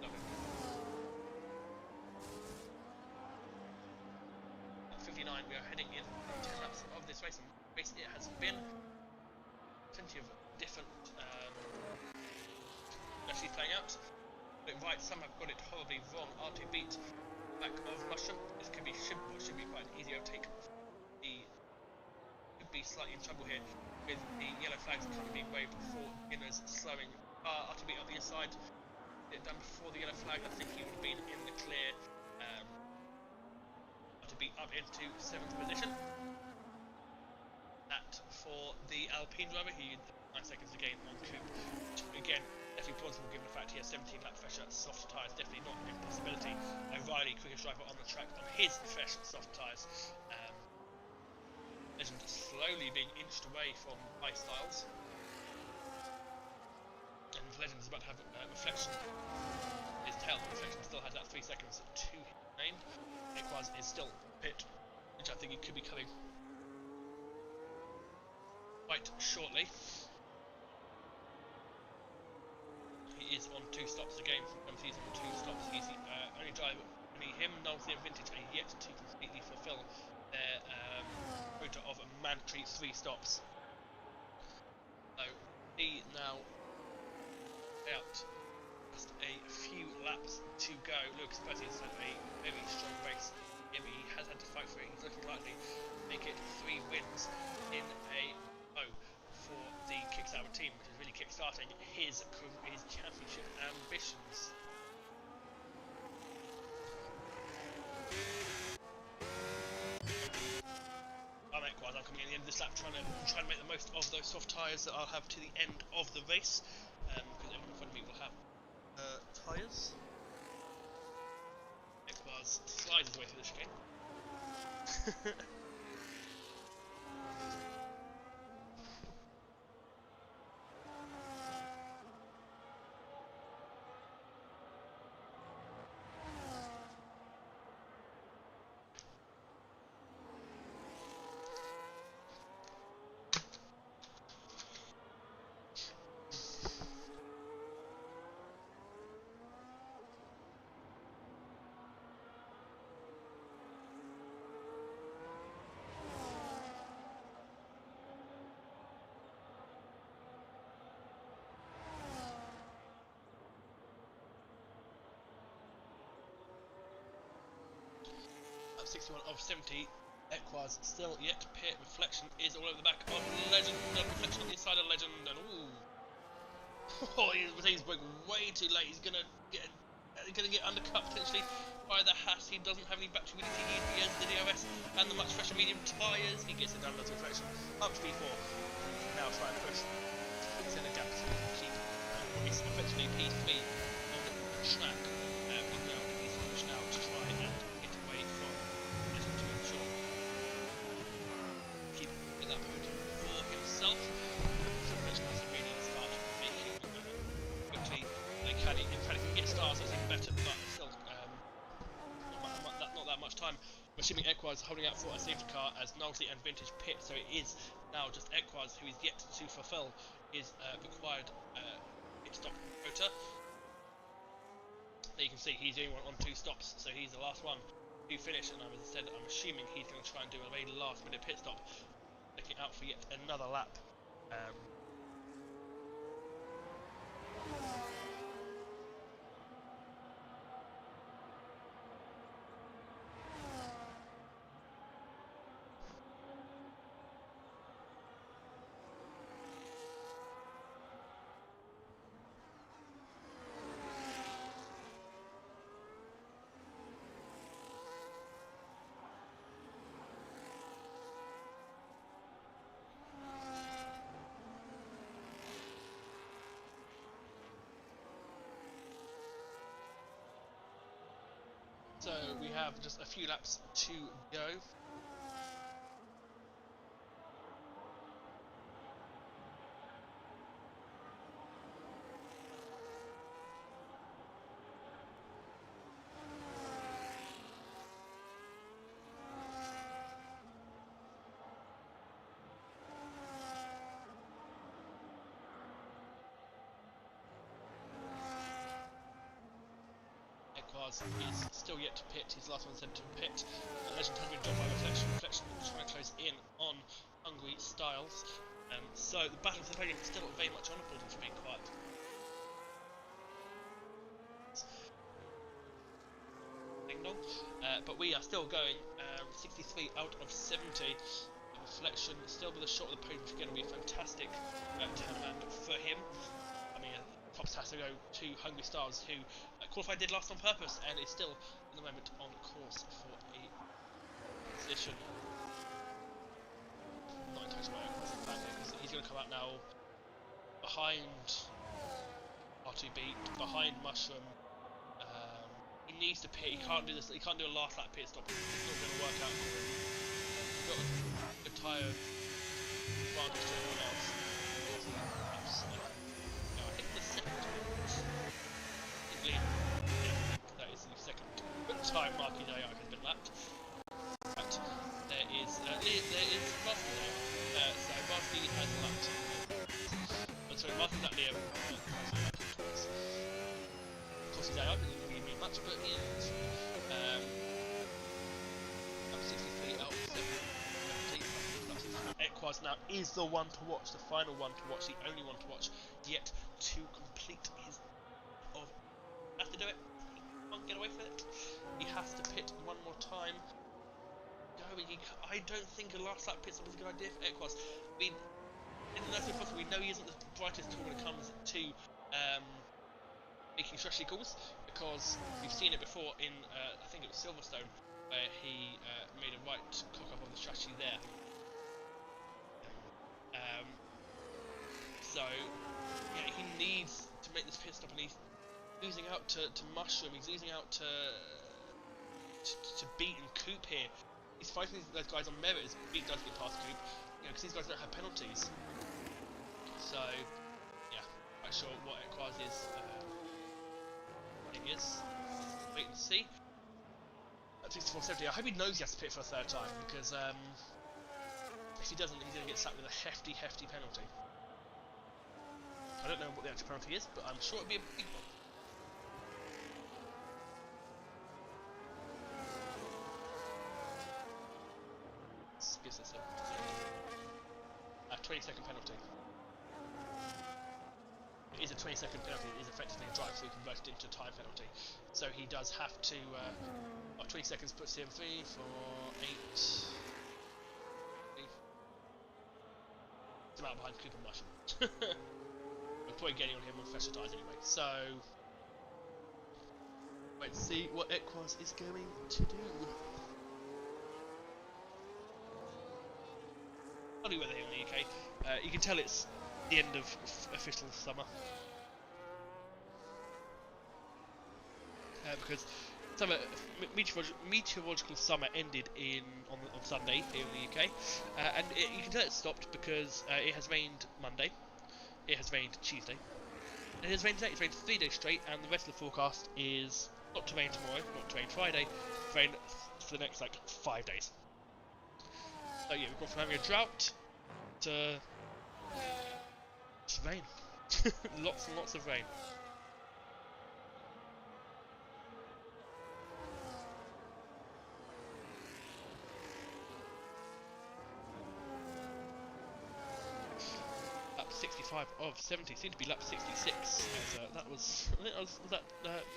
Love it. At 59, we are heading in 10 laps of this race, and it has been plenty of different actually playing out. But right, some have got it horribly wrong. R2 beat back of Mushroom. This should be quite an easy overtake. He could be slightly in trouble here with the yellow flags kind of being waved before Ginner's slowing. R2 beat on the inside. It done before the yellow flag. I think he would have been in the clear. R2 beat up into 7th position. That for the Alpine driver. He 9 seconds to gain on Coupe. Again, definitely plausible given the fact he has 17 lap fresher soft tyres. Definitely not an impossibility. O'Reilly, quickest driver on the track on his fresh soft tyres. Legend slowly being inched away from high styles. And Legend is about to have reflection. His tail reflection still has that 3 seconds to his name. Equaz is still pit, which I think he could be coming quite shortly. He is on 2 stops again. Once he's on 2 stops, he's the only driver. Him, Knowles, and Vintage are yet to completely fulfill their quota of mandatory 3 stops. So he now out just a few laps to go. Looks like he's had a very strong race. He has had to fight for it. He's looking likely to make it 3 wins in a row for the Kickstarter team, which is really kickstarting his championship ambitions. I'm coming in the end of this lap trying to make the most of those soft tyres that I'll have to the end of the race, because everyone in front of me will have tyres. Equars slides his way through the chicane. At 61 of 70, Equars still yet to pit. Reflection is all over the back of Legend. Reflection on the inside of Legend, and he's braking way too late. He's gonna get undercut potentially by the Haas. He doesn't have any battery with it. He has the DRS and the much fresher medium tyres. He gets it down to Reflection up to P4. Now try and push in a gap so he can keep it's effectively P3 on the track. He's pushed now to try and get away from Legend to ensure keep that point for himself. So Reflection has to really start making quickly. In fact, if he can get stars, that's even better, but still not that much time. I'm assuming Equars holding out for a safety car as Nolty and Vintage pit, so it is now just Equars who is yet to fulfill his required pit stop quota. There you can see he's the only one on 2 stops, so he's the last one to finish, and as I said, I'm assuming he's going to try and do a very last minute pit stop, looking out for yet another lap. So we have just a few laps to go. Is still yet to pit. His last one said to pit. Legend has been dropped by Reflection. Reflection trying to close in on Hungary Styles. So the battle for the podium is still very much on, according to being quiet. Ding dong. But we are still going 63 out of 70. Reflection still with a shot of the podium, which is going to be a fantastic turnaround for him. I mean, props has to go to Hungry Stars, who qualified did last on purpose and is still at the moment on course for a position. Not entirely aware because he's going to come out now behind R2B, behind Mushroom. He needs to pit. He can't do this. He can't do a last lap pit stop. It's not going to work out for him. He's got a good tyre advantage to everyone else. That is the second time Marky Dayak has been lapped. But there is Marky Dayak. So Marky has lapped. Sorry, Marky's lapped Liam. Of course, Dayak didn't really mean much, but in the end, I'm 63 out of 70. Equaz now is the one to watch, the final one to watch, the only one to watch yet to complete his of. Has to do it. He can't get away from it. He has to pit one more time. I don't think a last lap pit stop is a good idea for Equaz. I mean, in the nicest possible, we know he isn't the brightest tool when it comes to making strategy calls, because we've seen it before in I think it was Silverstone, where he made a right cock up on the strategy there. So yeah, he needs to make this pit stop, and he's losing out to Mushroom. He's losing out to Beat and Coop here. He's fighting those guys on merit as Beat does get past Coop, because these guys don't have penalties. So yeah, not sure what Equaz is. Is wait and see. At 64.70, I hope he knows he has to pit for a third time, because if he doesn't, he's going to get slapped with a hefty penalty. I don't know what the actual penalty is, but I'm sure it'll be a big one. Gives us a 20-second penalty. It is a 20-second penalty. It is effectively a drive-through converted into a time penalty. So he does have to. 20 seconds puts him 3, 4, 8. It's about behind Cooper Mushroom. We're probably getting on him on fresher tyres anyway. So let's see what Equaz is going to do. Funny weather here in the UK. You can tell it's the end of official summer. Because summer, meteorological summer ended on Sunday here in the UK, and you can tell it stopped because it has rained Monday, it has rained Tuesday, and it has rained today. It's rained 3 days straight, and the rest of the forecast is not to rain tomorrow, not to rain Friday, to rain for the next 5 days. So yeah, we've gone from having a drought to rain. Lots and lots of rain. Lap 65 of 70 seemed to be lap 66. That was that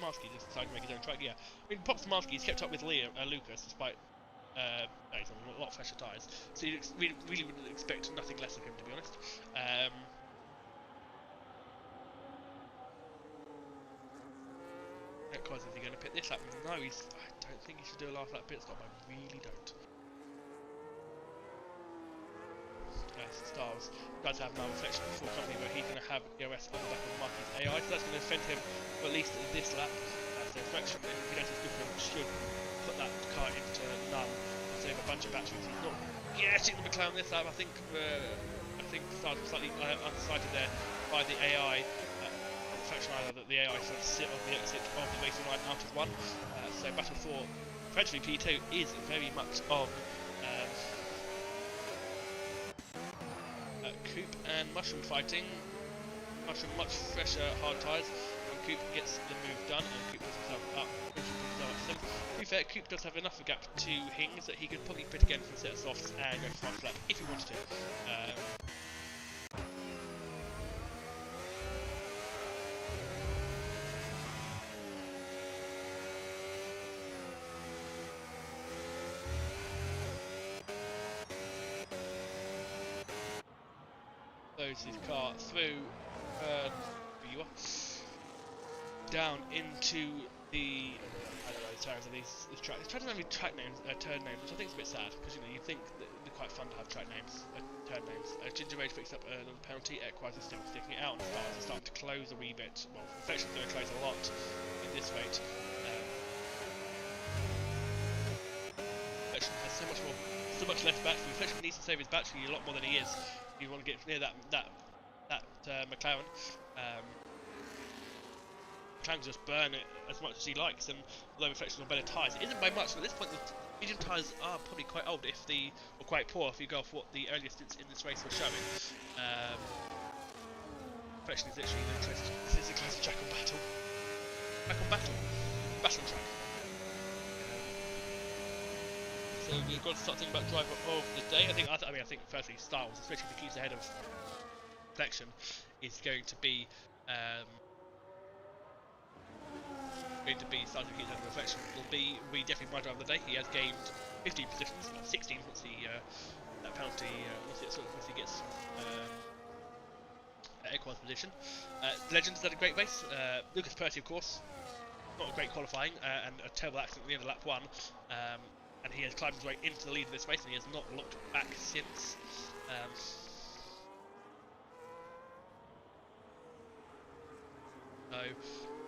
Marsky decided to make his own track. Yeah, I mean, Pops Marsky's kept up with Lucas despite he's on a lot of fresher tyres, so you really would expect nothing less of him, to be honest. Equaz, is he going to pit this lap? No, I don't think he should do a last lap pit stop. I really don't. Styles does have now reflection before company where he's going to have EOS on the back of Marky's AI, so that's going to defend him for at least this lap. So reflection, if he does his good one, should put that car into none and save a bunch of batteries. He's not getting the McLaren this lap. I think Styles was slightly unsighted there by the AI. Reflection either that the AI sort of sit on the exit of the racing line out of one. So battle 4, eventually P2 is very much on Coop and Mushroom fighting. Mushroom much fresher hard tyres, and Coop gets the move done, and Coop puts himself up. To be fair, Coop does have enough of a gap to Hings that he could probably pit again for a set of softs and go for fast lap if he wanted to. His car through down into the tires of these tracks. It's trying to have track names, turn names, which I think is a bit sad, because you'd think that it'd be quite fun to have track names, turn names. Ginger Rage picks up another penalty. Equaz is still sticking it out, and Stars are starting to close a wee bit. Well, Infection's going to close a lot at this rate. Infection has so much less battery. Infection needs to save his battery a lot more than he is. You want to get near that McLaren. McLaren just burn it as much as he likes, and although Reflection's on better tyres, it isn't by much. At this point, the medium tyres are probably quite old, or quite poor if you go off what the earlier stints in this race were showing. Reflection is literally the closest. This is the closest track on battle. Battle track. So we've got to start thinking about driver of the day. I think firstly Styles, especially if he keeps ahead of Reflection, is going to be Styles if he keeps ahead of Reflection. Will be definitely my driver of the day. He has gained 15 positions, 16 once he that penalty once he gets Equard's position. Legends had a great race. Lucas Percy, of course, not a great qualifying and a terrible accident at the end of lap 1. And he has climbed his way into the lead of this race, and he has not looked back since. So,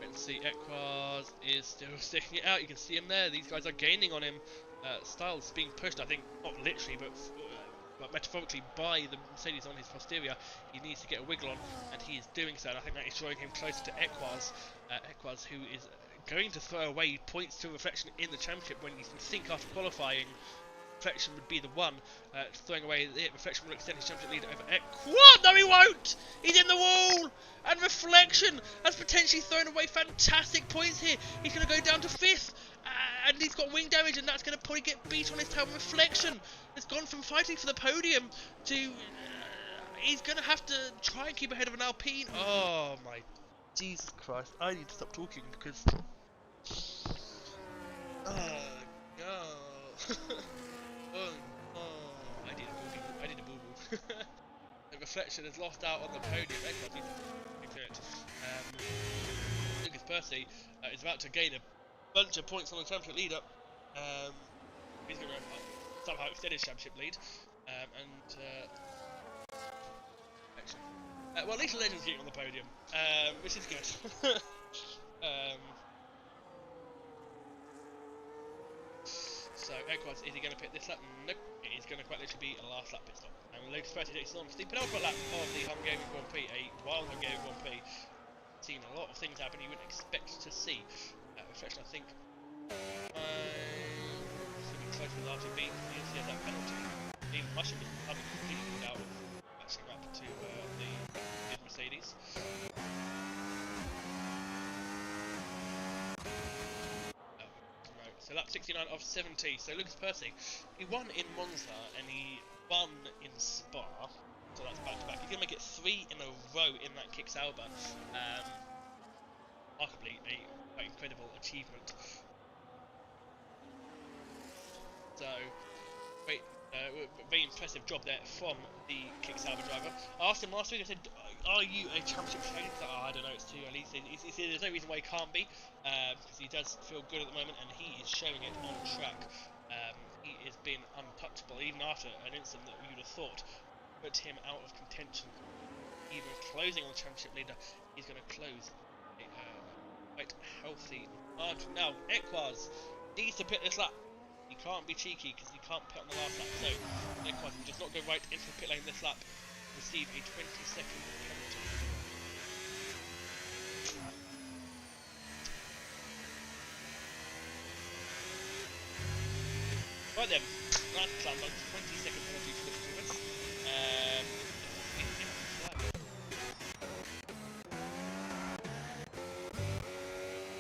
let's see, Equars is still sticking it out. You can see him there. These guys are gaining on him. Styles being pushed, I think, not literally, but metaphorically by the Mercedes on his posterior. He needs to get a wiggle on, and he is doing so. And I think that is drawing him closer to Equars. Equars, who is going to throw away points to Reflection in the championship, when you can think after qualifying Reflection would be the one. Throwing away it, Reflection will extend his championship lead over Equard. No, he won't! He's in the wall! And Reflection has potentially thrown away fantastic points here. He's going to go down to 5th. And he's got wing damage, and that's going to probably get beat on his tail. Reflection has gone from fighting for the podium to... he's going to have to try and keep ahead of an Alpine. Oh my Jesus Christ. I need to stop talking because... oh no. I need a boo-boo. The Reflection has lost out on the podium. Lucas Percy is about to gain a bunch of points on the championship leader. He's going to somehow extend his championship lead. Well, at least Legend's getting on the podium, which is good. So, Equars, is he going to pick this lap? Nope. It is going to quite literally be a last lap pit stop. And Lucas Percy takes on the penultimate lap of the Hungarian Grand Prix, a wild Hungarian Grand Prix. Seen a lot of things happen you wouldn't expect to see. Reflection, I think, should be close with RTB. He has that penalty. Even Mushroom is completely ruled out of matching up to the Mercedes. So lap 69 of 70. So Lucas Percy, he won in Monza and he won in Spa. So that's back to back. He's going to make it 3 in a row in that Kicks Alba. Remarkably, a quite incredible achievement. So, very impressive job there from the Kicks Alba driver. I asked him last week, I said, are you a championship trainer? He's like, oh, I don't know, it's too early. There's no reason why he can't be, because he does feel good at the moment and he is showing it on track. He has been untouchable, even after an incident that you would have thought put him out of contention. Even closing on the championship leader, he's going to close a quite healthy margin. Now, Equars needs to pit this lap. He can't be cheeky because he can't pit on the last lap. So, Equars will just not go right into the pit lane this lap. Receive a 20-second penalty. Right then, that's the 20-second penalty for this tournament.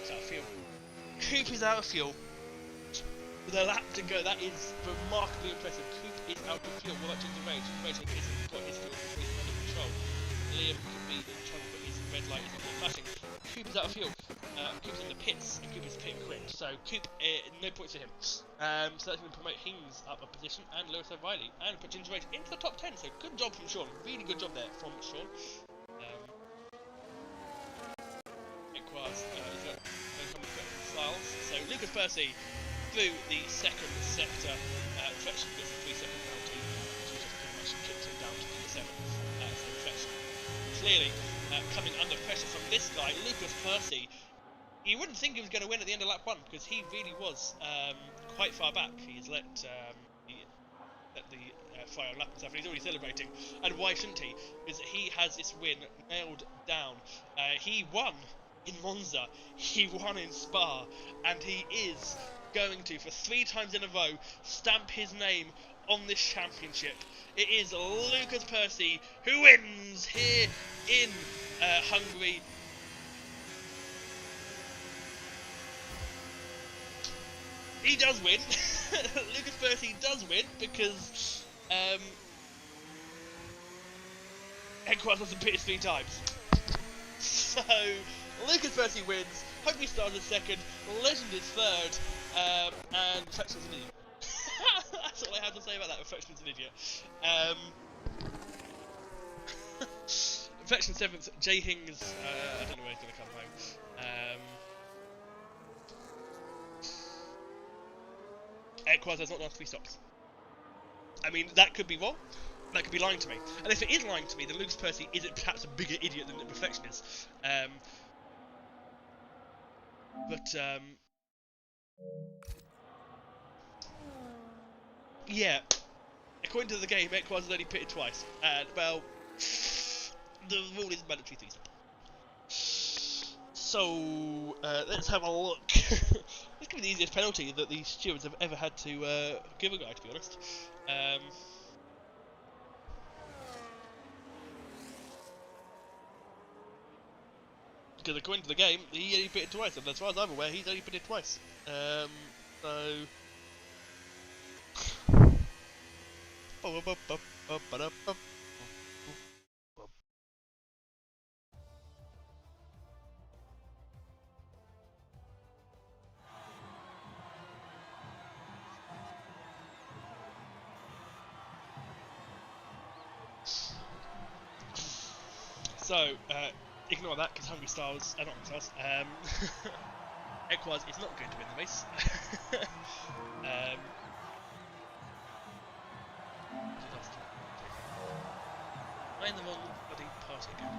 He's out of fuel. Coop is out of fuel. With a lap to go, that is remarkably impressive. Coop is out of fuel. What about Ginger Rage? Ginger Rage hasn't got his fuel under control. Liam could be in trouble, but his red light is not flashing. Coop is out of fuel. Coop's in the pits, and Coop is pit quick. So Coop, no points for him. So that's going to promote Hings up a position, and Lewis O'Reilly, and put Ginger Rage into the top 10. So good job from Sean. Really good job there from Sean. Equars is going to come with Styles. So Lucas Percy through the second sector, Reflection gets a 3-second penalty, which just pretty much kicked him down to P7. So Reflection clearly coming under pressure from this guy, Lucas Percy. You wouldn't think he was going to win at the end of lap 1 because he really was quite far back. He's let the fire lap and stuff, and he's already celebrating. And why shouldn't he? Because he has this win nailed down. He won in Monza, he won in Spa, and he is going to, for 3 times in a row, stamp his name on this championship. It is Lucas Percy who wins here in Hungary. He does win. Lucas Percy does win because Equaz wasn't pitted 3 times. So Lucas Percy wins, Hungry Stars is second, Legend is third, and Reflection's an idiot. That's all I have to say about that. Reflection's an idiot. Reflection 7th, Jay Hings, I don't know where he's going to come home. Equaz has not done 3 stops. I mean, that could be wrong. That could be lying to me. And if it is lying to me, then Lucas Percy is perhaps a bigger idiot than Reflection is. Yeah. According to the game, Equaz has only pitted twice. And, well, the rule is mandatory 3 stops. So, let's have a look. This could be the easiest penalty that the stewards have ever had to give a guy, to be honest. Because according to the game, he only pitted twice, and as far as I'm aware, he's only pitted twice. So... So, ignore that, because Hungry Stars, not Hungry Stars, Equaz is not going to win the race. Am I in the wrong bloody party again?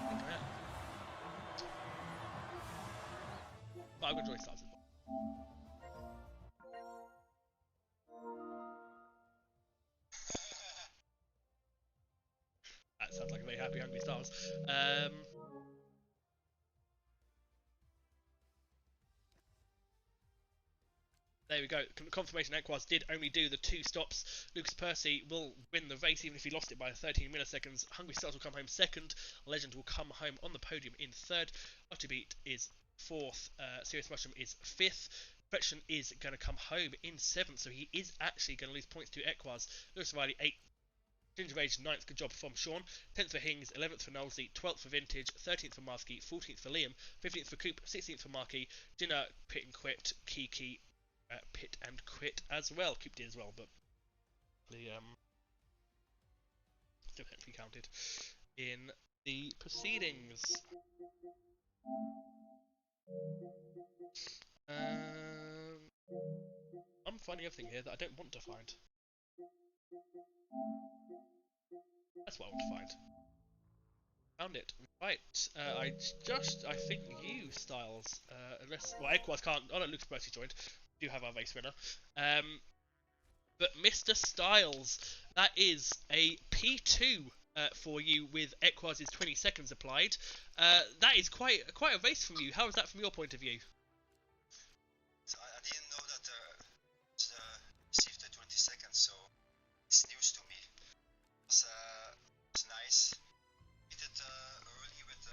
I think I am. But I'm going to join Stars as well. That sounds like a very happy Hungry Stars. There we go. Confirmation Equaz did only do the 2 stops. Lucas Percy will win the race even if he lost it by 13 milliseconds. Hungry Stars will come home second. Legend will come home on the podium in third. Beat is fourth. Serious Mushroom is fifth. Perfection is going to come home in seventh, so he is actually going to lose points to Equaz. Lewis Riley 8th. Ginger Rage 9th, good job from Sean. 10th for Hings, 11th for Nolsey, 12th for Vintage, 13th for Marsky, 14th for Liam, 15th for Coop, 16th for Marky, Dinner, Pit and Quit, Kiki, Pit and Quit as well. Coop did as well, but the still technically counted in the proceedings. I'm finding everything here that I don't want to find. That's what I want to find. Found it. Right. I think you, Styles, unless, well, Equaz can't, oh no, Lucas Percy joined. We do have our race winner. But Mr. Styles, that is a P2 for you with Equaz's 20 seconds applied. That is quite a race from you. How is that from your point of view? So I didn't know that received the 20 seconds, so it's news to me. It's nice. We did early with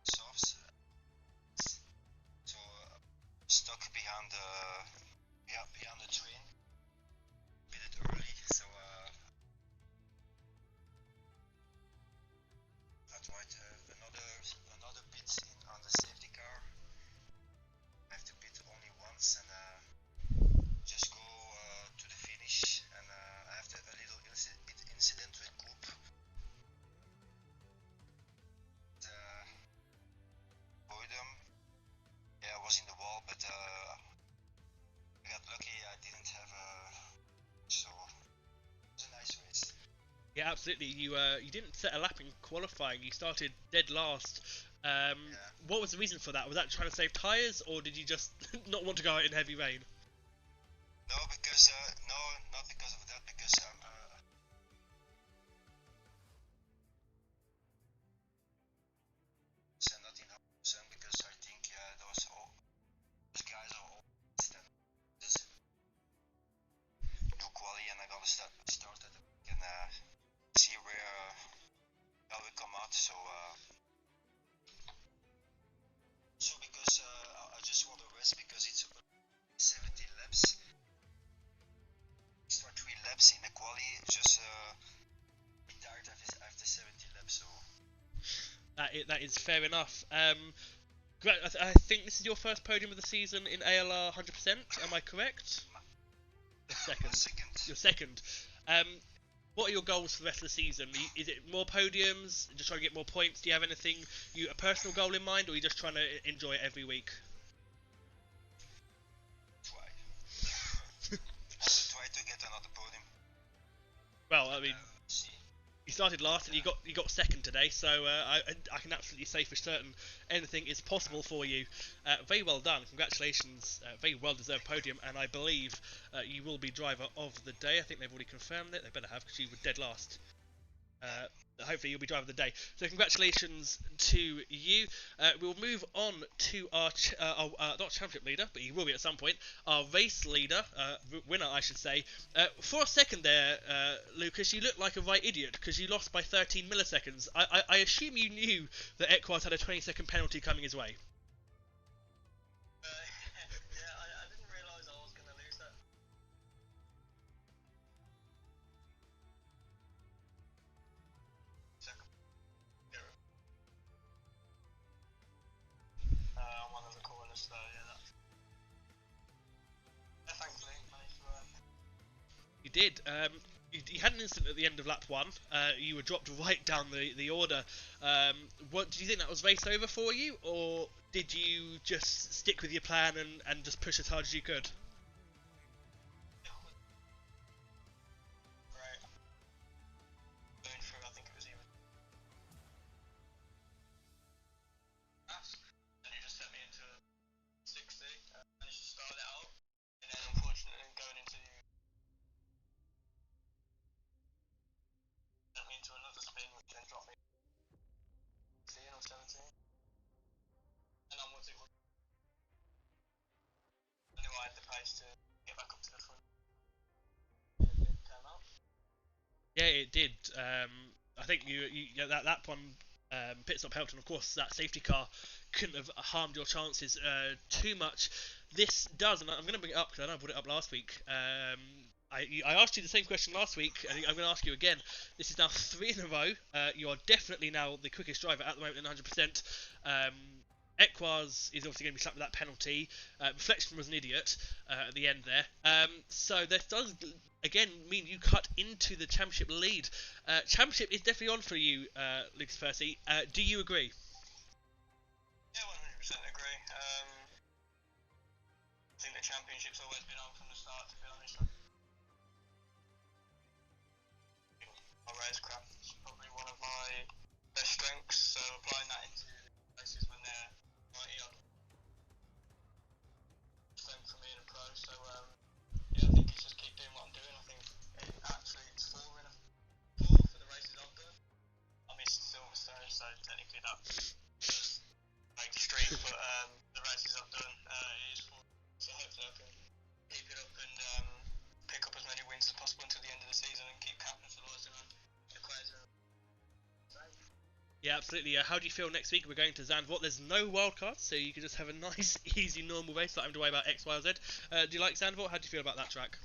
softs, so stuck behind the train. We did early, so that's right. Another pit on the safety car. I have to pit only once and just go to the finish. And I have a little incident with Coop. Boydum. Yeah, I was in the wall, but I got lucky. I didn't have so it was a nice race. Yeah, absolutely. You didn't set a lap in qualifying. You started dead last. Yeah. What was the reason for that? Was that trying to save tyres, or did you just not want to go out in heavy rain? No, because no, not because of that. Because not in 100% because I think those guys are all stand this new quality, and I'm gonna start at the and see where I will come out. So because I just want to rest because it's 70 laps, extra 3 laps in the quali. Just be tired after 70 laps. So that is fair enough. I think this is your first podium of the season in ALR 100%. Am I correct? second. Your second. What are your goals for the rest of the season? Is it more podiums? Just trying to get more points? Do you have anything, a personal goal in mind, or are you just trying to enjoy it every week? Try. I will try to get another podium. Well, I mean, See. you started last and you got second today, so I can absolutely say for certain anything is possible for you. Very well done, congratulations, very well deserved podium, and I believe you will be driver of the day. I think they've already confirmed it. They better have, because you were dead last. Hopefully you'll be driver of the day. So congratulations to you. We'll move on to our not championship leader, but he will be at some point, our race leader, winner I should say. For a second there, Lucas, you looked like a right idiot because you lost by 13 milliseconds. I assume you knew that Equaz had a 20-second penalty coming his way. Yeah, I didn't realise I was going to lose that. On one of the corners, so yeah, thankfully managed to. You did. You had an incident at the end of lap 1. You were dropped right down the order. What do you think that was race over for you, or did you just stick with your plan and just push as hard as you could? Right. Going through, I think it was even. And you just set me into 60. Managed to start it out, and then unfortunately going into. Sent me into another spin, which then dropped me 16 or 17. And onwards it was. Anyway, I had the pace to get back up to the front. It came out. Yeah, it did. I think that one pit stop helped, and of course that safety car couldn't have harmed your chances too much. This does, and I'm going to bring it up because I know I brought it up last week. I asked you the same question last week, and I'm going to ask you again. This is now 3 in a row. You are definitely now the quickest driver at the moment in 100%. Equaz is obviously going to be slapped with that penalty. Reflection was an idiot at the end there. So this does, again, mean you cut into the championship lead. Championship is definitely on for you, Lucas Percy. Do you agree? Yeah, 100% agree. I think the championship's always been on from the start, to be honest. My race craft is probably one of my best strengths, so applying that into races when they're 90 odd strength for me in a pro. So yeah, I think it's just keep doing what I'm doing. I think it's 4 for the races I've done. I missed Silverstone, so technically that does make the streak, but the races I've done it is 4. So hopefully I can keep it up and pick up as many wins as possible until the end of the season and keep capitalising on the equation. Yeah, absolutely. How do you feel next week? We're going to Zandvoort. There's no wildcards, so you can just have a nice, easy, normal race, not having to worry about X, Y, or Z. Do you like Zandvoort? How do you feel about that track?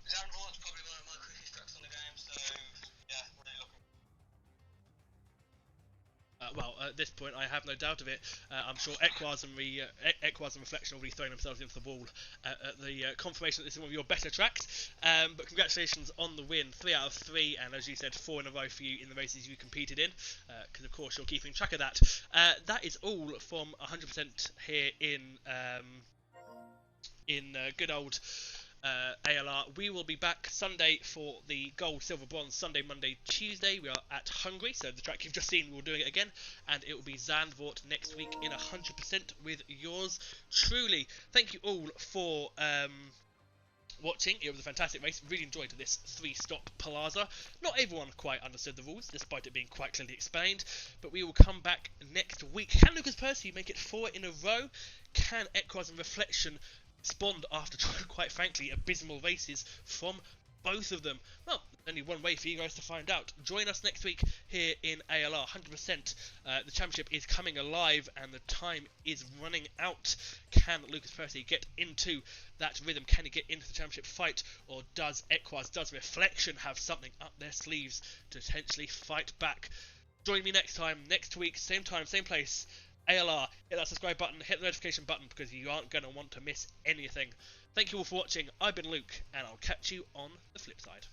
Zandvoort's probably one of my quickest tracks on the game, so yeah, really looking. Well, at this point, I have no doubt of it. I'm sure Equaz and Reflection will be throwing themselves into the wall at the confirmation that this is one of your better tracks. But congratulations on the win. 3 out of 3, and as you said, 4 in a row for you in the races you competed in, because of course you're keeping track of that. That is all from 100% here in good old ALR. We will be back Sunday for the gold, silver, bronze, Sunday, Monday, Tuesday. We are at Hungary, so the track you've just seen, we're doing it again, and it will be Zandvoort next week in 100% with yours truly. Thank you all for watching. It was a fantastic race. Really enjoyed this 3-stop Palazzo. Not everyone quite understood the rules, despite it being quite clearly explained, but we will come back next week. Can Lucas Percy make it 4 in a row? Can Equaz and Reflection respond after, quite frankly, abysmal races from both of them? Well, only one way for you guys to find out. Join us next week here in ALR, 100%. The championship is coming alive and the time is running out. Can Lucas Percy get into that rhythm? Can he get into the championship fight? Or does Equaz, does Reflection have something up their sleeves to potentially fight back? Join me next time, next week, same time, same place. ALR, hit that subscribe button, hit the notification button because you aren't going to want to miss anything. Thank you all for watching. I've been Luke, and I'll catch you on the flip side.